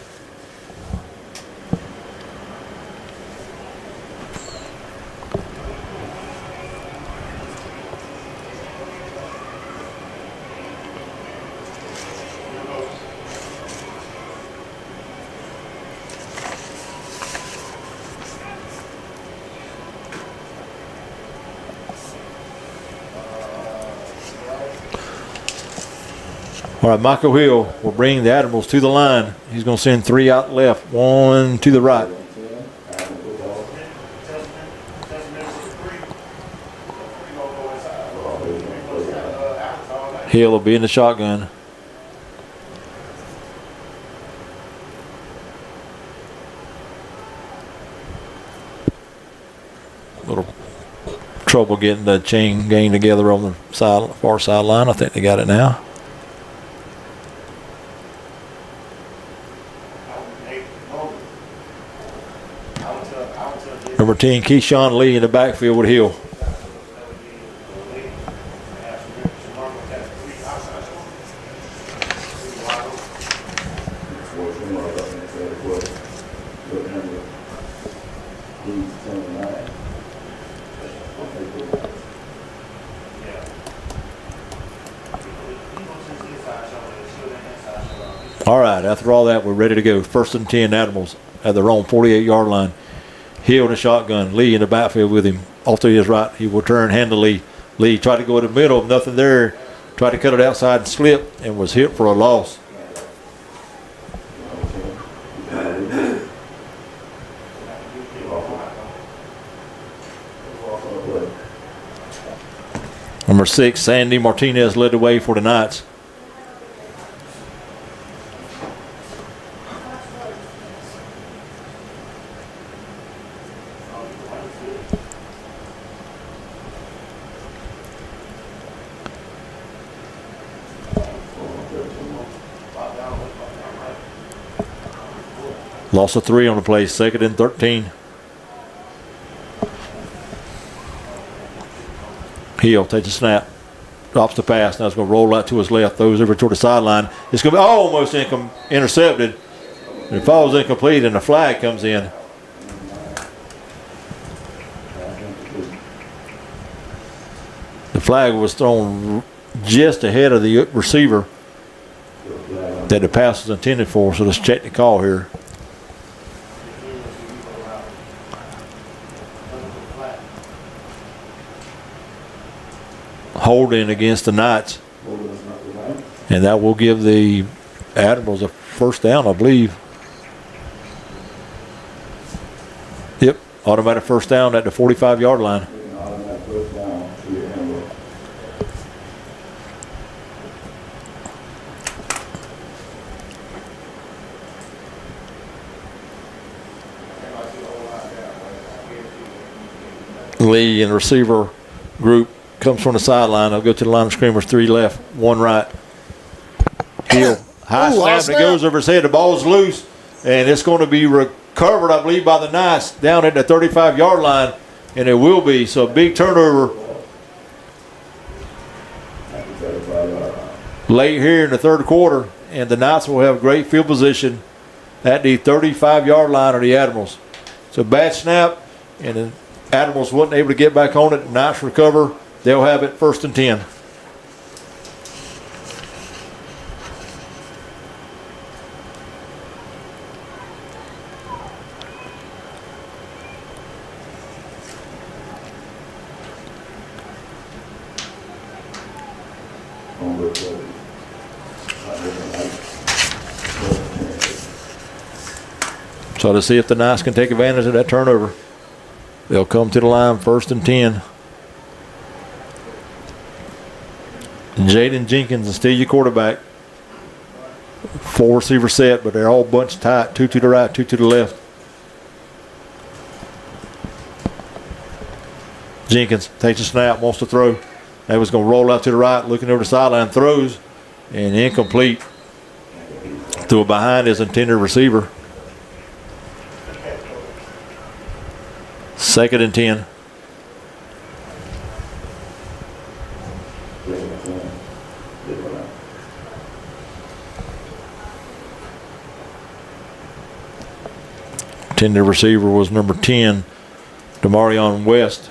All right, Michael Hill will bring the Admirals to the line. He's going to send 3 out left, 1 to the right. Hill will be in the shotgun. Little trouble getting the chain gang together on the far sideline. I think they got it now. Number 10, Keyshawn Lee in the backfield with Hill. All right, after all that, we're ready to go. 1st and 10 Admirals at their own 48-yard line. Hill in the shotgun. Lee in the backfield with him. Off to his right. He will turn, hand to Lee. Lee tried to go in the middle. Nothing there. Tried to cut it outside and slip and was hit for a loss. Number 6, Sandy Martinez led the way for the Knights. Loss of 3 on the play, 2nd and 13. Hill takes a snap, drops the pass. Now it's going to roll out to his left, throws over toward the sideline. It's going to be almost intercepted. It falls incomplete, and the flag comes in. The flag was thrown just ahead of the receiver that the pass was intended for, so let's check the call here. Holding against the Knights, and that will give the Admirals a 1st down, I believe. Automatic first down at the 45-yard line. Automatic first down to the Admirals. Lee and receiver group comes from the sideline. They'll go to the line of scrimmage, 3 left, 1 right. Hill, high Ooh, high snap, and it goes over his head. The ball's loose, and it's going to be recovered, I believe, by the Knights down at the 35-yard line, and it will be. So a big turnover late here in the third quarter, and the Knights will have great field position at the 35-yard line of the Admirals. So bad snap, and the Admirals wasn't able to get back on it. Knights recover. They'll have it 1st and 10. So to see if the Knights can take advantage of that turnover. They'll come to the line 1st and 10. Jaden Jenkins is still your quarterback. 4 receiver set, but they're all bunched tight. 2 to the right, 2 to the left. Jenkins takes a snap, wants to throw. They was going to roll out to the right, looking over the sideline, throws, and incomplete. Threw it behind his intended receiver. 2nd and 10. Intended receiver was number 10, Demarion West.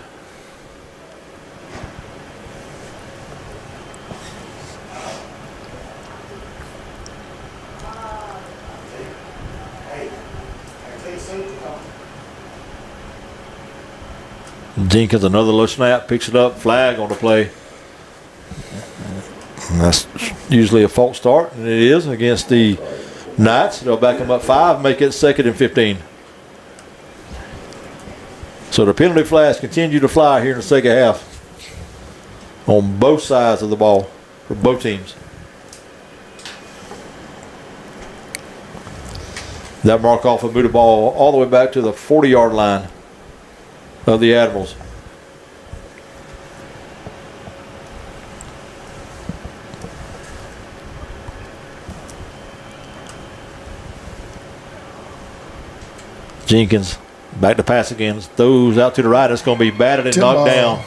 Jenkins, another low snap, picks it up, flag on the play. And that's usually a false start, and it is against the Knights. They'll back them up 5, make it 2nd and 15. So the penalty flags continue to fly here in the second half on both sides of the ball for both teams. That mark off will move the ball all the way back to the 40-yard line of the Admirals. Jenkins back to pass again. Throws out to the right. It's going to be batted and knocked down.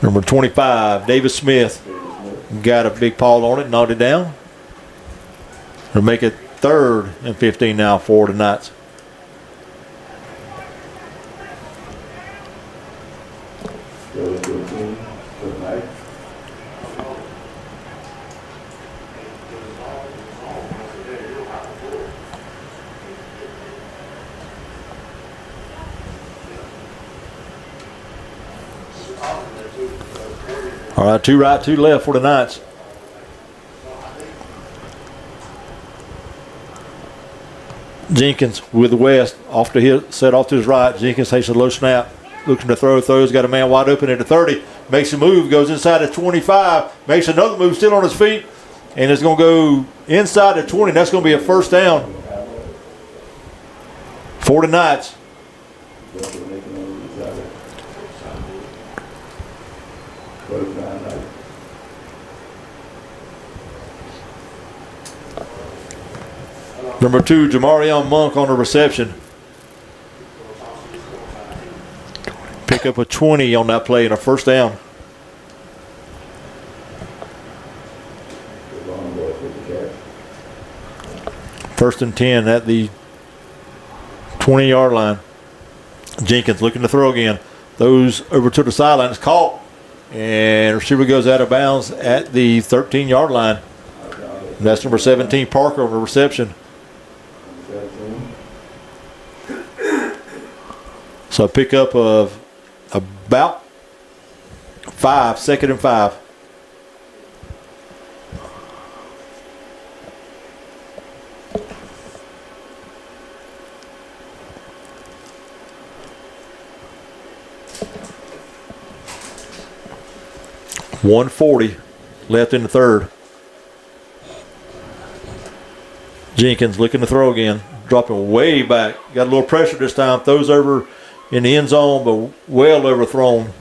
Number 25, Davis Smith, got a big paw on it, knocked it down. They'll make it 3rd and 15 now for the Knights. All right, 2 right, 2 left for the Knights. Jenkins with the West, off to his, set off to his right. Jenkins takes a low snap, looking to throw, throws, got a man wide open at the 30, makes a move, goes inside the 25, makes another move, still on his feet, and it's going to go inside the 20. That's going to be a 1st down for the Knights. Number 2, Jamarion Monk on the reception. Pick up a 20 on that play and a 1st down. First and 10 at the 20-yard line. Jenkins looking to throw again. Those over to the sideline. It's caught. And receiver goes out of bounds at the 13-yard line. And that's number 17, Parker, on the reception. So a pickup of about 5, 2nd and 5. 1:40 left in the third. Jenkins looking to throw again. Dropping way back. Got a little pressure this time. Throws over in the end zone, but well overthrown.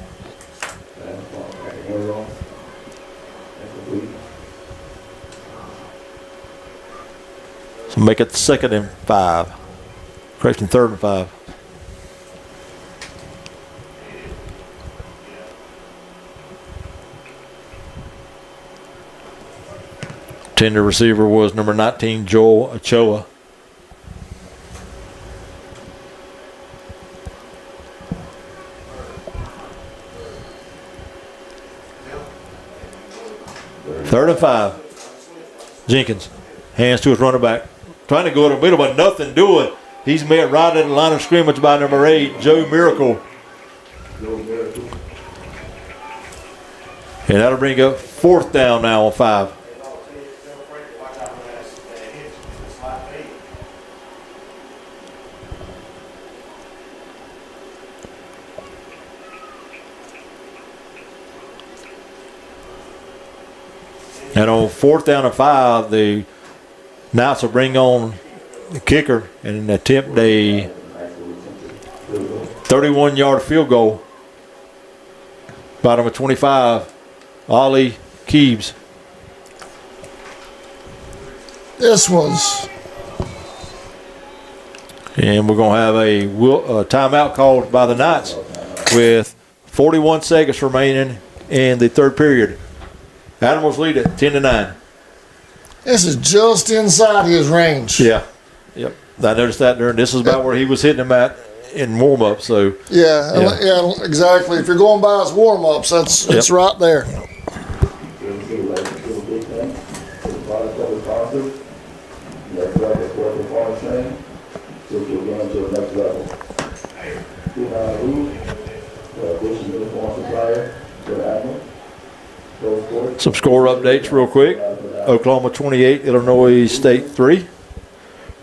So make it 2nd and 5. Correction, 3rd and 5. Tender receiver was number 19, Joel Ochoa. Third and 5. Jenkins. Hands to his running back. Trying to go in the middle, but nothing doing. He's met right at the line of scrimmage by number 8, Joe Miracle. And that'll bring up 4th down now on 5. And on 4th down and 5, the Knights will bring on the kicker and attempt a 31-yard field goal. Bottom of 25, Ollie Keebs. This was. And we're going to have a timeout called by the Knights with 41 seconds remaining in the third period. Admirals lead it 10-9. This is just inside his range. Yeah. Yep. I noticed that during. This is about where he was hitting him at in warm up. So Yeah, exactly. If you're going by his warm ups, it's right there. Some score updates real quick. Oklahoma 28, Illinois State 3.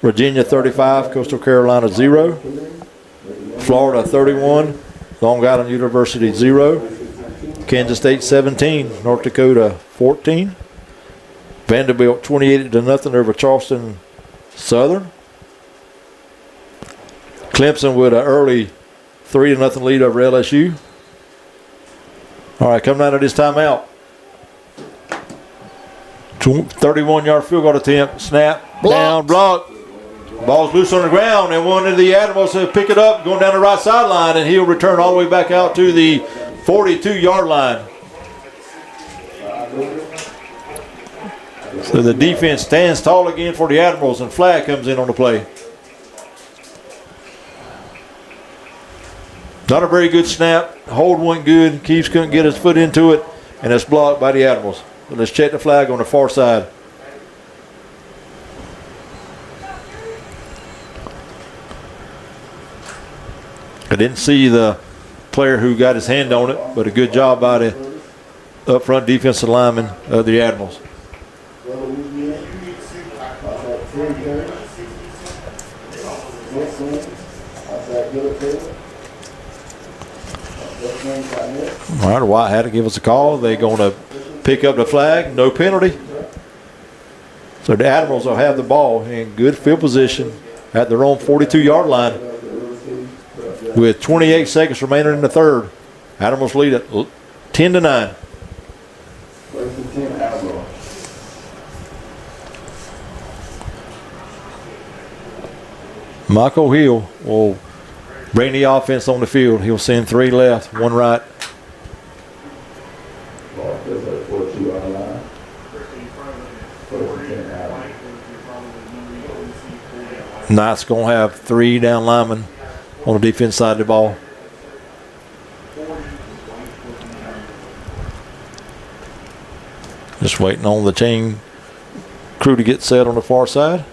Virginia 35, Coastal Carolina 0. Florida 31, Long Island University 0. Kansas State 17, North Dakota 14. Vanderbilt 28-0 over Charleston Southern. Clemson with an early 3-0 lead over LSU. All right, coming out of this timeout. 31-yard field goal attempt. Snap. Blocked. Down. Block. Ball's loose on the ground, and one of the Admirals will pick it up going down the right sideline, and he'll return all the way back out to the 42-yard line. So the defense stands tall again for the Admirals, and flag comes in on the play. Not a very good snap. Hold wasn't good. Keeves couldn't get his foot into it, and it's blocked by the Admirals. So let's check the flag on the far side. I didn't see the player who got his hand on it, but a good job by the up front defensive lineman of the Admirals. All right, White had to give us a call. They're going to pick up the flag. No penalty. So the Admirals will have the ball in good field position at their own 42-yard line with 28 seconds remaining in the third. Admirals lead it 10-9. Michael Hill will bring the offense on the field. He'll send 3 left, 1 right. Knights going to have 3 down linemen on the defense side of the ball. Just waiting on the chain crew to get set on the far side.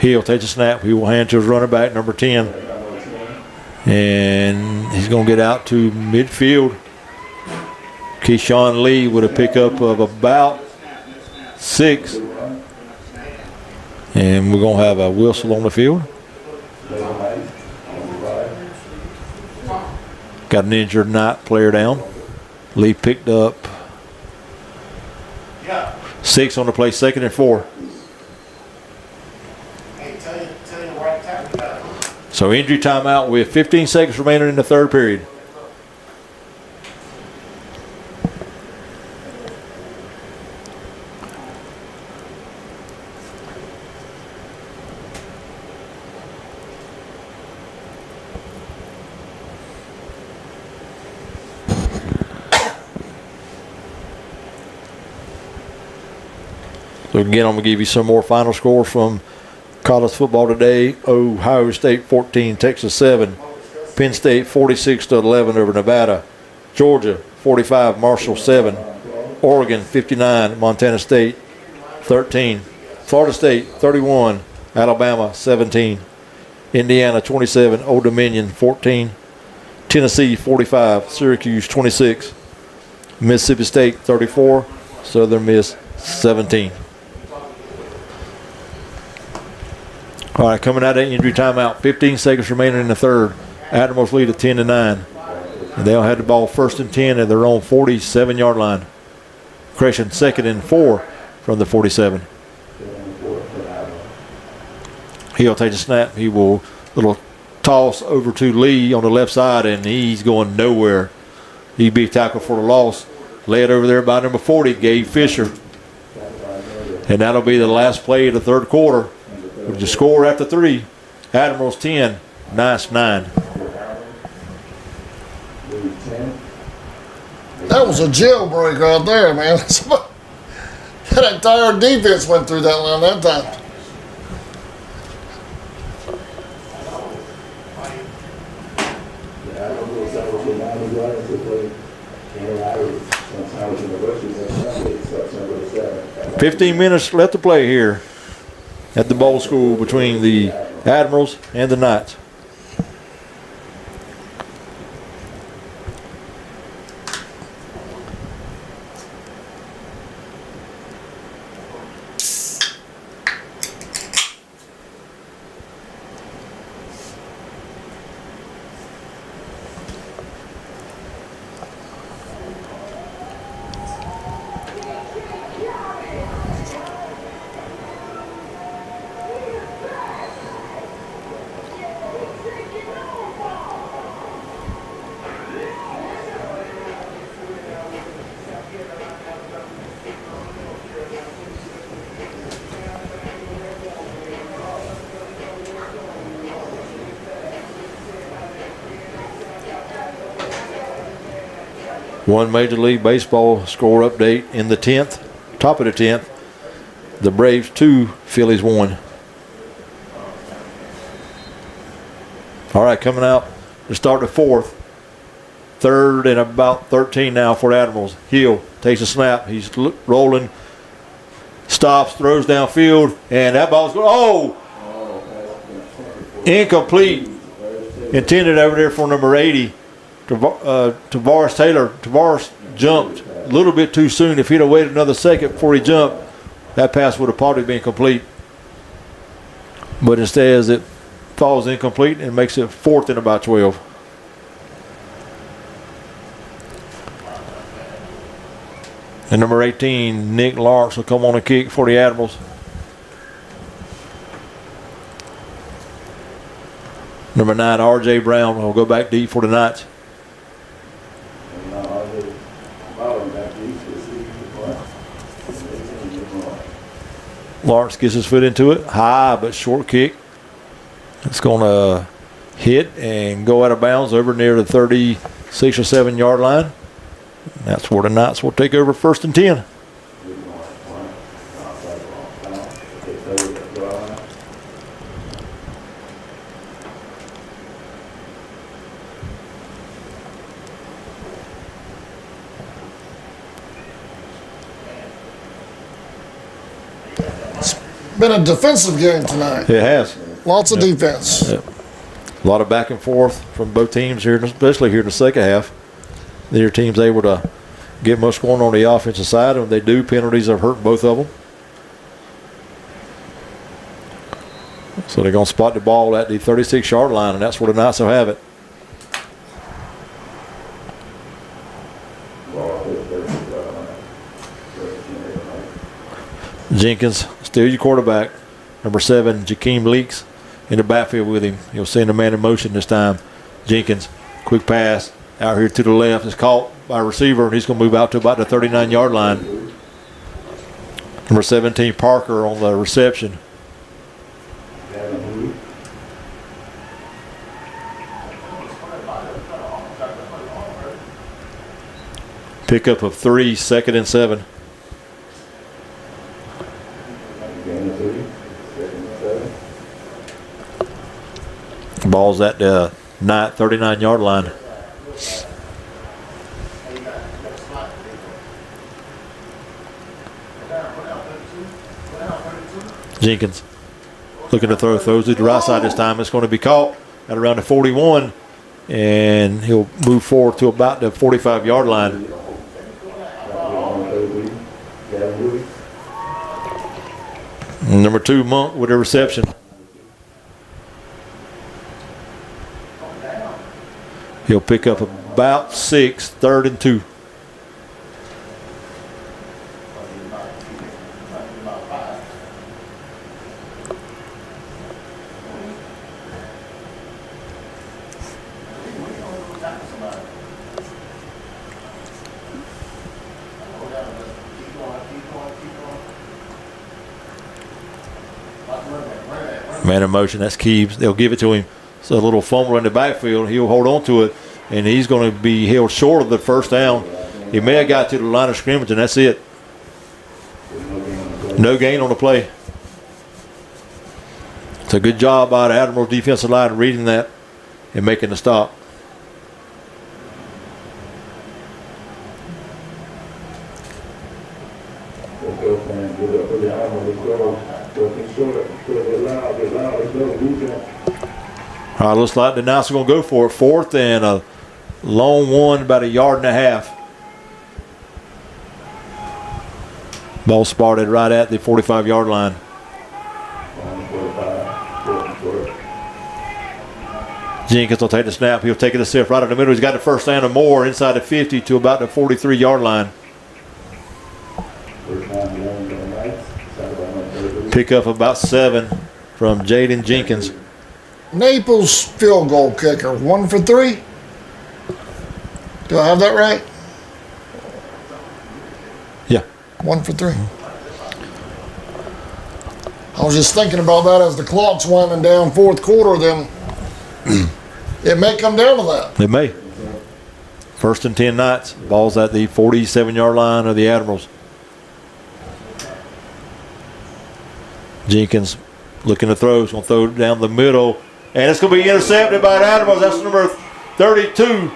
He'll take the snap. He will hand to his running back, number 10. And he's going to get out to midfield. Keyshawn Lee with a pickup of about 6. And we're going to have a whistle on the field. Got an injured Knight player down. Lee picked up 6 on the play, 2nd and 4. Hey, tell you right tackle we got. So injury timeout with 15 seconds remaining in the 3rd period. So again, I'm going to give you some more final scores from college football today. Ohio State 14, Texas 7. Penn State 46-11 over Nevada. Georgia 45, Marshall 7. Oregon 59, Montana State 13. Florida State 31, Alabama 17. Indiana 27, Old Dominion 14. Tennessee 45, Syracuse 26. Mississippi State 34, Southern Miss 17. All right, coming out of injury timeout, 15 seconds remaining in the 3rd. Admirals lead at 10-9. And they'll have the ball 1st and 10 at their own 47-yard line. Correction, 2nd and 4 from the 47. He'll take the snap. He will little toss over to Lee on the left side, and he's going nowhere. He'd be tackled for the loss. Led over there by number 40, Gabe Fisher. And that'll be the last play of the 3rd quarter. With the score after 3, Admirals 10, Knights 9. That was a jailbreak right there, man. That entire defense went through that line that time. Yeah. 15 minutes left to play here at the bowl school between the Admirals and the Knights. One Major League Baseball score update in the 10th, top of the 10th. The Braves 2, Phillies 1. All right, coming out to start the 4th. 3rd and about 13 now for the Admirals. Hill takes a snap. He's rolling, stops, throws downfield, and that ball's going. Oh! Incomplete. Intended over there for number 80. Tavares Taylor. Tavares jumped a little bit too soon. If he'd have waited another second before he jumped, that pass would have probably been complete. But instead, as it falls incomplete and makes it 4th and about 12. And number 18, Nick Lawrence, will come on a kick for the Admirals. Number 9, R.J. Brown, will go back deep for the Knights. Lawrence gets his foot into it. High but short kick. It's going to hit and go out of bounds over near the 36 or 7 yard line. That's where the Knights will take over 1st and 10. Been a defensive game tonight. It has. Lots of defense. Yep. A lot of back and forth from both teams here, especially here in the second half. Their team's able to get much going on the offensive side, and when they do, penalties have hurt both of them. So they're going to spot the ball at the 36 yard line, and that's where the Knights will have it. Jenkins, still your quarterback. Number 7, Jakeem Leaks in the backfield with him. You'll see in the man in motion this time. Jenkins, quick pass out here to the left. Is caught by a receiver, and he's going to move out to about the 39-yard line. Number 17, Parker on the reception. Pickup of 3, 2nd and 7. Ball's at the 39-yard line. Jenkins looking to throws to the right side this time. It's going to be caught at around the 41, and he'll move forward to about the 45-yard line. Number 2, Monk with a reception. He'll pick up about 6, 3rd and 2. Man in motion, that's Keeves. They'll give it to him. It's a little fumble in the backfield. He'll hold on to it, and he's going to be held short of the first down. He may have got to the line of scrimmage, and that's it. No gain on the play. It's a good job by the Admirals defensive line reading that and making the stop. All right, looks like the Knights are going to go for it. 4th and a long one, about 1.5 yards. Ball spotted right at the 45-yard line. Jenkins will take the snap. He'll take it himself right in the middle. He's got the first down and more inside the 50 to about the 43-yard line. Pick up about 7 from Jaden Jenkins. Naples field goal kicker, 1 for 3. Do I have that right? Yeah. 1 for 3. I was just thinking about that as the clock's winding down, 4th quarter, then it may come down to that. It may. 1st and 10 Knights. Ball's at the 47-yard line of the Admirals. Jenkins looking to throw. He's going to throw it down the middle. And it's going to be intercepted by the Admirals. That's number 32,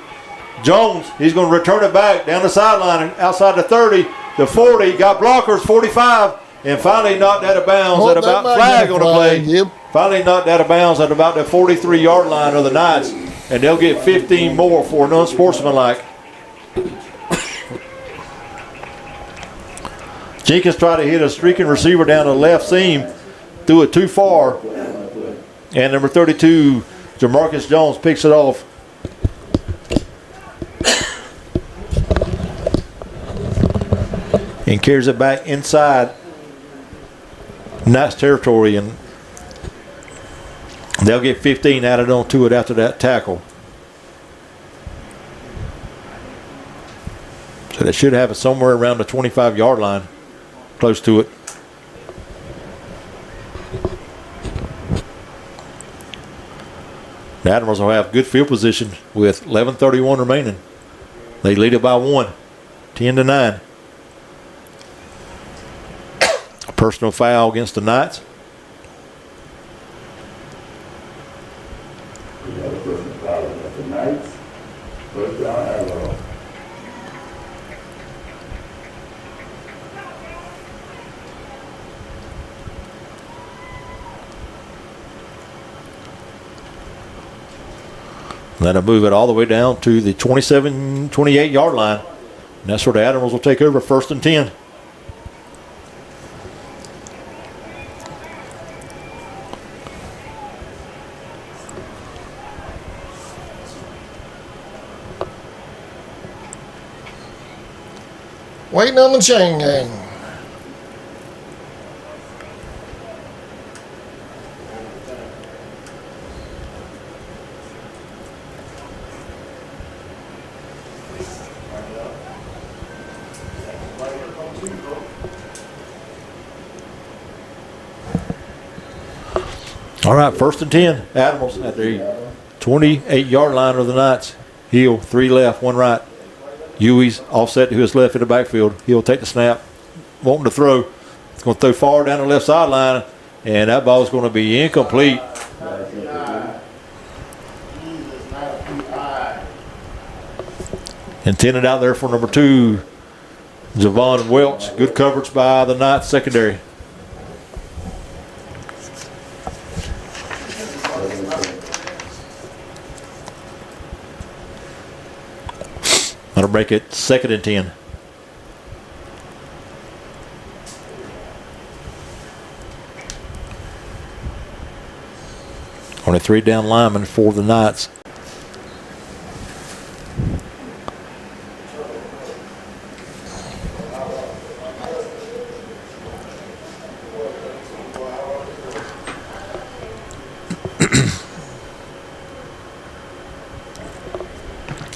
Jones. He's going to return it back down the sideline outside the 30, the 40. Got blockers, 45, and finally knocked out of bounds at about flag on the play. Yep. Finally knocked out of bounds at about the 43-yard line of the Knights, and they'll get 15 more for an unsportsmanlike. Jenkins tried to hit a streaking receiver down the left seam, threw it too far. And number 32, Jamarcus Jones, picks it off. And carries it back inside Knights territory. And they'll get 15 added on to it after that tackle. So they should have it somewhere around the 25-yard line, close to it. The Admirals will have good field position with 11:31 remaining. They lead it by 1, 10-9. A personal foul against the Knights. That'll move it all the way down to the 27, 28-yard line. And that's where the Admirals will take over, 1st and 10. Waiting on the chain gang. All right, 1st and 10. Admirals at the 28-yard line of the Knights. Heel, 3 left, 1 right. Huey's offset to his left in the backfield. He'll take the snap, wanting to throw. It's going to throw far down the left sideline, and that ball is going to be incomplete. Intended out there for number 2, Javon Welch. Good coverage by the Knights secondary. That'll break it 2nd and 10. Only 3 down linemen for the Knights.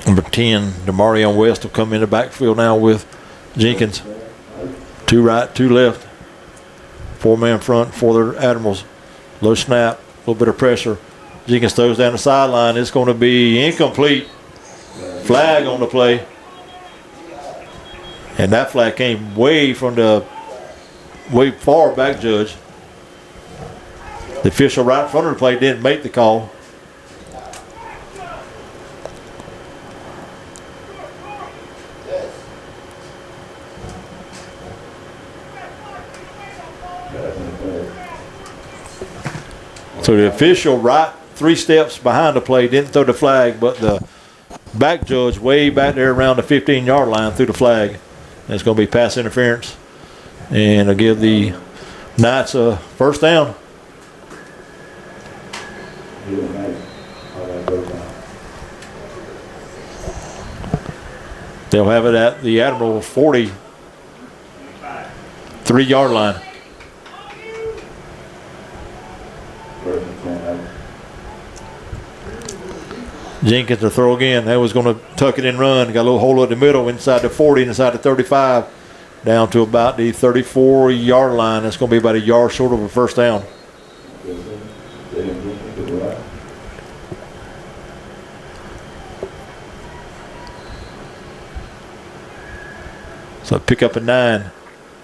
Number 10, Demarion West will come in the backfield now with Jenkins. 2 right, 2 left. 4-man front for the Admirals. Low snap, a little bit of pressure. Jenkins throws down the sideline. It's going to be incomplete. Flag on the play. And that flag came way far back, Judge. The official right in front of the play didn't make the call. So the official right 3 steps behind the play didn't throw the flag, but the back judge way back there around the 15-yard line threw the flag. And it's going to be pass interference. And it'll give the Knights a 1st down. They'll have it at the Admiral 43-yard line. Jenkins to throw again. That was going to tuck it and run. Got a little hole in the middle, inside the 40, inside the 35, down to about the 34-yard line. That's going to be about a yard short of a 1st down. So pick up a 9.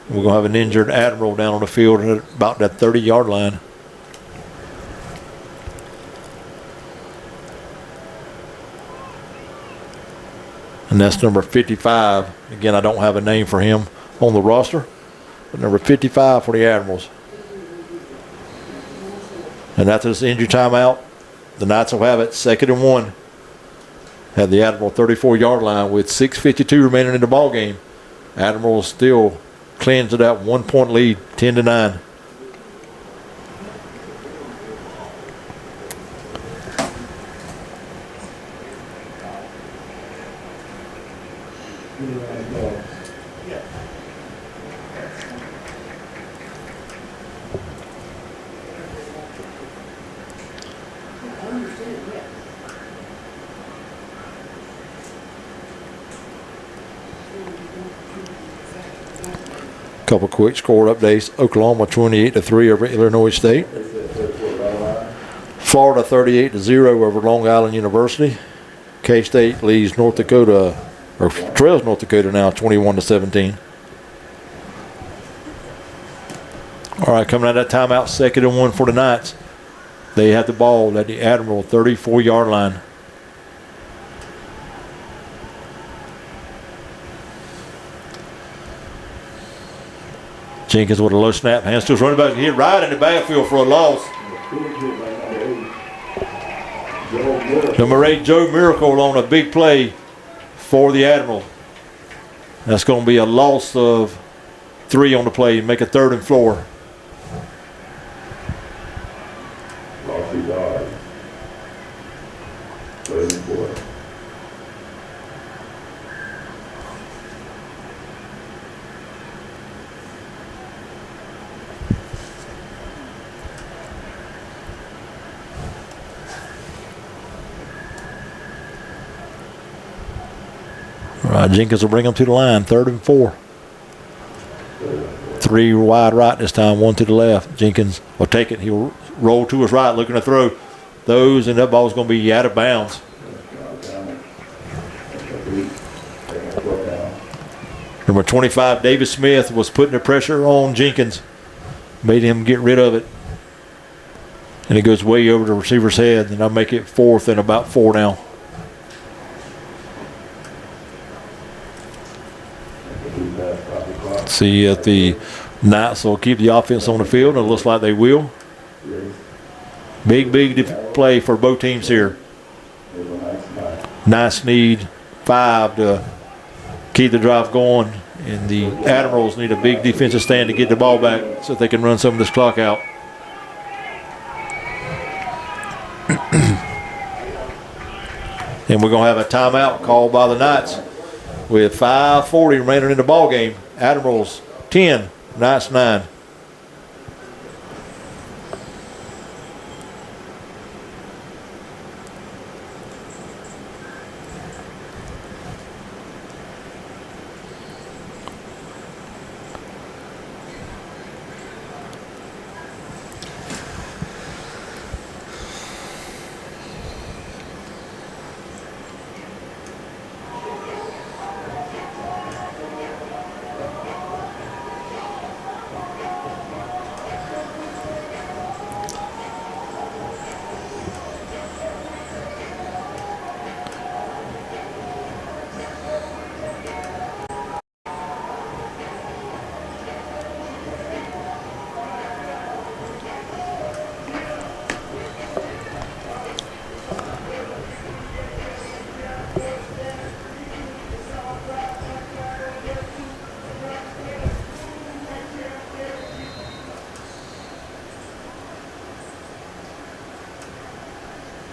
We're going to have an injured Admiral down on the field at about that 30-yard line. And that's number 55. Again, I don't have a name for him on the roster, but number 55 for the Admirals. And after this injury timeout, the Knights will have it 2nd and 1. Have the Admiral 34-yard line with 6:52 remaining in the ball game. Admirals still cleanse to that 1-point lead, 10-9. Couple quick score updates. Oklahoma 28-3 over Illinois State. Florida 38-0 over Long Island University. K-State leads trails North Dakota now 21-17. All right, coming out of that timeout, 2nd and 1 for the Knights. They have the ball at the Admiral 34-yard line. Jenkins with a low snap, hands to his running back, hit right in the backfield for a loss. Number 8, Joe Miracle on a big play for the Admiral. That's going to be a loss of 3 on the play, make it 3rd and 4. Jenkins will bring them to the line, 3rd and 4. 3 wide right this time, 1 to the left. Jenkins will take it. He'll roll to his right, looking to throw. Those, and that ball's going to be out of bounds. Number 25, David Smith, was putting the pressure on Jenkins. Made him get rid of it. And it goes way over the receiver's head, and I'll make it 4th and about 4 now. See if the Knights will keep the offense on the field, and it looks like they will. Big play for both teams here. Knights need 5 to keep the drive going, and the Admirals need a big defensive stand to get the ball back so that they can run some of this clock out. And we're going to have a timeout called by the Knights with 5:40 remaining in the ball game. Admirals 10, Knights 9.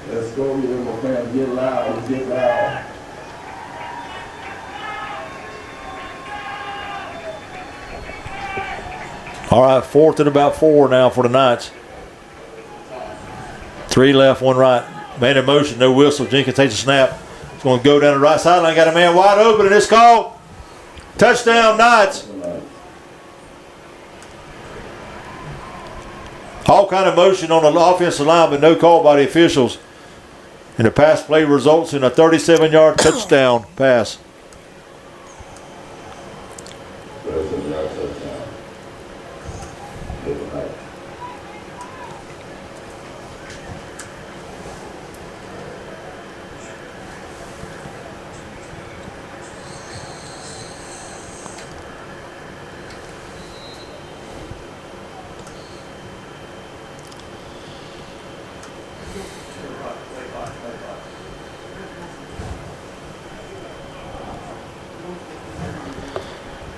Let's go, little fam. Get loud. Get loud. All right, 4th and about 4 now for the Knights. 3 left, 1 right. Man in motion, no whistle. Jenkins takes a snap. It's going to go down the right sideline. Got a man wide open, and it's called touchdown Knights. All kind of motion on the offensive line, but no call by the officials. And the pass play results in a 37-yard touchdown pass.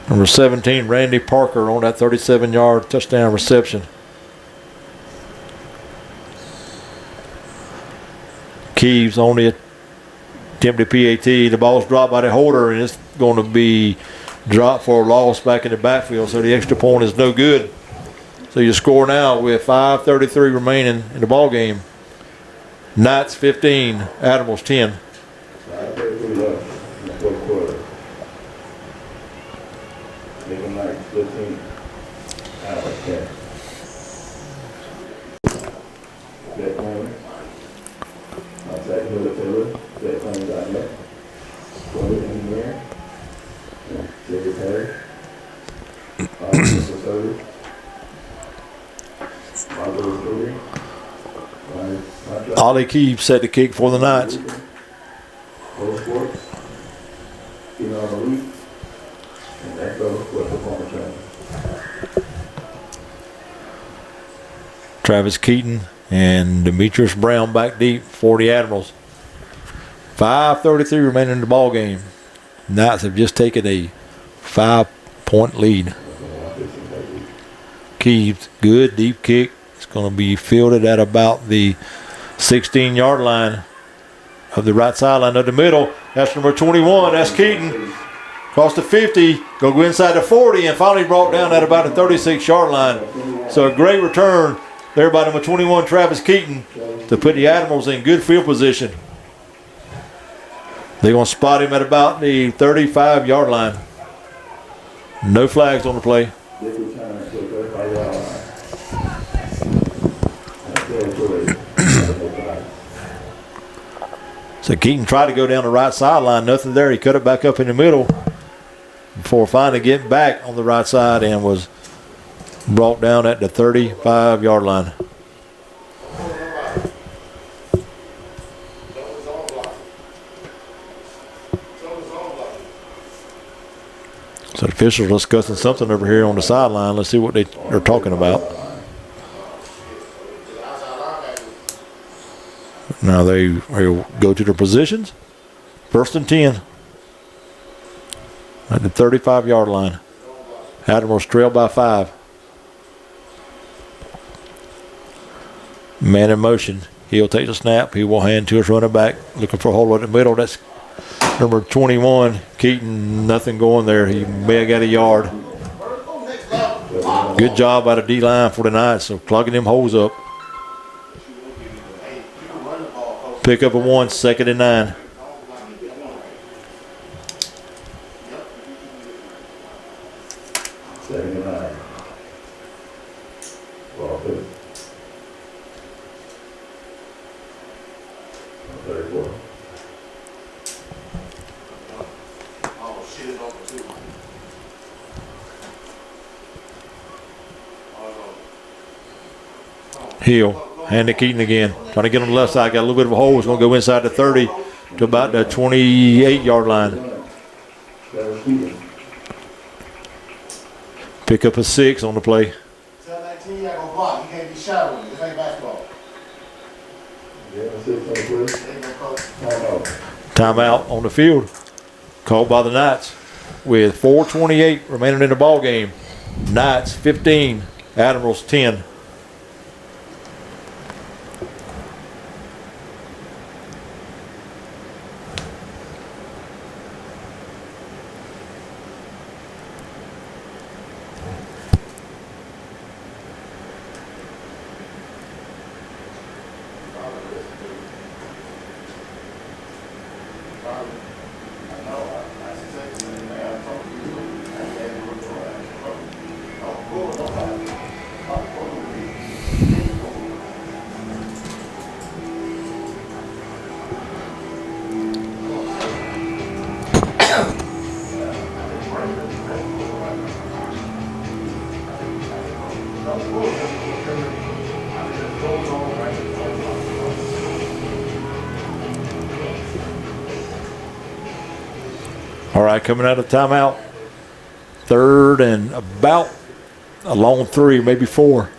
Number 17, Randy Parker on that 37-yard touchdown reception. Keeves on the attempted PAT. The ball's dropped by the holder, and it's going to be dropped for a loss back in the backfield, so the extra point is no good. So you score now with 5:33 remaining in the ball game. Knights 15, Admirals 10. Ollie Keefe set the kick for the Knights. Travis Keaton and Demetrius Brown back deep for the Admirals. 5:33 remaining in the ball game. Knights have just taken a 5-point lead. Keeves, good deep kick. It's going to be fielded at about the 16-yard line of the right sideline of the middle. That's number 21. That's Keaton. Across the 50, go inside the 40, and finally brought down at about the 36-yard line. So a great return there by number 21, Travis Keaton, to put the Admirals in good field position. They're going to spot him at about the 35-yard line. No flags on the play. Big return to the 35-yard line. So Keaton tried to go down the right sideline. Nothing there. He cut it back up in the middle before finally getting back on the right side and was brought down at the 35-yard line. So the officials are discussing something over here on the sideline. Let's see what they're talking about. Now they go to their positions. 1st and 10 at the 35-yard line. Admirals trail by 5. Man in motion. He'll take the snap. He will hand to his running back. Looking for a hole in the middle. That's number 21. Keaton, nothing going there. He may have got a yard. Good job out of D-line for the Knights. So plugging them holes up. Pick up a 1, 2nd and 9. Second and 9. Ball two. 34. Oh, shit, it's over too. Hill, hand to Keaton again. Trying to get on the left side. Got a little bit of a hole. It's going to go inside the 30 to about the 28-yard line. Pick up a 6 on the play. Tell that team you ain't gonna block. You can't be shy with it. This ain't basketball. Yeah, 6 on the play. They ain't gonna coach. Timeout on the field. Called by the Knights with 4:28 remaining in the ball game. Knights 15, Admirals 10. All right, coming out of timeout. 3rd and about a long 3, maybe 4.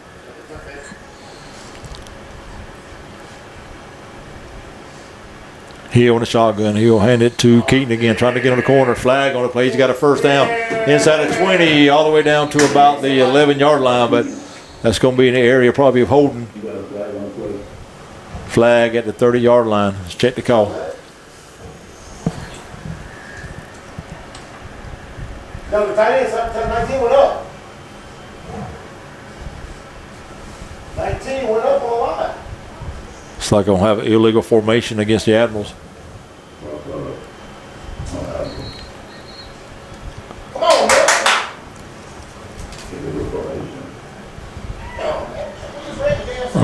Hill on the shotgun. He'll hand it to Keaton again, trying to get on the corner. Flag on the play. He's got a 1st down inside of 20, all the way down to about the 11-yard line, but that's going to be in the area probably of holding. Flag at the 30-yard line. Let's check the call. No, the tight end, 19 went up. 19 went up on a lot. It's like going to have an illegal formation against the Admirals. Come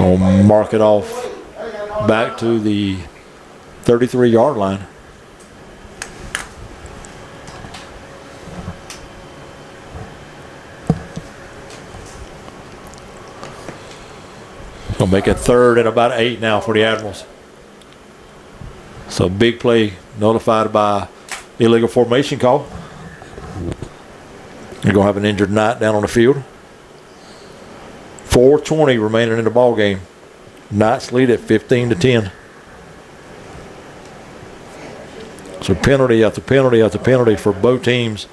on, man. I'll mark it off back to the 33-yard line. Gonna make it 3rd and about 8 now for the Admirals. So big play notified by illegal formation call. You're gonna have an injured Knight down on the field. 4:20 remaining in the ball game. Knights lead at 15-10. So penalty after penalty after penalty for both teams.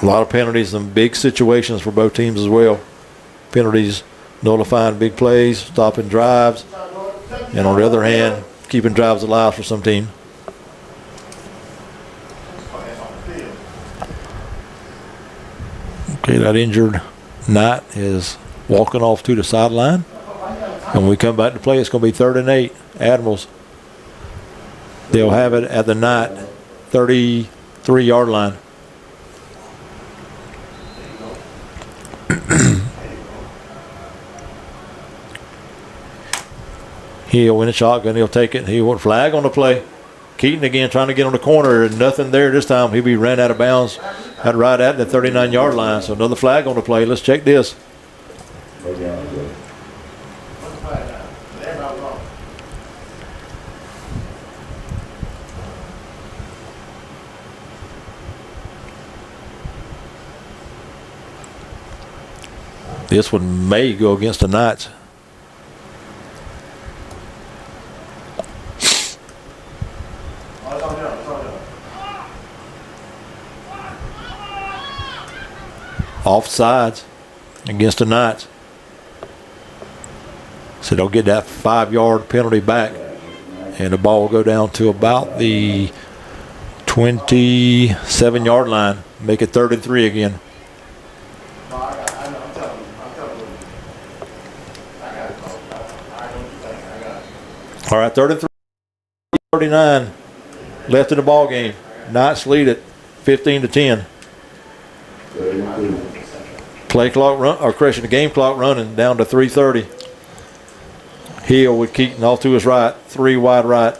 A lot of penalties and big situations for both teams as well. Penalties nullifying big plays, stopping drives, and on the other hand, keeping drives alive for some team. Okay, that injured Knight is walking off to the sideline. And when we come back to play, it's going to be 3rd and 8. Admirals. They'll have it at the Knight 33-yard line. He'll win a shotgun. He'll take it. He won't flag on the play. Keaton again trying to get on the corner. Nothing there this time. He'll be ran out of bounds right at the 39-yard line. So another flag on the play. Let's check this. This one may go against the Knights. Offsides against the Knights. So they'll get that 5-yard penalty back. And the ball will go down to about the 27-yard line. Make it 3rd and 3 again. All right, 3rd and 3, 39 left in the ball game. Knights lead it 15-10. Play clock run, or correction, the game clock running down to 3:30. Hill with Keaton off to his right, 3 wide right.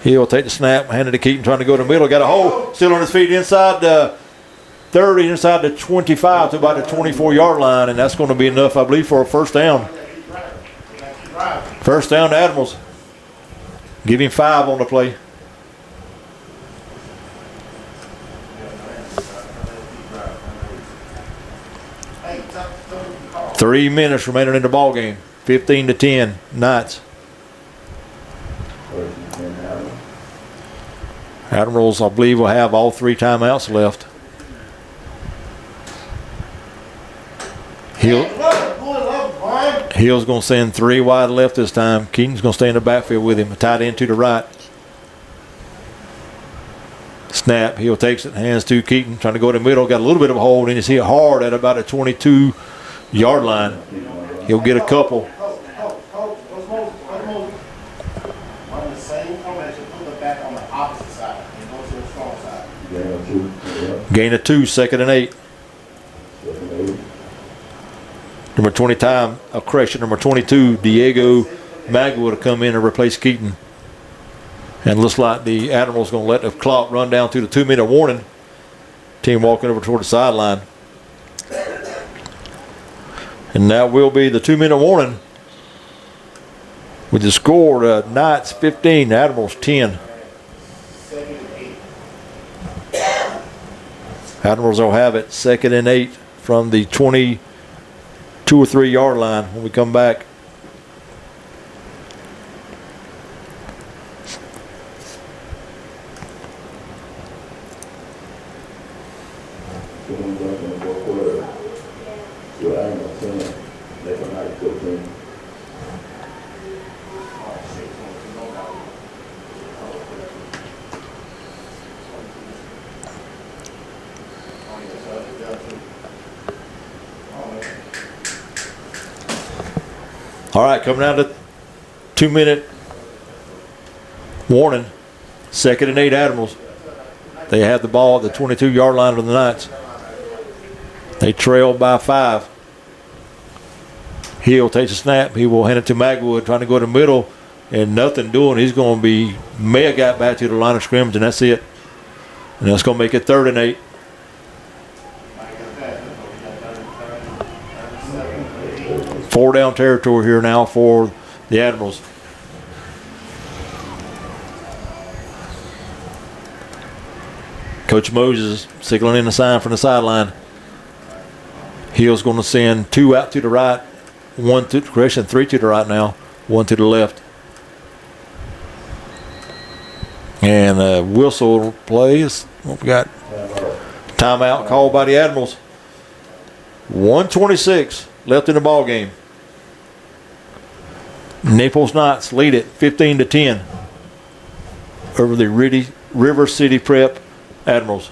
Hill will take the snap, hand it to Keaton, trying to go to the middle. Got a hole, still on his feet inside the 30, inside the 25 to about the 24-yard line, and that's going to be enough, I believe, for a first down. First down to Admirals. Give him 5 on the play. Three minutes remaining in the ball game. 15-10, Knights. Admirals, I believe, will have all 3 timeouts left. Hill's going to send 3 wide left this time. Keaton's going to stay in the backfield with him. Tight end to the right. Snap. Hill takes it. Hands to Keaton. Trying to go to the middle. Got a little bit of a hold. And he's hit hard at about a 22-yard line. He'll get a couple. Run the same formation, put the back on the opposite side and go to the strong side. Gain of 2, 2nd and 8. Number 20 time, correction, number 22, Diego Magwood will come in and replace Keaton. And looks like the Admirals going to let the clock run down to the 2-minute warning. Team walking over toward the sideline. And that will be the 2-minute warning. With the score, Knights 15, Admirals 10. Admirals will have it 2nd and 8 from the 22 or 3-yard line when we come back. All right, coming out of 2-minute warning. 2nd and 8 Admirals. They have the ball at the 22-yard line of the Knights. They trail by 5. Hill takes a snap. He will hand it to Magwood, trying to go to the middle, and nothing doing. He's going to be, may have got back to the line of scrimmage, and that's it. And that's going to make it 3rd and 8. Four down territory here now for the Admirals. Coach Moses signaling in the sign from the sideline. Hill's going to send 2 out to the right, 3 to the right now, 1 to the left. And whistle plays. What we got? Timeout called by the Admirals. 1:26 left in the ball game. Naples Knights lead it 15-10 over the River City Prep Admirals.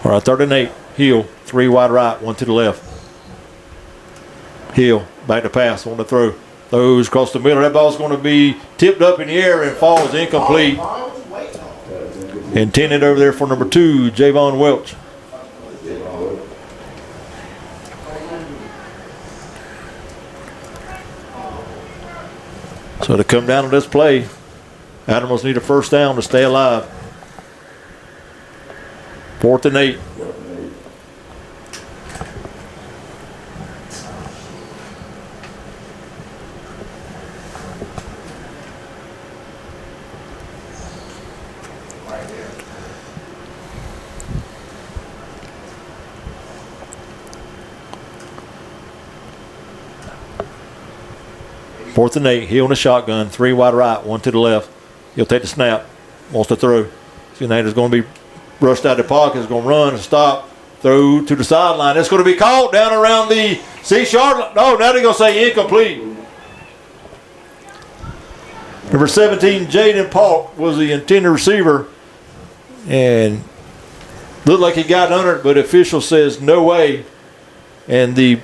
All right, 3rd and 8. Hill, 3 wide right, 1 to the left. Hill, back to pass, on the throw. Throws across the middle. That ball's going to be tipped up in the air and falls incomplete. Intended over there for number 2, Javon Welch. So to come down to this play, Admirals need a first down to stay alive. 4th and 8. Fourth and 8. He on the shotgun. 3 wide right, 1 to the left. He'll take the snap. Wants to throw. Is going to be rushed out of the pocket. Is going to run and stop. Throw to the sideline. It's going to be caught down around the 6-yard line. No, now they're going to say incomplete. Number 17, Jaden Polk, was the intended receiver. And looked like he got under it, but the official says no way. And the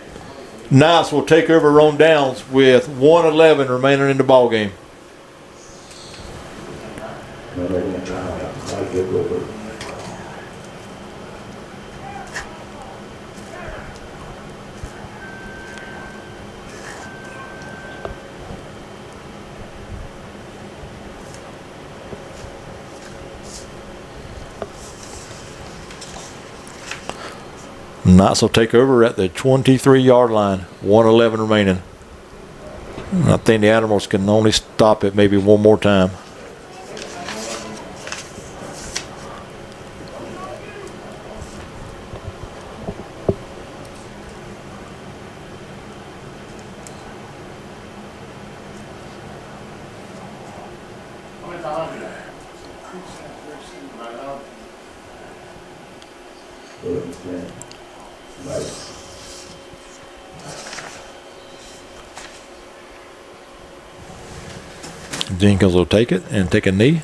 Knights will take over on downs with 1:11 remaining in the ball game. Knights will take over at the 23-yard line. 1:11 remaining. I think the Admirals can only stop it maybe one more time. How many times did that? Jenkins will take it and take a knee.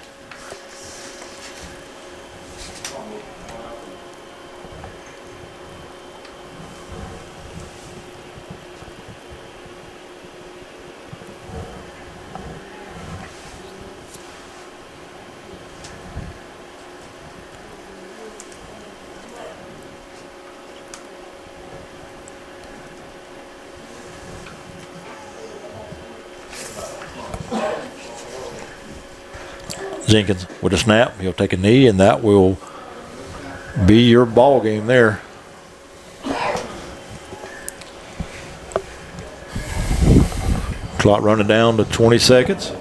Jenkins with a snap. He'll take a knee, and that will be your ball game there. Clock running down to 20 seconds.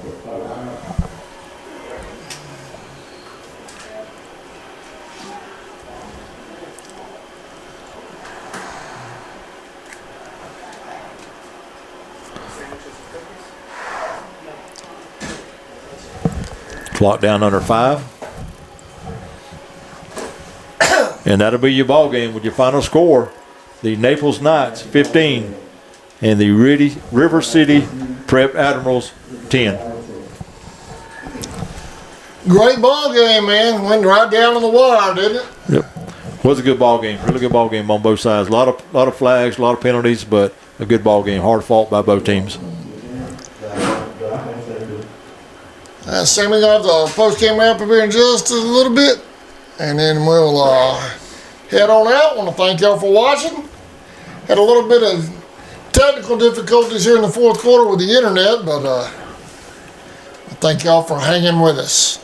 Clock down under 5. And that'll be your ball game with your final score. The Naples Knights 15 and the River City Prep Admirals 10. Great ball game, man. Went right down to the wire, didn't it? Yep. Was a good ball game. Really good ball game on both sides. A lot of flags, a lot of penalties, but a good ball game. Hard fought by both teams. Sammy got the post-game wrap up here in just a little bit, and then we'll head on out. I want to thank y'all for watching. Had a little bit of technical difficulties here in the fourth quarter with the internet, but I thank y'all for hanging with us.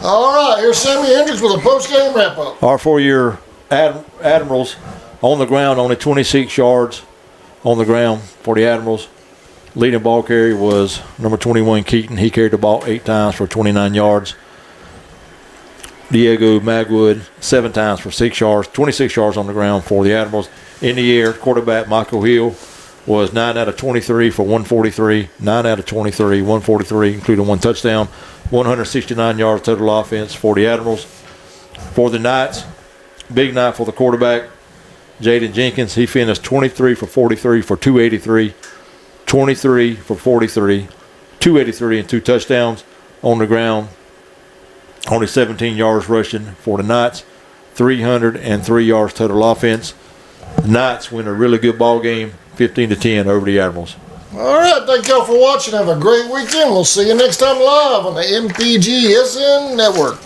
All right, here's Sammy Hendricks with a post-game wrap-up. Our 4-year Admirals on the ground, only 26 yards on the ground for the Admirals. Leading ball carrier was number 21, Keaton. He carried the ball 8 times for 29 yards. Diego Magwood 7 times for 6 yards, 26 yards on the ground for the Admirals. In the air, quarterback Michael Hill was 9 out of 23 for 143, 9 out of 23, 143, including 1 touchdown, 169 yards total offense for the Admirals. For the Knights, big night for the quarterback, Jaden Jenkins. He finished 23 for 43 for 283, 23 for 43, 283 and 2 touchdowns on the ground. Only 17 yards rushing for the Knights, 303 yards total offense. The Knights win a really good ball game, 15-10 over the Admirals. All right, thank y'all for watching. Have a great weekend. We'll see you next time live on the MPGSN Network.